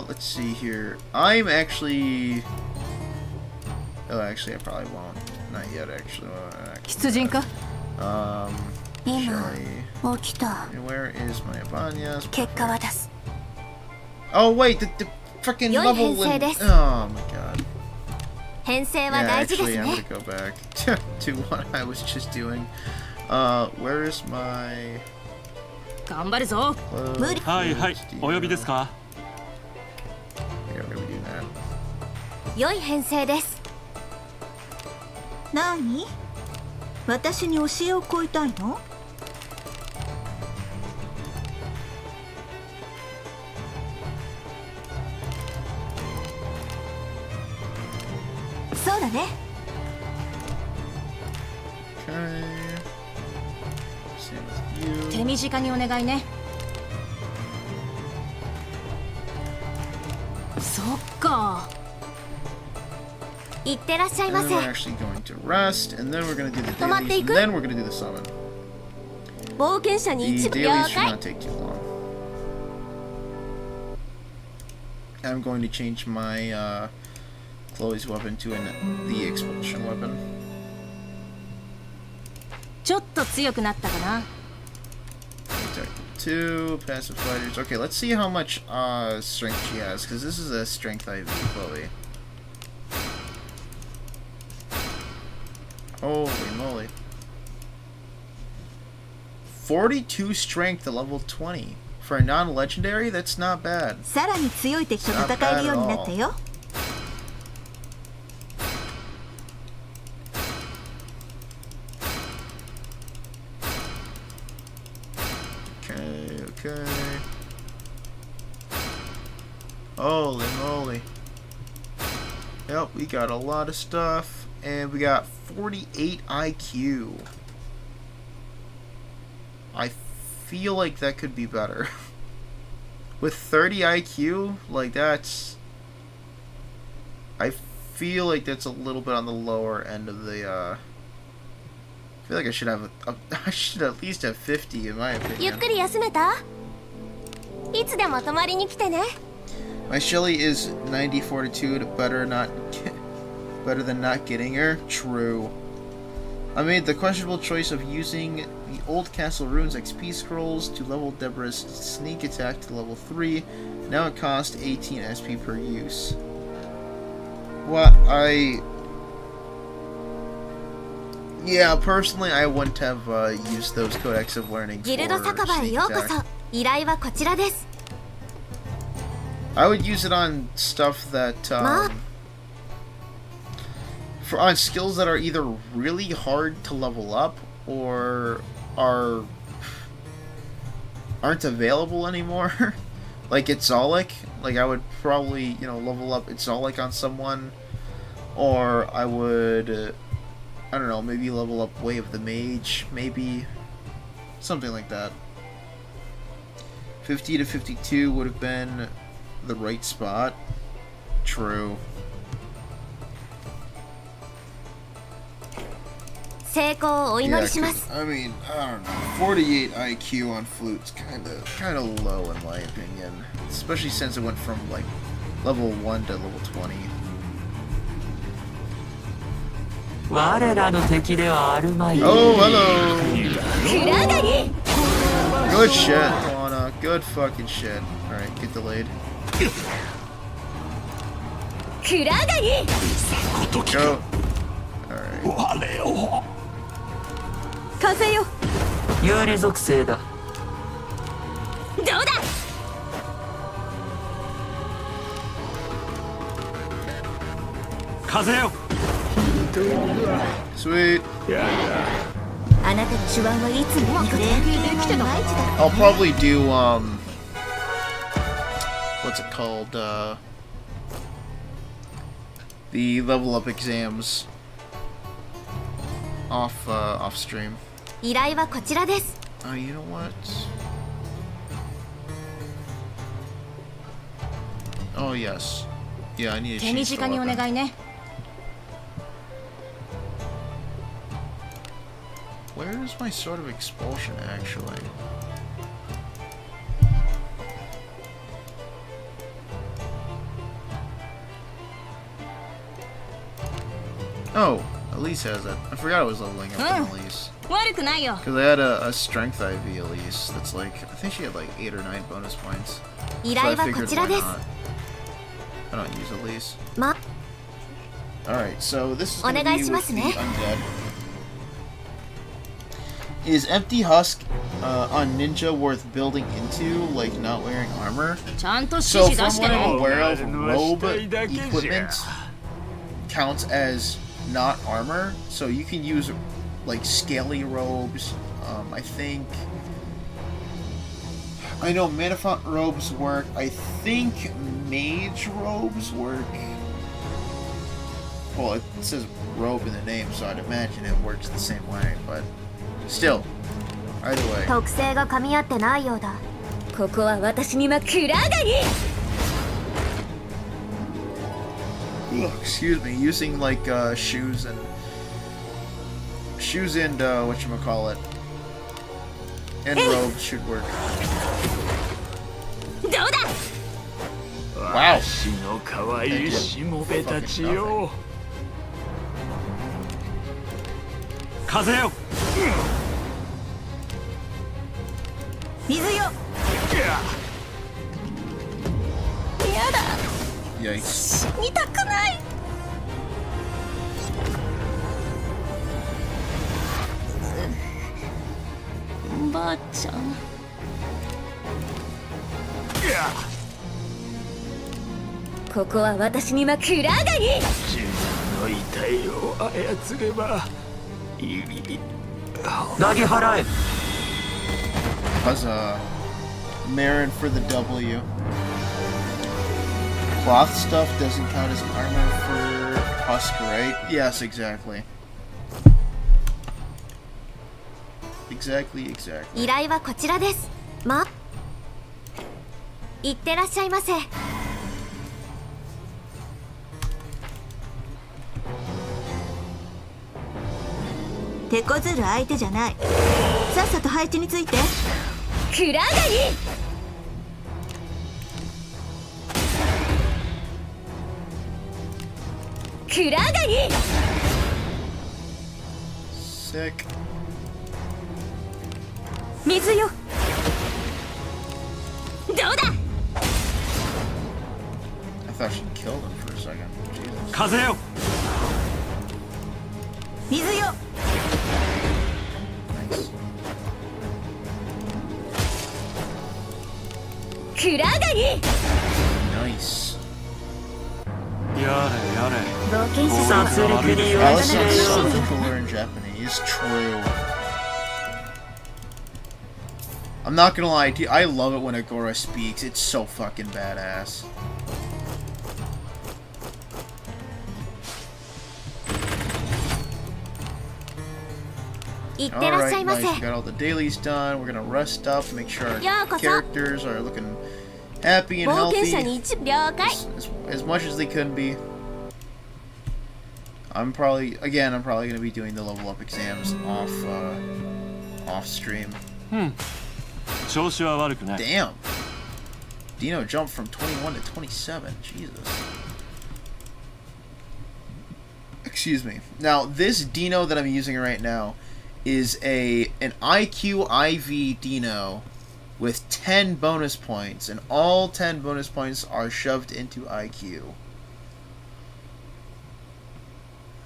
Let's see here. I'm actually... Oh, actually, I probably won't. Not yet, actually. Shelly. And where is my Abanyas? Oh, wait, the freaking level... Oh, my god. Yeah, actually, I'm gonna go back to what I was just doing. Where is my... Hi, Here, we're gonna be doing that. 私に教えを請いたいの？そうだね。手短にお願いね。そっか。いってらっしゃいませ。We're actually going to rest, and then we're going to do the dailies, and then we're going to do the summon. 冒険者に The 一部 dailies 了 should 解。 not take too long. I'm going to change my Chloe's weapon to the expulsion weapon. ちょっと強くなったかな。Attack 2, passive fighters. Okay, let's see how much strength she has, because this is a strength IV Chloe. Holy moly. 42 strength to level 20. For a non-legendary, that's not bad. さらに強い敵と戦えるようになったよ。Okay. Holy moly. Yep, we got a lot of stuff. And we got 48 IQ. I feel like that could be better. With 30 IQ, like that's... I feel like that's a little bit on the lower end of the, I feel like I should have I should at least have 50 in my opinion. ゆっくり休めた？いつでも泊まりに来てね。My Shelly is 90 fortitude, better than not getting her. True. I made the questionable choice of using the Old Castle Runes XP scrolls to level Deborah's sneak attack to level 3. Now it costs 18 SP per use. What Yeah, personally, I wouldn't have used those Codex of Learning for ギルド酒場へ sneak ようこ attack. そ。依頼はこちらです。I would use it on stuff that, on skills that are either really hard to level up or aren't available anymore. Like Itzalic, like I would probably, level up Itzalic on someone, or I would, I don't know, maybe level up Way of the Mage, maybe something like that. 50 to 52 would have been the right spot. True. 成功をお祈りします。 I mean, I don't know. 48 IQ on Flute's kind of low in my opinion, especially since it went from like level 1 to level 20. 我らの敵ではあるまい。 Oh, hello. クラガリ。 Good shit, Lana. Good fucking shit. All right, get delayed. クラガリ。 Go. All right. 風よ。有利属性だ。どうだ。風よ。Sweet. あなたの手腕はいつも見事できてない時だ。 I'll probably do what's it called? The level up exams off stream. 依頼はこちらです。 You know what? Oh yes. Yeah, I need to 手 change the 短にお weapon. 願いね。 Where is my sword of expulsion actually? Oh, Elise has it. I forgot I was leveling up on Elise. 悪くないよ。 Because I had a strength IV Elise that's like, I think she had like 8 or 9 bonus points. 依 So I 頼はこ figured ちら why です。 not? I don't use Elise. ま、 Alright, so this is going to お願い be しま with す the ね。 undead. Is Empty Husk on Ninja worth building into, like not wearing armor? ちゃんと指 So 示出 from して what ね。 I'm aware of, robe equipment counts as not armor, so you can use like scaly robes. I know Manafont robes work. I think mage robes work. Well, it says robe in the name, so I'd imagine it works the same way, but still, either way. 特性が噛み合ってないようだ。ここは私に枕上がり。Excuse me, using like shoes and whatchamacallit and robes should work. どうだ。 Wow. 私の可愛いしもべたちよ。風よ。水よ。やだ。 Yikes. 死にたくない。おばあちゃん。ここは私に枕上がり。自分の遺体を操ればいい。投げ払え。Huzzah. Marin for the W. Cloth stuff doesn't count as armor for Husk, right? Yes, exactly. Exactly. 依頼はこちらです。いってらっしゃいませ。手こずる相手じゃない。さっさと配置について。暗がり。暗がり。Sick. 水よ。どうだ。I thought she'd killed him for a second. Jesus. 風よ。水よ。 Nice. 暗がり。 Nice. やれやれ。冒険者様。殺戮によ Alice し sounds something to learn Japanese. True. I'm not gonna lie to you, I love it when Agora speaks. It's so fucking badass. Alright, nice. We got all the dailies done. We're gonna rest up, make sure our characters are looking happy and healthy. As much as they can be. I'm probably gonna be doing the level up exams off stream. Damn. Dino jumped from 21 to 27. Jesus. Excuse me. Now, this Dino that I'm using right now is an IQ IV Dino with 10 bonus points, and all 10 bonus points are shoved into IQ.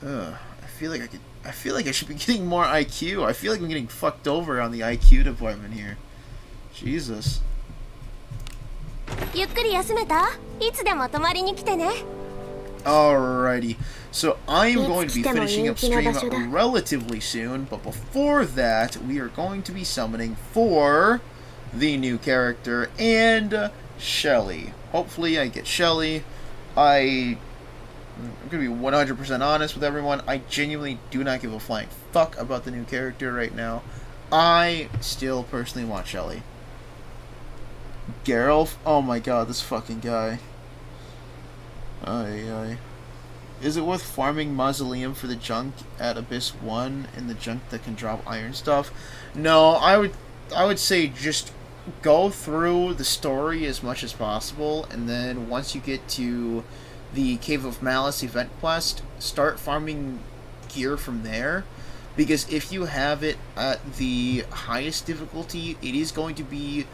I feel like I should be getting more IQ. I feel like I'm getting fucked over on the IQ department here. Jesus. ゆっくり休めた？いつでも泊まりに来てね。 Alrighty. So I am going to be finishing up stream relatively soon, but before that, we are going to be summoning for the new character and Shelly. Hopefully I get Shelly. I'm going to be 100% honest with everyone. I genuinely do not give a flying fuck about the new character right now. I still personally want Shelly. Geralt? Oh my god, this fucking guy. Aye. Is it worth farming Mausoleum for the junk at Abyss 1 and the junk that can drop iron stuff? No, I would say just go through the story as much as possible, and then once you get to the Cave of Malice event quest, start farming gear from there. Because if you have it at the highest difficulty, it is going to be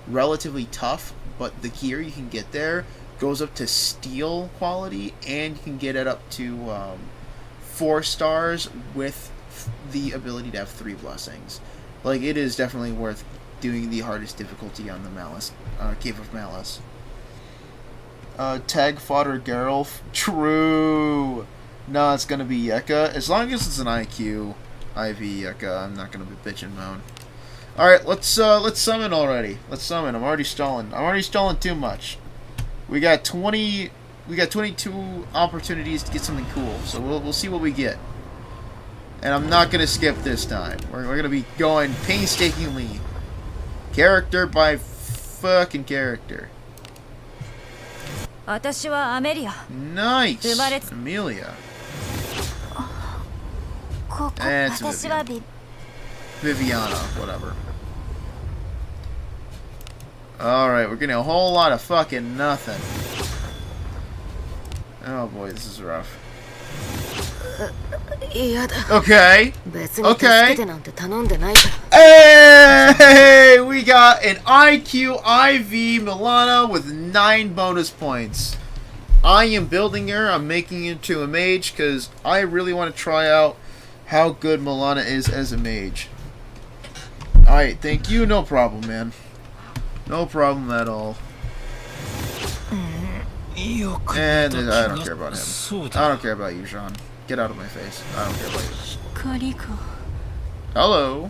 relatively tough, but the gear you can get there goes up to steel quality, and you can get it up to 4 stars with the ability to have 3 blessings. Like, it is definitely worth doing the hardest difficulty on the Malice, Cave of Malice. Tag fodder Geralt. True. No, it's gonna be Yeka. As long as it's an IQ, IV Yucca. I'm not gonna be bitching moan. Alright, let's summon already. Let's summon. I'm already stalling. I'm already stalling too much. We got 22 opportunities to get something cool, so we'll see what we get. And I'm not gonna skip this time. We're gonna be going painstakingly, character by fucking character. 私はアメリア。 Nice, Amelia. ここ And it's 私は Viviana, whatever. Alright, we're getting a whole lot of fucking nothing. Oh boy, this is rough. 嫌だ。 Okay. 別に助けてなんて頼んでないから。 Hey! We got an IQ IV Milana with 9 bonus points. I am building her. I'm making her into a mage because I really want to try out how good Milana is as a mage. Alright, thank you. No problem, man. No problem at all. And I don't care about him. I don't care about you, Sean. Get out of my face. I don't care about you. Hello.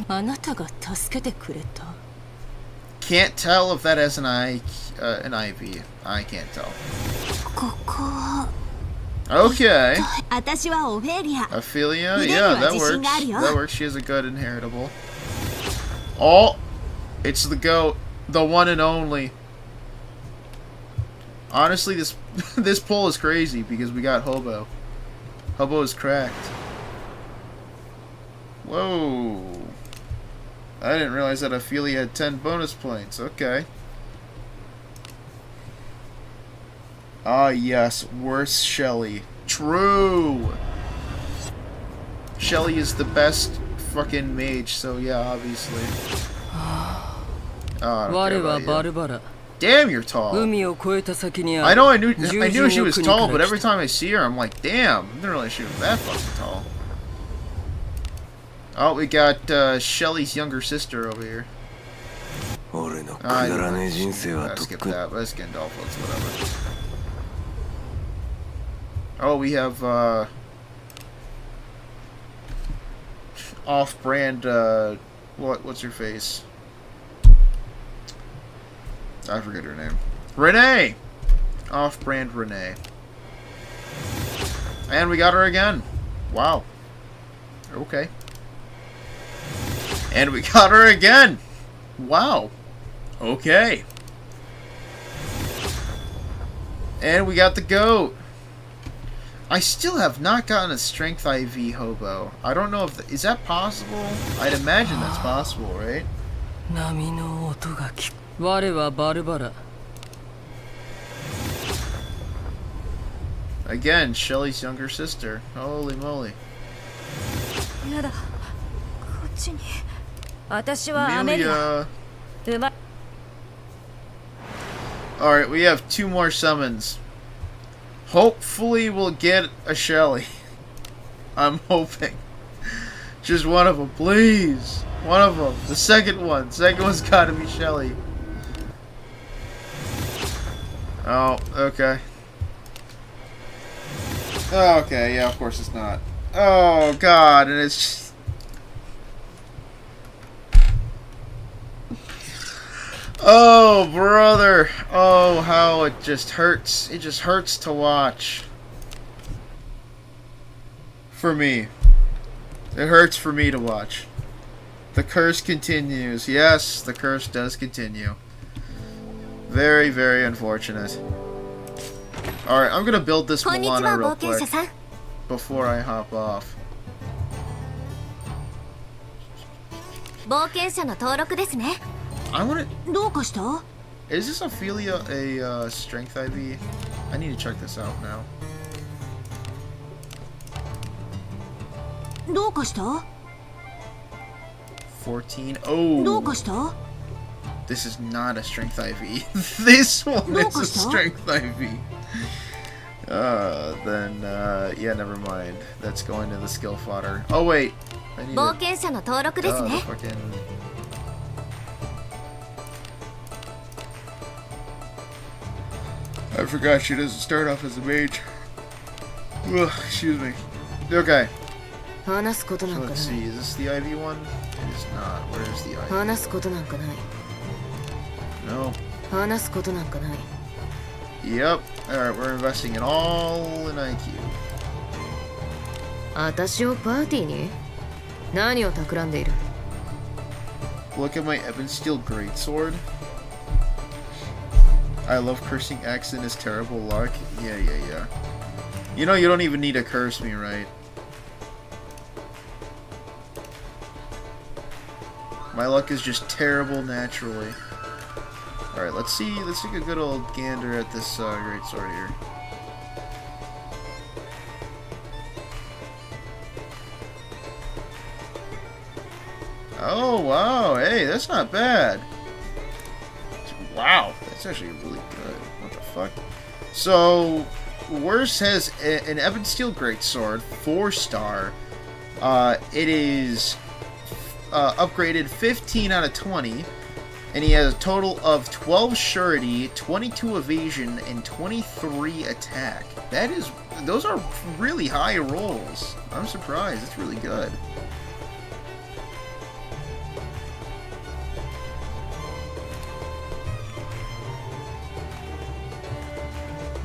あなたが助けてくれた。 Can't tell if that has an IV. I can't tell. ここは Okay. 私はオフェリア。 Ophelia? Udemy Yeah, は that 自信があるよ。 works. That works. She has a good inheritable. Oh! It's the GOAT. The one and only. Honestly, this poll is crazy because we got Hobo. Hobo is cracked. Whoa. I didn't realize that Ophelia had 10 bonus points. Okay. Ah, yes. Worse Shelly. True! Shelly is the best fucking mage, so yeah, obviously. Oh, I don't care about you. Damn, you're tall. I know I knew she was tall, but every time I see her, I'm like, damn, I didn't realize she was that fucking tall. Oh, we got Shelly's younger sister over here. Skip that. Let's get Dolphins, whatever. Oh, we have off-brand. What's her face? I forget her name. Renee! Off-brand Renee. And we got her again. Wow. Okay. And we got her again. Wow. Okay. And we got the GOAT. I still have not gotten a Strength IV Hobo. I don't know if... is that possible? I'd imagine that's possible, right? Again, Shelly's younger sister. Holy moly. やだ。こっちに。私はアメリア。 Alright, we have 2 more summons. Hopefully we'll get a Shelly. I'm hoping. Just one of them, please. One of them. The second one. Second one's gotta be Shelly. Oh, okay. Oh, okay, yeah, of course it's not. Oh, God, and it's just... Oh, brother. Oh, how it just hurts. It just hurts to watch. For me. It hurts for me to watch. The curse continues. Yes, the curse does continue. Very, very unfortunate. Alright, I'm gonna build this Milana real quick before I hop off. 冒険者の登録ですね。 I wanna... どうかした？ Is this Ophelia a strength IV? I need to check this out now. どうかした？ 14. Oh. どうかした？ This is not a strength IV. This one is a strength IV. Then, yeah, never mind. That's going to the skill fodder. Oh, wait. I need 冒険者の登録ですね。 fucking... I forgot she doesn't start off as a mage. Ugh, excuse me. Okay. So let's see, is this the IV one? It is not. Where is the IV? 話すことなんかない No. 話すことなんかない Yep. Alright, we're investing it all in IQ. 私をパーティーに何を企んでいる Look at my Ebon Steel Greatsword. I love cursing accent is terrible luck. Yeah. You know you don't even need to curse me, right? My luck is just terrible naturally. Alright, let's take a good old gander at this greatsword here. Oh, wow. Hey, that's not bad. Wow, that's actually really good. What the fuck? So, Worst has an Ebon Steel Greatsword, 4-star. It is upgraded 15 out of 20. And he has a total of 12 surety, 22 evasion, and 23 attack. Those are really high rolls. I'm surprised. It's really good.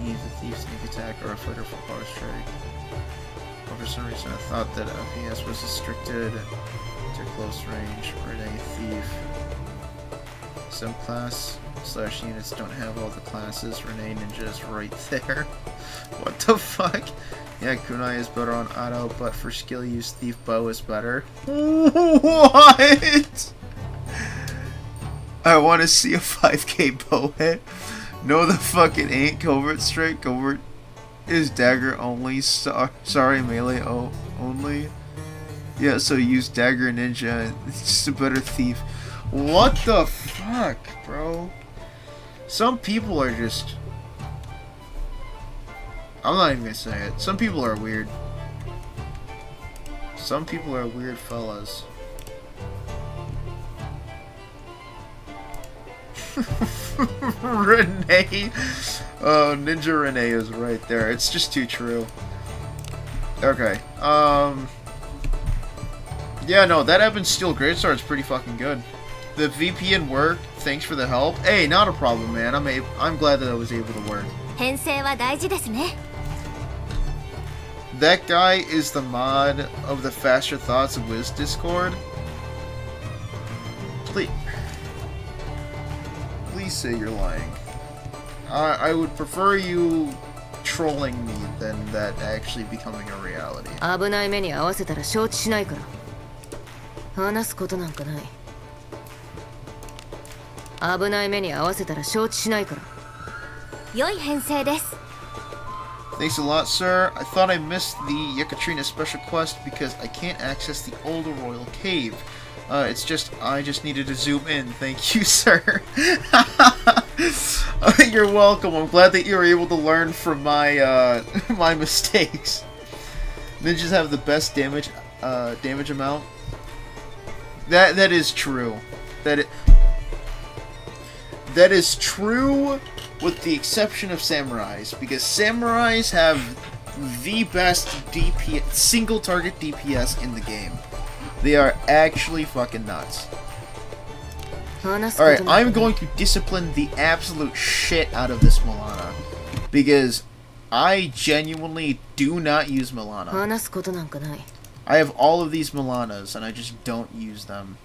Use a thief sneak attack or a fighter for power strike. But for some reason I thought that FPS was restricted to close range or any thief. Some class / units don't have all the classes. Renee Ninja is right there. What the fuck? Yeah, Kunai is better on auto, but for skill use, Thief Bow is better. What? I want to see a 5k bow hit. No, the fucking ain't. Covert strike. Covert is dagger only. Sorry, melee only. Yeah, so use dagger ninja. It's just a better thief. What the fuck, bro? Some people are just... I'm not even gonna say it. Some people are weird. Some people are weird fellas. Renee! Oh, Ninja Renee is right there. It's just too true. Okay, yeah, no, that Ebon Steel Greatsword is pretty fucking good. The VPN worked. Thanks for the help. Hey, not a problem, man. I'm glad that I was able to work. 編成は大事ですね That guy is the mod of the Faster Thoughts of Wiz Discord. Please say you're lying. I would prefer you trolling me than that actually becoming a reality. 危ない目に合わせたら承知しないから話すことなんかない危ない目に合わせたら承知しないから良い編成です Thanks a lot, sir. I thought I missed the Yekatrina special quest because I can't access the old Royal Cave. I just needed to zoom in. Thank you, sir. You're welcome. I'm glad that you were able to learn from my my mistakes. Ninjas have the best damage amount. That is true. That is true, with the exception of samurais, because samurais have the best single target DPS in the game. They are actually fucking nuts. Alright, I'm going to discipline the absolute shit out of this Milana, because I genuinely do not use Milana. 話すことなんかない I have all of these Milanas, and I just don't use them.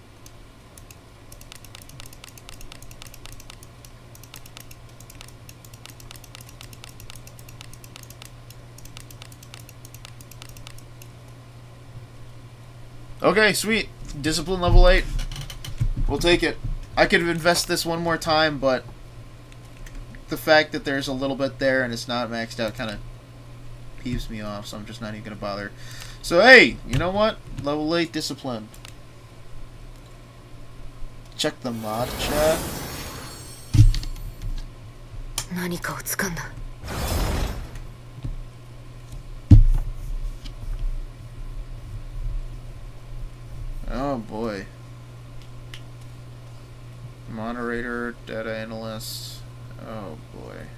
Okay, sweet. Discipline level 8. We'll take it. I could invest this one more time, but the fact that there's a little bit there and it's not maxed out kind of peeves me off, so I'm just not even going to bother. So, hey, you know what? Level 8 discipline. Check the mod chat. 何かを掴んだ Oh boy. Moderator, data analyst. Oh boy.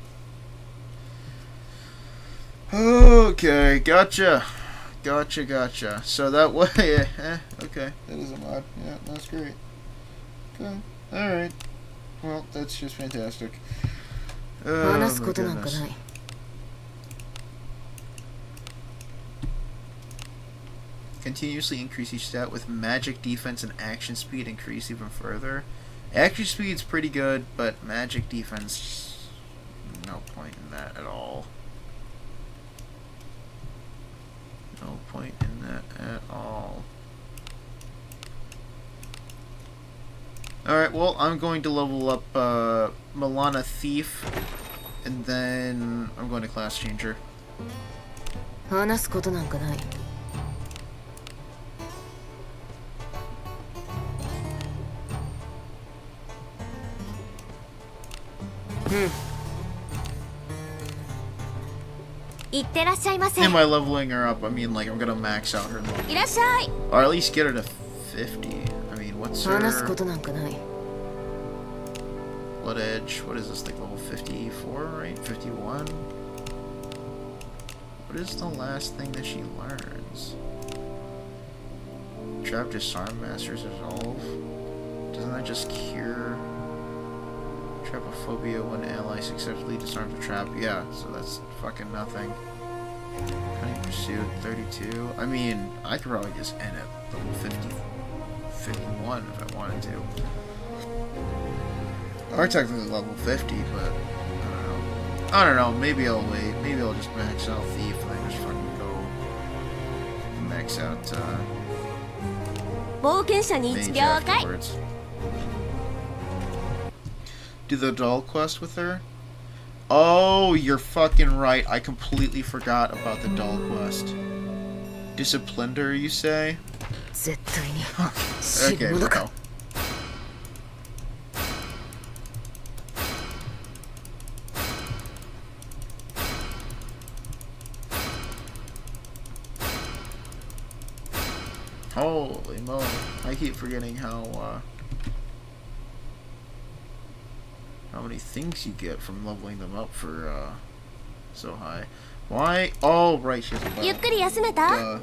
Okay, gotcha. Gotcha. So that way, okay, that is a mod. Yeah, that's great. Okay, alright. Well, that's just fantastic. Oh my goodness. Continuously increase each stat with magic defense and action speed increase even further. Action speed's pretty good, but magic defense, no point in that at all. No point in that at all. Alright, well, I'm going to level up Milana Thief, and then I'm going to Class Changer. Am I leveling her up? I mean, like, I'm gonna max out her level. Or at least get her to 50. I mean, what's her... Blood Edge, what is this, like level 54, right? 51? What is the last thing that she learns? Trap Disarm Master's Resolve? Doesn't that just cure Trapophobia when ally successfully disarms a trap? Yeah, so that's fucking nothing. Cunning Pursuit, 32. I mean, I could probably just end at level 51 if I wanted to. Or technically level 50, but I don't know. Maybe I'll wait. Maybe I'll just max out Thief and then just fucking go max out Mage afterwards. Do the doll quest with her? Oh, you're fucking right. I completely forgot about the doll quest. Disciplined her, you say? Okay, bro. Holy moly. I keep forgetting how many things you get from leveling them up for so high. Why? Oh, right, she has a bow.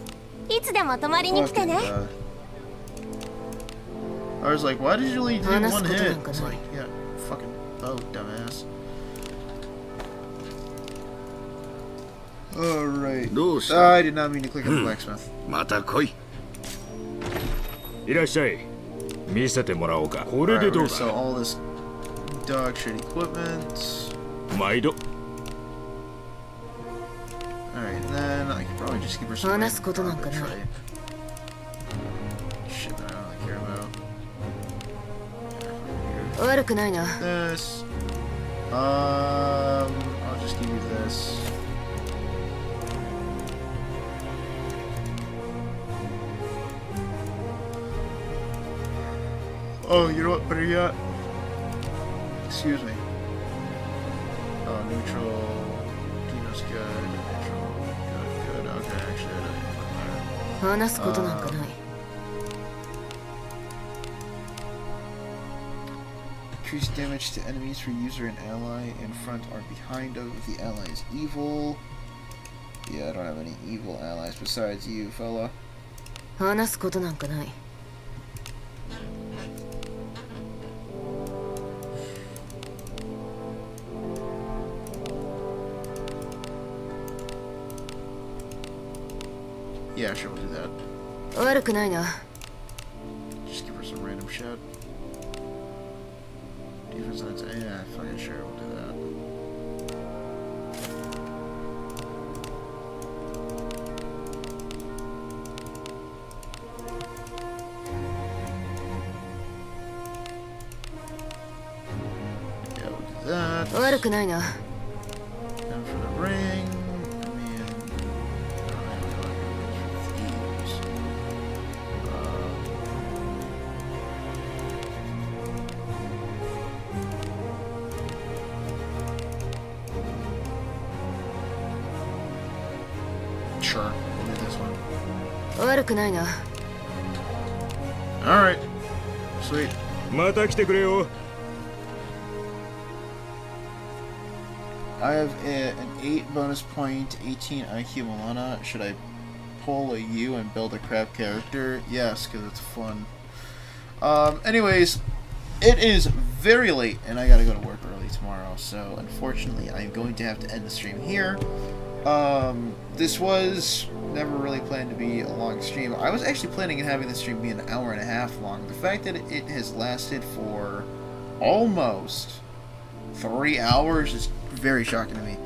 I was like, why did you only do one hit? It's like, yeah, fucking bow, dumbass. Alright. I did not mean to click on the blacksmith. いらっしゃい。見せてもらおうか。これでどうだ。 So all this dog shit equipment. 毎度。 Alright, and then I could probably just give her some trade. Shit that I don't really care about. This. I'll just give you this. Oh, you know what? Better yet. Excuse me. Oh, neutral. Dino's good. Neutral. Good. Okay, actually, I don't even know. Increase damage to enemies for user and ally in front or behind of the ally's evil. Yeah, I don't have any evil allies besides you, fella. Yeah, sure, we'll do that. Just give her some random shit. Defense on its... Yeah, fucking sure, we'll do that. Yeah, we'll do that. And for the ring... Sure, we'll do this one. Alright. Sweet. また来てくれよ。 I have an 8 bonus point, 18 IQ Milana. Should I pull a U and build a crab character? Yes, because it's fun. Anyways, it is very late, and I gotta go to work early tomorrow, so unfortunately I'm going to have to end the stream here. This was never really planned to be a long stream. I was actually planning on having this stream be an hour and a half long. The fact that it has lasted for almost 3 hours is very shocking to me.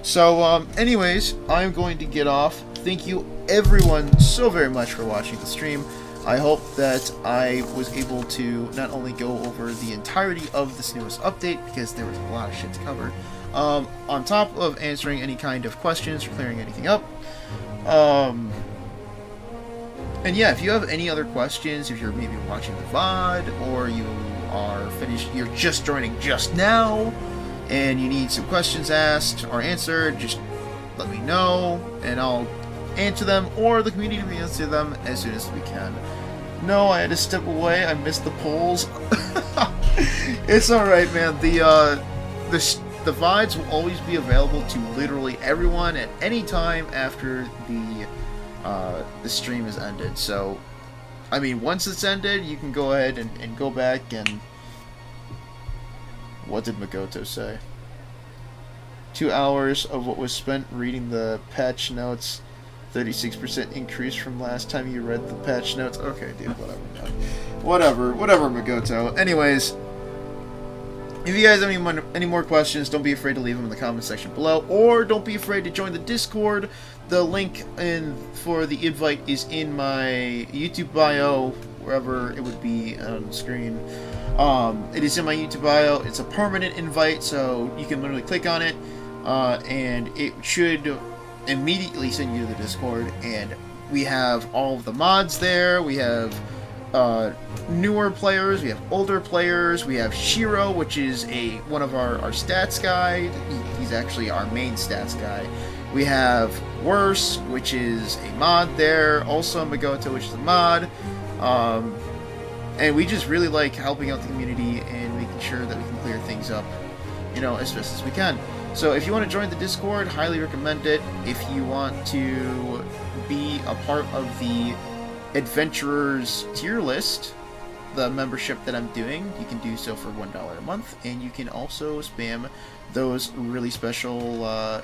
So, anyways, I'm going to get off. Thank you everyone so very much for watching the stream. I hope that I was able to not only go over the entirety of this newest update, because there was a lot of shit to cover, on top of answering any kind of questions or clearing anything up. And yeah, if you have any other questions, if you're maybe watching the VOD, or you are finished, you're just joining just now, and you need some questions asked or answered, just let me know, and I'll answer them, or the community will answer them as soon as we can. No, I had to step away. I missed the polls. It's alright, man. The VODs will always be available to literally everyone at any time after the stream is ended. So, I mean, once it's ended, you can go ahead and go back and... What did Magoto say? 2 hours of what was spent reading the patch notes. 36% increase from last time you read the patch notes. Okay, dude, whatever, man. Whatever, Magoto. Anyways, if you guys have any more questions, don't be afraid to leave them in the comment section below, or don't be afraid to join the Discord. The link for the invite is in my YouTube bio, wherever it would be on the screen. It is in my YouTube bio. It's a permanent invite, so you can literally click on it, and it should immediately send you to the Discord. And we have all of the mods there. We have newer players, we have older players, we have Shiro, which is one of our stats guy. He's actually our main stats guy. We have Worse, which is a mod there, also Magoto, which is a mod, and we just really like helping out the community and making sure that we can clear things up, you know, as best as we can. So if you want to join the Discord, highly recommend it. If you want to be a part of the Adventurers tier list, the membership that I'm doing, you can do so for $1 a month, and you can also spam those really special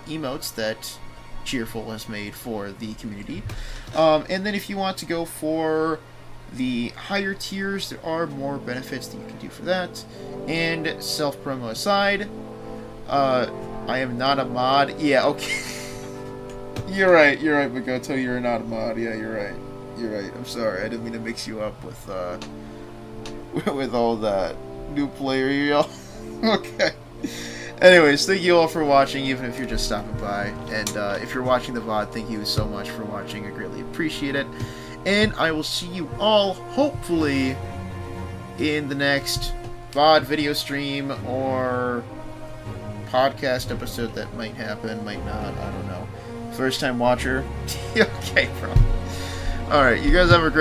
emotes that Cheerful has made for the community. And then if you want to go for the higher tiers, there are more benefits that you can do for that. And self-promo aside, I am not a mod. Yeah, okay. You're right, Magoto, you're not a mod. Yeah, you're right. You're right. I'm sorry. I didn't mean to mix you up with all that new player, y'all. Okay. Anyways, thank you all for watching, even if you're just stopping by. And if you're watching the VOD, thank you so much for watching. I greatly appreciate it. And I will see you all, hopefully, in the next VOD video stream or podcast episode that might happen, might not. I don't know. First time watcher? Okay, bro. Alright, you guys have a great